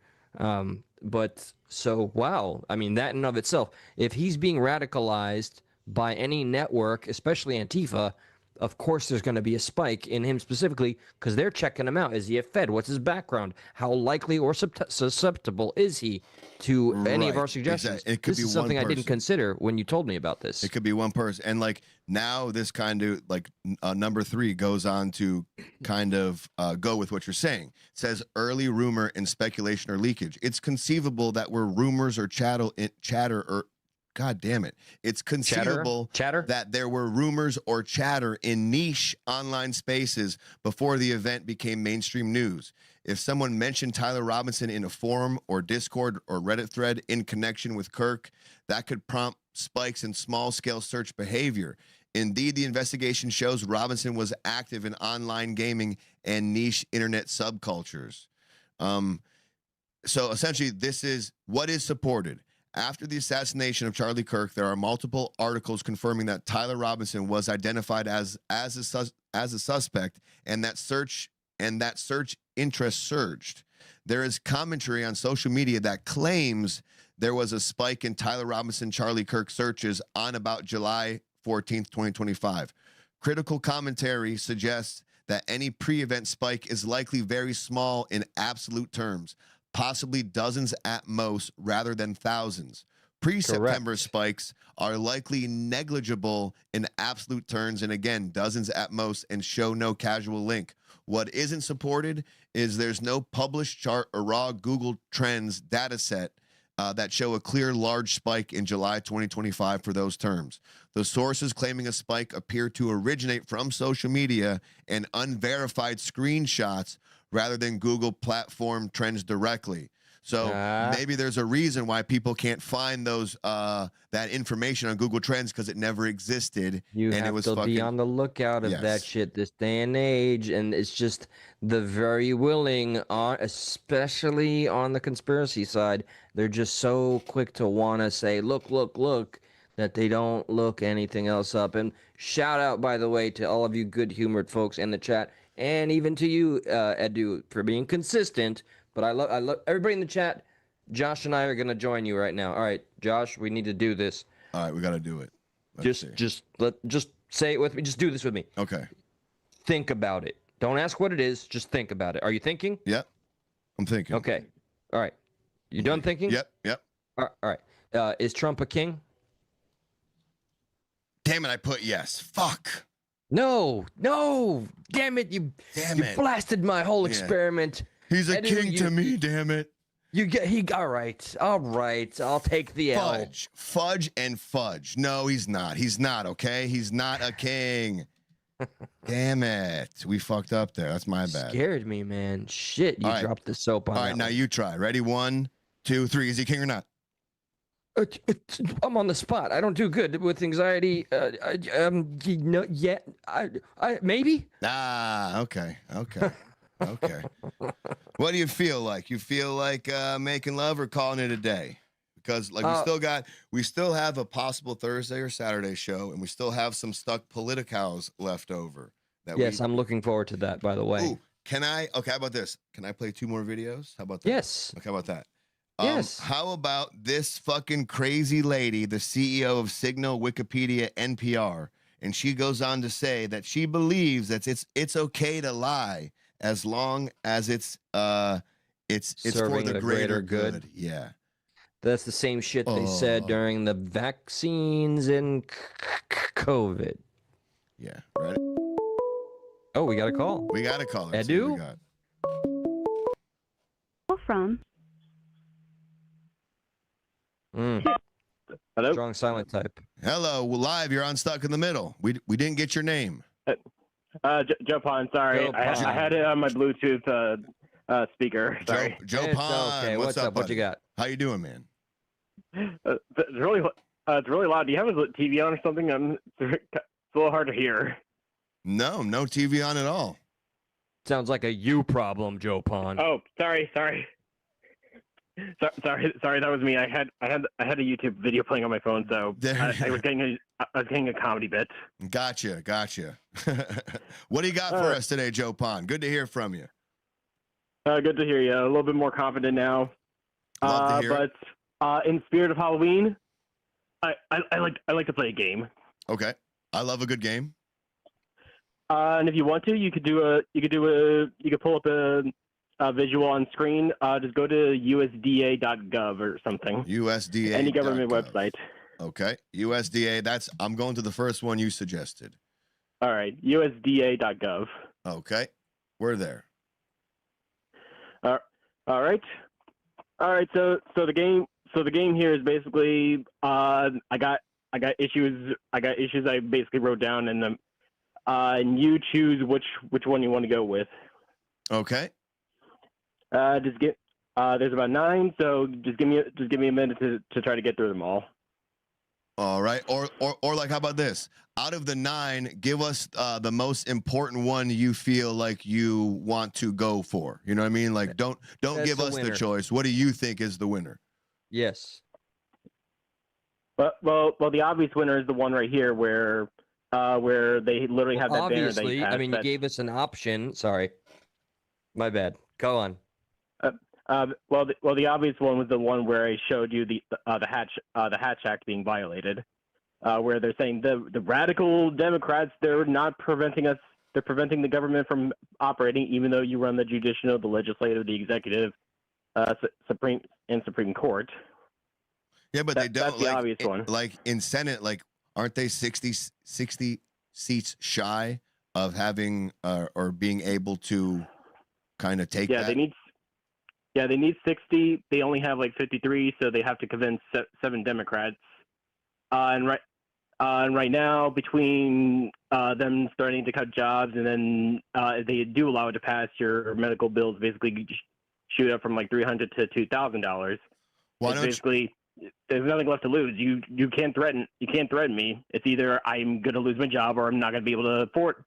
But so, wow, I mean, that in and of itself, if he's being radicalized by any network, especially Antifa, of course there's going to be a spike in him specifically because they're checking him out. Is he a Fed? What's his background? How likely or susceptible is he to any of our suggestions? Exactly. It could be is something one I didn't consider when you told me about this. It could be one person. And now this kind of number 3 goes on to kind of go with what you're saying. It says early rumor and speculation or leakage. It's conceivable that were rumors or chatter or God damn it. It's conceivable that there were rumors or chatter in niche online spaces before the event became mainstream news. If someone mentioned Tyler Robinson in a forum or Discord or Reddit thread in connection with Kirk, that could prompt spikes in small-scale search behavior. Indeed, the investigation shows Robinson was active in online gaming and niche internet subcultures. So essentially, this is what is supported. After the assassination of Charlie Kirk, there are multiple articles confirming that Tyler Robinson was identified as a suspect, and that search interest surged. There is commentary on social media that claims there was a spike in Tyler Robinson Charlie Kirk searches on about July 14th, 2025. Critical commentary suggests that any pre-event spike is likely very small in absolute terms, possibly dozens at most rather than thousands. Pre-September spikes are likely negligible in absolute terms, and again, dozens at most, and show no causal link. What isn't supported is there's no published chart or raw Google Trends data set that show a clear large spike in July 2025 for those terms. The sources claiming a spike appear to originate from social media and unverified screenshots rather than Google platform trends directly. So maybe there's a reason why people can't find those that information on Google Trends because it never existed. You and have it was to be on the lookout of that shit this day and age, and it's just the very willing, especially on the conspiracy side, they're just so quick to want to say, look, that they don't look anything else up. And shout out, by the way, to all of you good-humored folks in the chat, and even to you, Edu, for being consistent. But I love everybody in the chat. Josh and I are gonna join you right now. All right, Josh, we need to do this. All right, we got to do it. Just say it with me. Just do this with me. Okay. Think about it. Don't ask what it is. Just think about it. Are you thinking? Yep. I'm thinking. Okay. All right. You done thinking? Yep. All right. Is Trump a king? Damn it! I put yes. Fuck. No. Damn it! You blasted my whole experiment. He's a king to me. Damn it. All right. I'll take the L. Fudge and fudge. No, he's not. He's not. Okay. He's not a king. Damn it. We fucked up there. That's my bad. Scared me, man. Shit. You dropped the soap on. All right. Now you try. Ready? 1, 2, 3. Is he king or not? I'm on the spot. I don't do good with anxiety. Maybe. Okay. What do you feel like? You feel like making love or calling it a day? Because like we still have a possible Thursday or Saturday show, and we still have some stuck politicals left over. I'm looking forward to that. By the way. Ooh, can I? Okay, how about this? Can I play 2 more videos? How about that? Yes. Okay, how about that? Yes. How about this fucking crazy lady, the CEO of Signal, Wikipedia, NPR, and she goes on to say that she believes that it's okay to lie as long as it's for the greater good. Yeah. That's the same shit they said during the vaccines and COVID. Yeah. Ready? Oh, we got a call. We got a call. Edu? From. Hello? Strong silent type. Hello, we're live. You're on Stuck in the Middle. We didn't get your name. Joe Pond, sorry. I had it on my Bluetooth speaker. Sorry. Joe Pond. Okay. What's up? Buddy? What you got? How you doing, man? It's really loud. Do you have a TV on or something? It's a little hard to hear. No TV on at all. Sounds like a you problem, Joe Pond. Oh, sorry. Sorry, that was me. I had a YouTube video playing on my phone, so I was getting a comedy bit. Gotcha. What do you got for us today, Joe Pond? Good to hear from you. Good to hear you. A little bit more confident now. Love to hear it. In spirit of Halloween, I like to play a game. Okay, I love a good game. And if you want to, you could pull up a visual on screen. Just go to USDA.gov or something. USDA. Any government website. Okay, USDA. I'm going to the first one you suggested. All right, USDA.gov. Okay, we're there. All right. So the game here is basically I got issues. I basically wrote down in them. And you choose which one you want to go with. Okay. There's about 9, so just give me a minute to try to get through them all. All right. Or like, how about this? Out of the 9, give us the most important one you feel like you want to go for. You know what I mean? Like, don't give us the choice. What do you think is the winner? Yes. Well, the obvious winner is the one right here where they literally have that banner. Obviously, I mean, you gave us an option. Sorry, my bad. Go on. Well, the obvious one was the one where I showed you the Hatch Act being violated, where they're saying the radical Democrats, they're not preventing us. They're preventing the government from operating, even though you run the judicial, the legislative, the executive, Supreme Court. Yeah, but they don't. That's the obvious one. Like in Senate, like aren't they 60 seats shy of having or being able to kind of take that? They need 60. They only have like 53, so they have to convince 7 Democrats. And right now, between them starting to cut jobs and then if they do allow it to pass, your medical bills basically shoot up from like $300 to $2,000. Basically, there's nothing left to lose. You can't threaten me. It's either I'm going to lose my job or I'm not going to be able to afford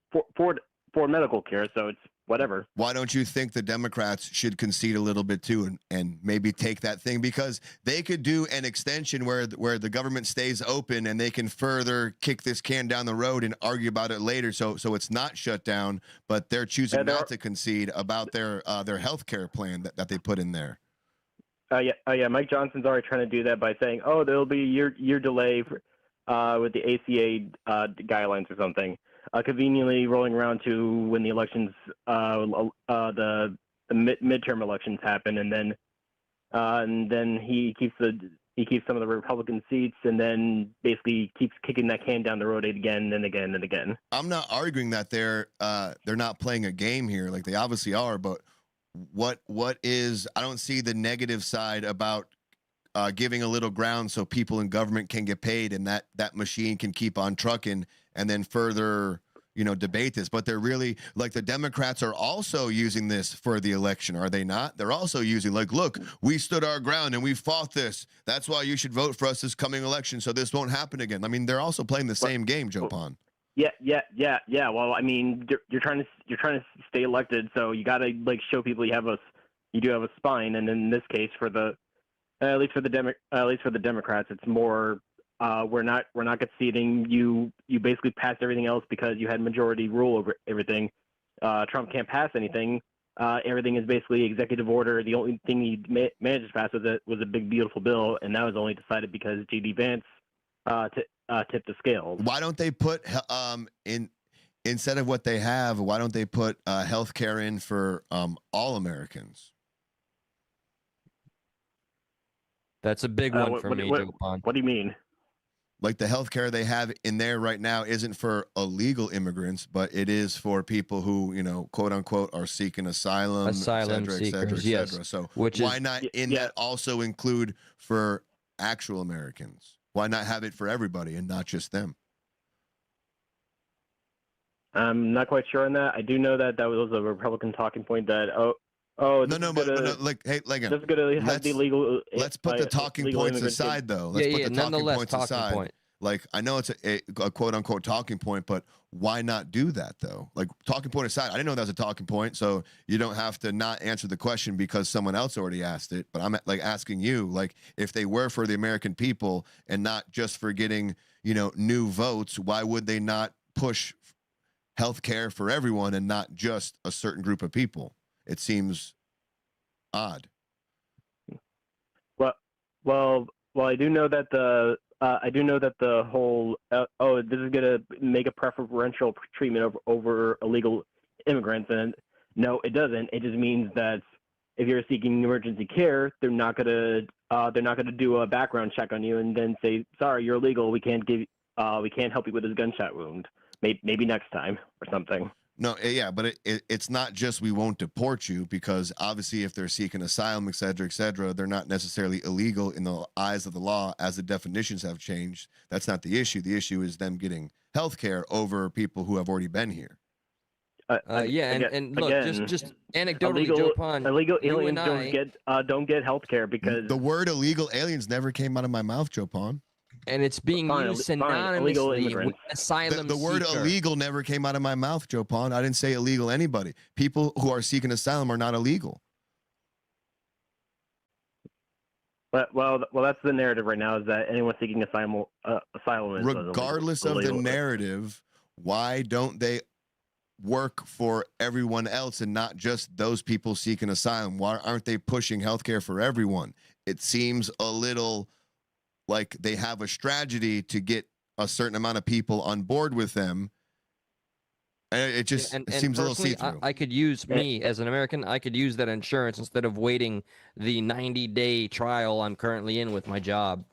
medical care. So it's whatever. Why don't you think the Democrats should concede a little bit too and maybe take that thing? Because they could do an extension where the government stays open and they can further kick this can down the road and argue about it later. So it's not shut down, but they're choosing not to concede about their health care plan that they put in there. yeah. Mike Johnson's already trying to do that by saying, "Oh, there'll be a year delay for, with the ACA guidelines or something." Conveniently rolling around to when the elections, the midterm elections happen, and then he keeps some of the Republican seats, and then basically keeps kicking that can down the road again and again and again. I'm not arguing that they're not playing a game here, like they obviously are, but what is, I don't see the negative side about giving a little ground so people in government can get paid and that machine can keep on trucking, and then further debate this. But they're really, like, the Democrats are also using this for the election, are they not? They're also using, like, look, we stood our ground and we fought this. That's why you should vote for us this coming election, so this won't happen again. I mean, they're also playing the same game, Joe Pon. Yeah. Well, I mean, you're trying to stay elected, so you got to show people you do have a spine. And in this case, at least for the Democrats, it's more we're not conceding. You basically passed everything else because you had majority rule over everything. Trump can't pass anything. Everything is basically executive order. The only thing he managed to pass was a big beautiful bill, and that was only decided because J.D. Vance tipped the scales. Why don't they put instead of what they have? Why don't they put health care in for all Americans? That's a big one for me, Joe Pon. What do you mean? Like, the health care they have in there right now isn't for illegal immigrants, but it is for people who, quote unquote, are seeking asylum, et cetera. Yes. So why not that also include for actual Americans? Why not have it for everybody and not just them? I'm not quite sure on that. I do know that was a Republican talking point that but like, hey, this is gonna have the legal. Let's put the talking points aside, though. Let's put the talking points aside. Like, I know it's a quote unquote talking point, but why not do that, though? Like, talking point aside, I didn't know that was a talking point, so you don't have to not answer the question because someone else already asked it. But I'm asking you, like, if they were for the American people and not just for getting new votes, why would they not push health care for everyone and not just a certain group of people? It seems odd. Well, I do know that the whole this is gonna make a preferential treatment over illegal immigrants, and no, it doesn't. It just means that if you're seeking emergency care, they're not gonna do a background check on you and then say, sorry, you're illegal. We can't help you with this gunshot wound. Maybe next time or something. No, yeah, but it's not just we won't deport you, because obviously if they're seeking asylum, et cetera, they're not necessarily illegal in the eyes of the law as the definitions have changed. That's not the issue. The issue is them getting health care over people who have already been here. And look, just anecdotally, Joe Pon, illegal aliens don't get health care because the word illegal aliens never came out of my mouth, Joe Pon. And it's being used synonymously with asylum The word seeker. illegal never came out of my mouth, Joe Pon. I didn't say illegal anybody. People who are seeking asylum are not illegal. Well, that's the narrative right now, is that anyone seeking asylum is regardless of the narrative. Why don't they work for everyone else and not just those people seeking asylum? Why aren't they pushing healthcare for everyone? It seems a little like they have a strategy to get a certain amount of people on board with them. It just seems a little see-through. I could use me as an American. I could use that insurance instead of waiting the 90-day trial I'm currently in with my job.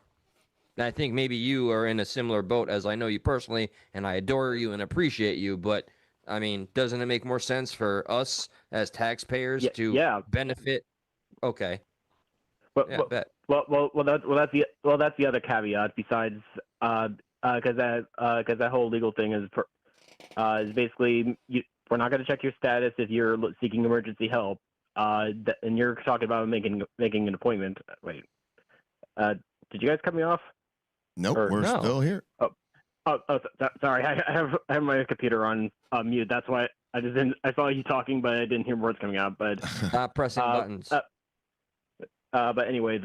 And I think maybe you are in a similar boat, as I know you personally, and I adore you and appreciate you. But I mean, doesn't it make more sense for us as taxpayers to benefit? Okay. That's the other caveat. Besides, because that whole legal thing is basically we're not going to check your status if you're seeking emergency help. And you're talking about making an appointment. Wait, did you guys cut me off? Nope, we're still here. Sorry, I have my computer on mute. That's why I just didn't. I saw you talking, but I didn't hear words coming out. But stop pressing buttons. But anyway,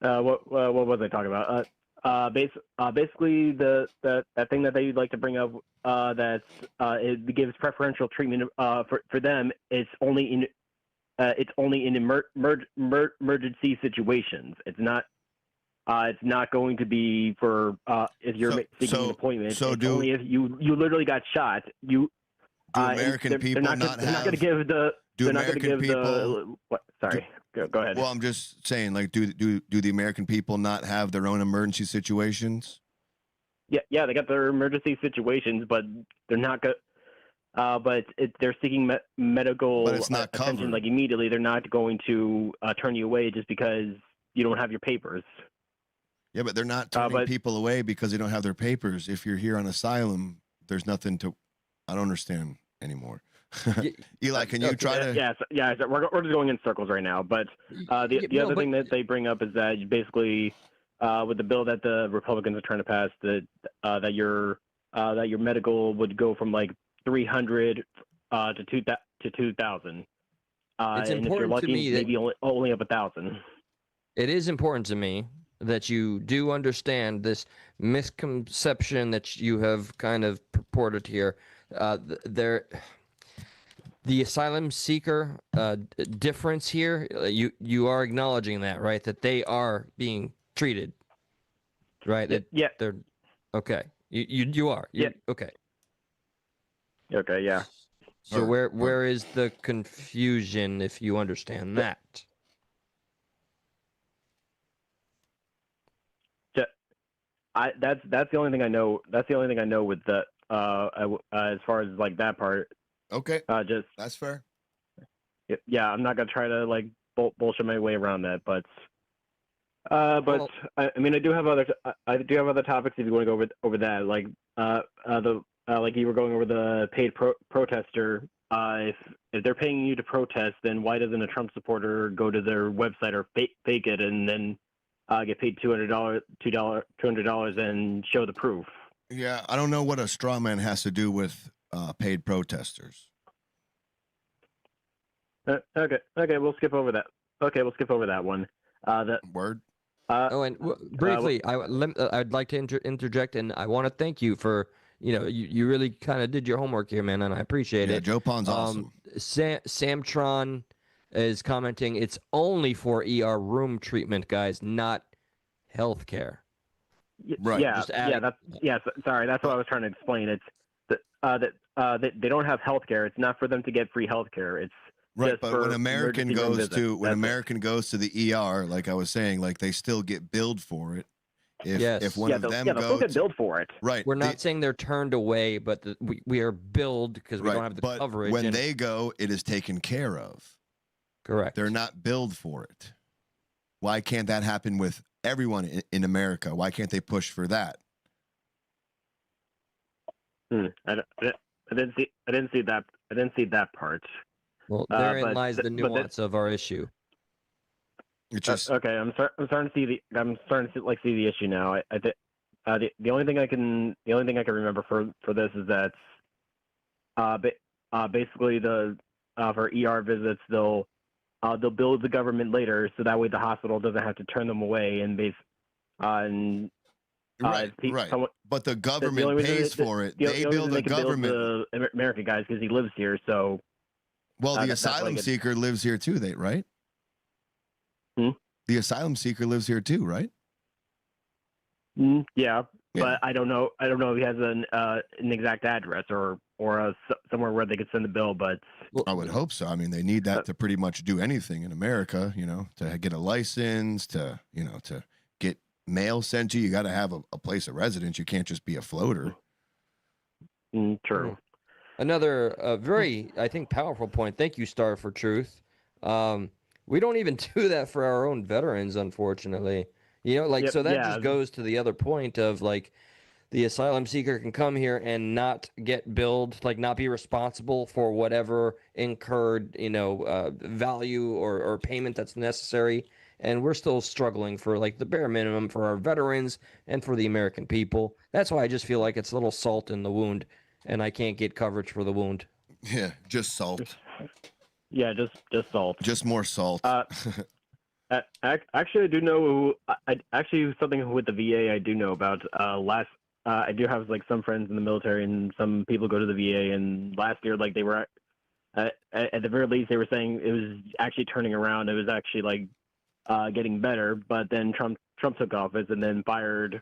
what was I talking about? Basically, that thing that they like to bring up, it gives preferential treatment for them. It's only it's only in emergency situations. It's not going to be for if you're seeking an appointment. So it's only if you literally got shot. Do American people they're not going to give the. Do They're not going to American give people? the. What, sorry, go ahead. Well, I'm just saying, like, do the American people not have their own emergency situations? Yeah, they got their emergency situations, but they're not good. But they're seeking medical But it's not attention covered. like immediately. They're not going to turn you away just because you don't have your papers. Yeah, but they're not turning people away because they don't have their papers. If you're here on asylum, there's nothing to. I don't understand anymore. Eli, can you try to? Yeah. So we're just going in circles right now. But the other thing that they bring up is that you basically, with the bill that the Republicans are trying to pass, that your medical would go from like 300 to 2,000. It's and if you're important to lucky, me that maybe only up 1,000. it is important to me that you do understand this misconception that you have kind of purported here. The asylum seeker difference here, you are acknowledging that, right? That they are being treated, right? Yeah. They're okay. You are. Yeah. Okay. Okay. Yeah. So where is the confusion, if you understand that? That's the only thing I know. That's the only thing I know with the as far as like that part. Okay. Just that's fair. Yeah, I'm not gonna try to like bullshit my way around that, but I mean I do have other topics if you want to go over that, like like you were going over the paid protester. If they're paying you to protest, then why doesn't a Trump supporter go to their website or fake it and then get paid $200 and show the proof? Yeah, I don't know what a straw man has to do with paid protesters. Okay, we'll skip over that. Okay, we'll skip over that one. That word. Briefly, I'd like to interject, and I want to thank you for you really kind of did your homework here, man, and I appreciate it. Joe Pon's awesome. Samtron is commenting, it's only for ER room treatment, guys, not health care. Right. Sorry, that's what I was trying to explain. It's that they don't have health care. It's not for them to get free health care. It's right. But when American goes to the ER, like I was saying, like they still get billed for it. If one of them they'll still get billed for it. Right. We're not saying they're turned away, but we are billed because we don't have the coverage. When they go, it is taken care of. Correct. They're not billed for it. Why can't that happen with everyone in America? Why can't they push for that? I didn't see that. I didn't see that part. Well, therein lies the nuance of our issue. It's just okay. I'm starting to see the issue now. The only thing I can remember for this is that basically for ER visits they'll bill the government later, so that way the hospital doesn't have to turn them away right. But the government pays for it. They bill the government. The American guys because he lives here. So well, the asylum seeker lives here too. Right? The asylum seeker lives here too, right? Yeah, but I don't know. I don't know if he has an exact address or somewhere where they could send the bill. But I would hope so. I mean, they need that to pretty much do anything in America. To get a license, to get mail sent to you. You got to have a place of residence. You can't just be a floater. True. Another very, I think, powerful point. Thank you, Star for Truth. We don't even do that for our own veterans, unfortunately. So that just goes to the other point of like the asylum seeker can come here and not get billed, like not be responsible for whatever incurred, value or payment that's necessary. And we're still struggling for like the bare minimum for our veterans and for the American people. That's why I just feel like it's a little salt in the wound and I can't get coverage for the wound. Yeah, just salt. Yeah, just salt. Just more salt. Actually, I do know. Something with the VA I do know about. I do have like some friends in the military, and some people go to the VA. And last year, like they were At the very least, they were saying it was actually turning around. It was actually like getting better. But then Trump took office and then fired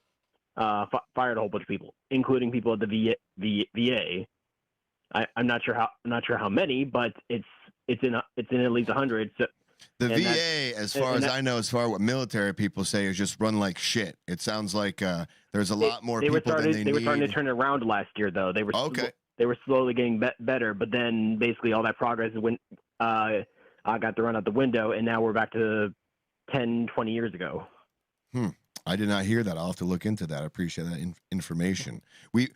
a whole bunch of people, including people at the VA. I'm not sure how many, but it's in at least 100. So the VA, as far as I know, as far as what military people say, is just run like shit. It sounds like there's a lot more people than they need. They were starting to turn it around last year, though. They were they were slowly getting better, but then basically all that progress got thrown out the window, and now we're back to 10, 20 years ago. I did not hear that. I'll have to look into that. I appreciate that information. We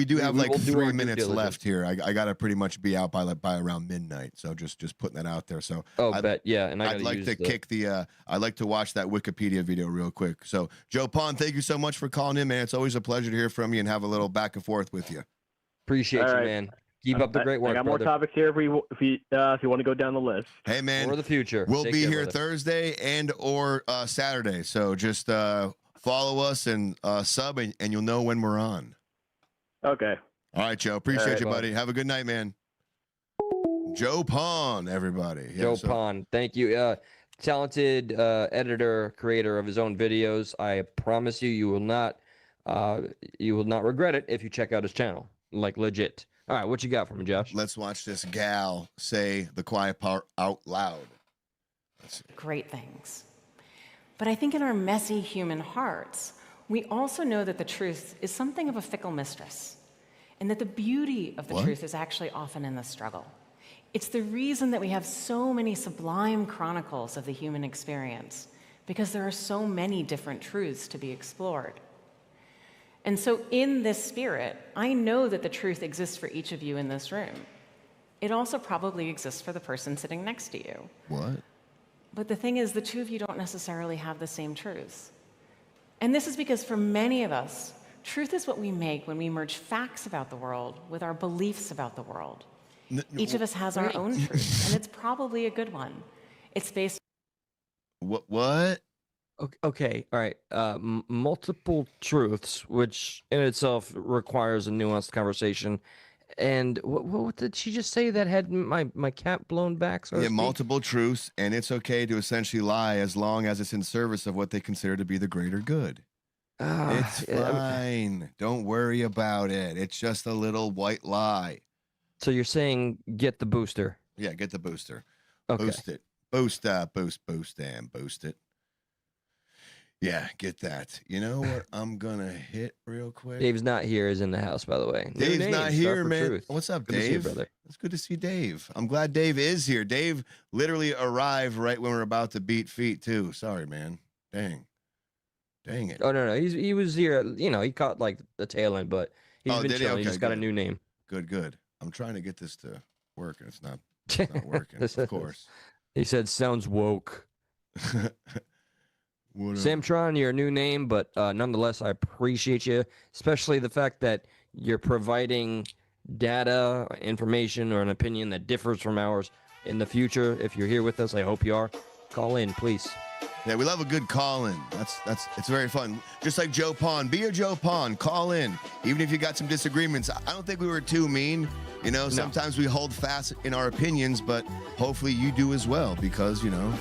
do have like 3 minutes left here. I got to pretty much be out by around midnight. So just putting that out there. So and I'd like to kick the I'd like to watch that Wikipedia video real quick. So Joe Pond, thank you so much for calling in, man. It's always a pleasure to hear from you and have a little back and forth with you. Appreciate you, man. Keep up the great work. I got more topics here if you want to go down the list. Hey, man. For the future. We'll be here Thursday and or Saturday. So just follow us and sub, and you'll know when we're on. Okay. All right, Joe. Appreciate you, buddy. Have a good night, man. Joe Pond, everybody. Joe Pond. Thank you. Talented editor, creator of his own videos. I promise you will not regret it if you check out his channel. Like legit. All right, what you got for me, Josh? Let's watch this gal say the quiet part out loud. Great things. But I think in our messy human hearts, we also know that the truth is something of a fickle mistress, and that the beauty of the truth is actually often in the struggle. It's the reason that we have so many sublime chronicles of the human experience, because there are so many different truths to be explored. And so in this spirit, I know that the truth exists for each of you in this room. It also probably exists for the person sitting next to you. What? But the thing is, the two of you don't necessarily have the same truths. And this is because for many of us, truth is what we make when we merge facts about the world with our beliefs about the world. Each of us has our own truth, and it's probably a good one. It's based. What? Okay, all right. Multiple truths, which in itself requires a nuanced conversation. And what did she just say that had my cap blown back? So multiple truths, and it's okay to essentially lie as long as it's in service of what they consider to be the greater good. It's fine. Don't worry about it. It's just a little white lie. So you're saying get the booster? Yeah, get the booster. Okay. Boost it. Boost it. Yeah, get that. You know what I'm gonna hit real quick? Dave's not here. Is in the house, by the way. Dave's not here, man. Truth. What's up, good Dave? To see you, brother. It's good to see Dave. I'm glad Dave is here. Dave literally arrived right when we're about to beat feet, too. Sorry, man. Dang it. Oh no, he was here. You know, he caught like the tail end, but he's been chilling. Okay, he just got a new name. Good. I'm trying to get this to work, and it's not working. Of course. He said, "Sounds woke." Samtron, your new name, but nonetheless, I appreciate you, especially the fact that you're providing data, information, or an opinion that differs from ours in the future. If you're here with us, I hope you are. Call in, please. Yeah, we love a good call-in. It's very fun. Just like Joe Pond. Be a Joe Pond. Call in. Even if you got some disagreements. I don't think we were too mean. You know, sometimes we hold fast in our opinions, but hopefully you do as well, because, you know,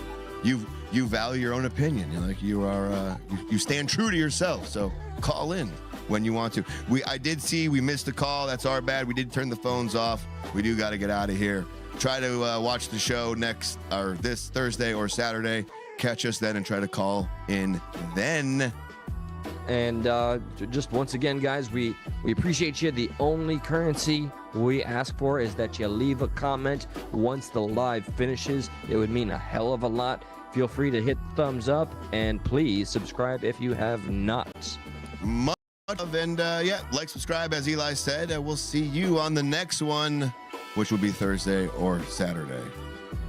you value your own opinion. You're like, you are you stand true to yourself. So call in when you want to. I did see we missed a call. That's our bad. We did turn the phones off. We do got to get out of here. Try to watch the show this Thursday or Saturday. Catch us then and try to call in then. And just once again, guys, we appreciate you. The only currency we ask for is that you leave a comment once the live finishes. It would mean a hell of a lot. Feel free to hit thumbs up, and please subscribe if you have not. Much love, and like, subscribe, as Eli said. We'll see you on the next one, which will be Thursday or Saturday.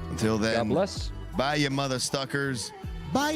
Until then, God bless. Bye, you mother stuckers. Bye.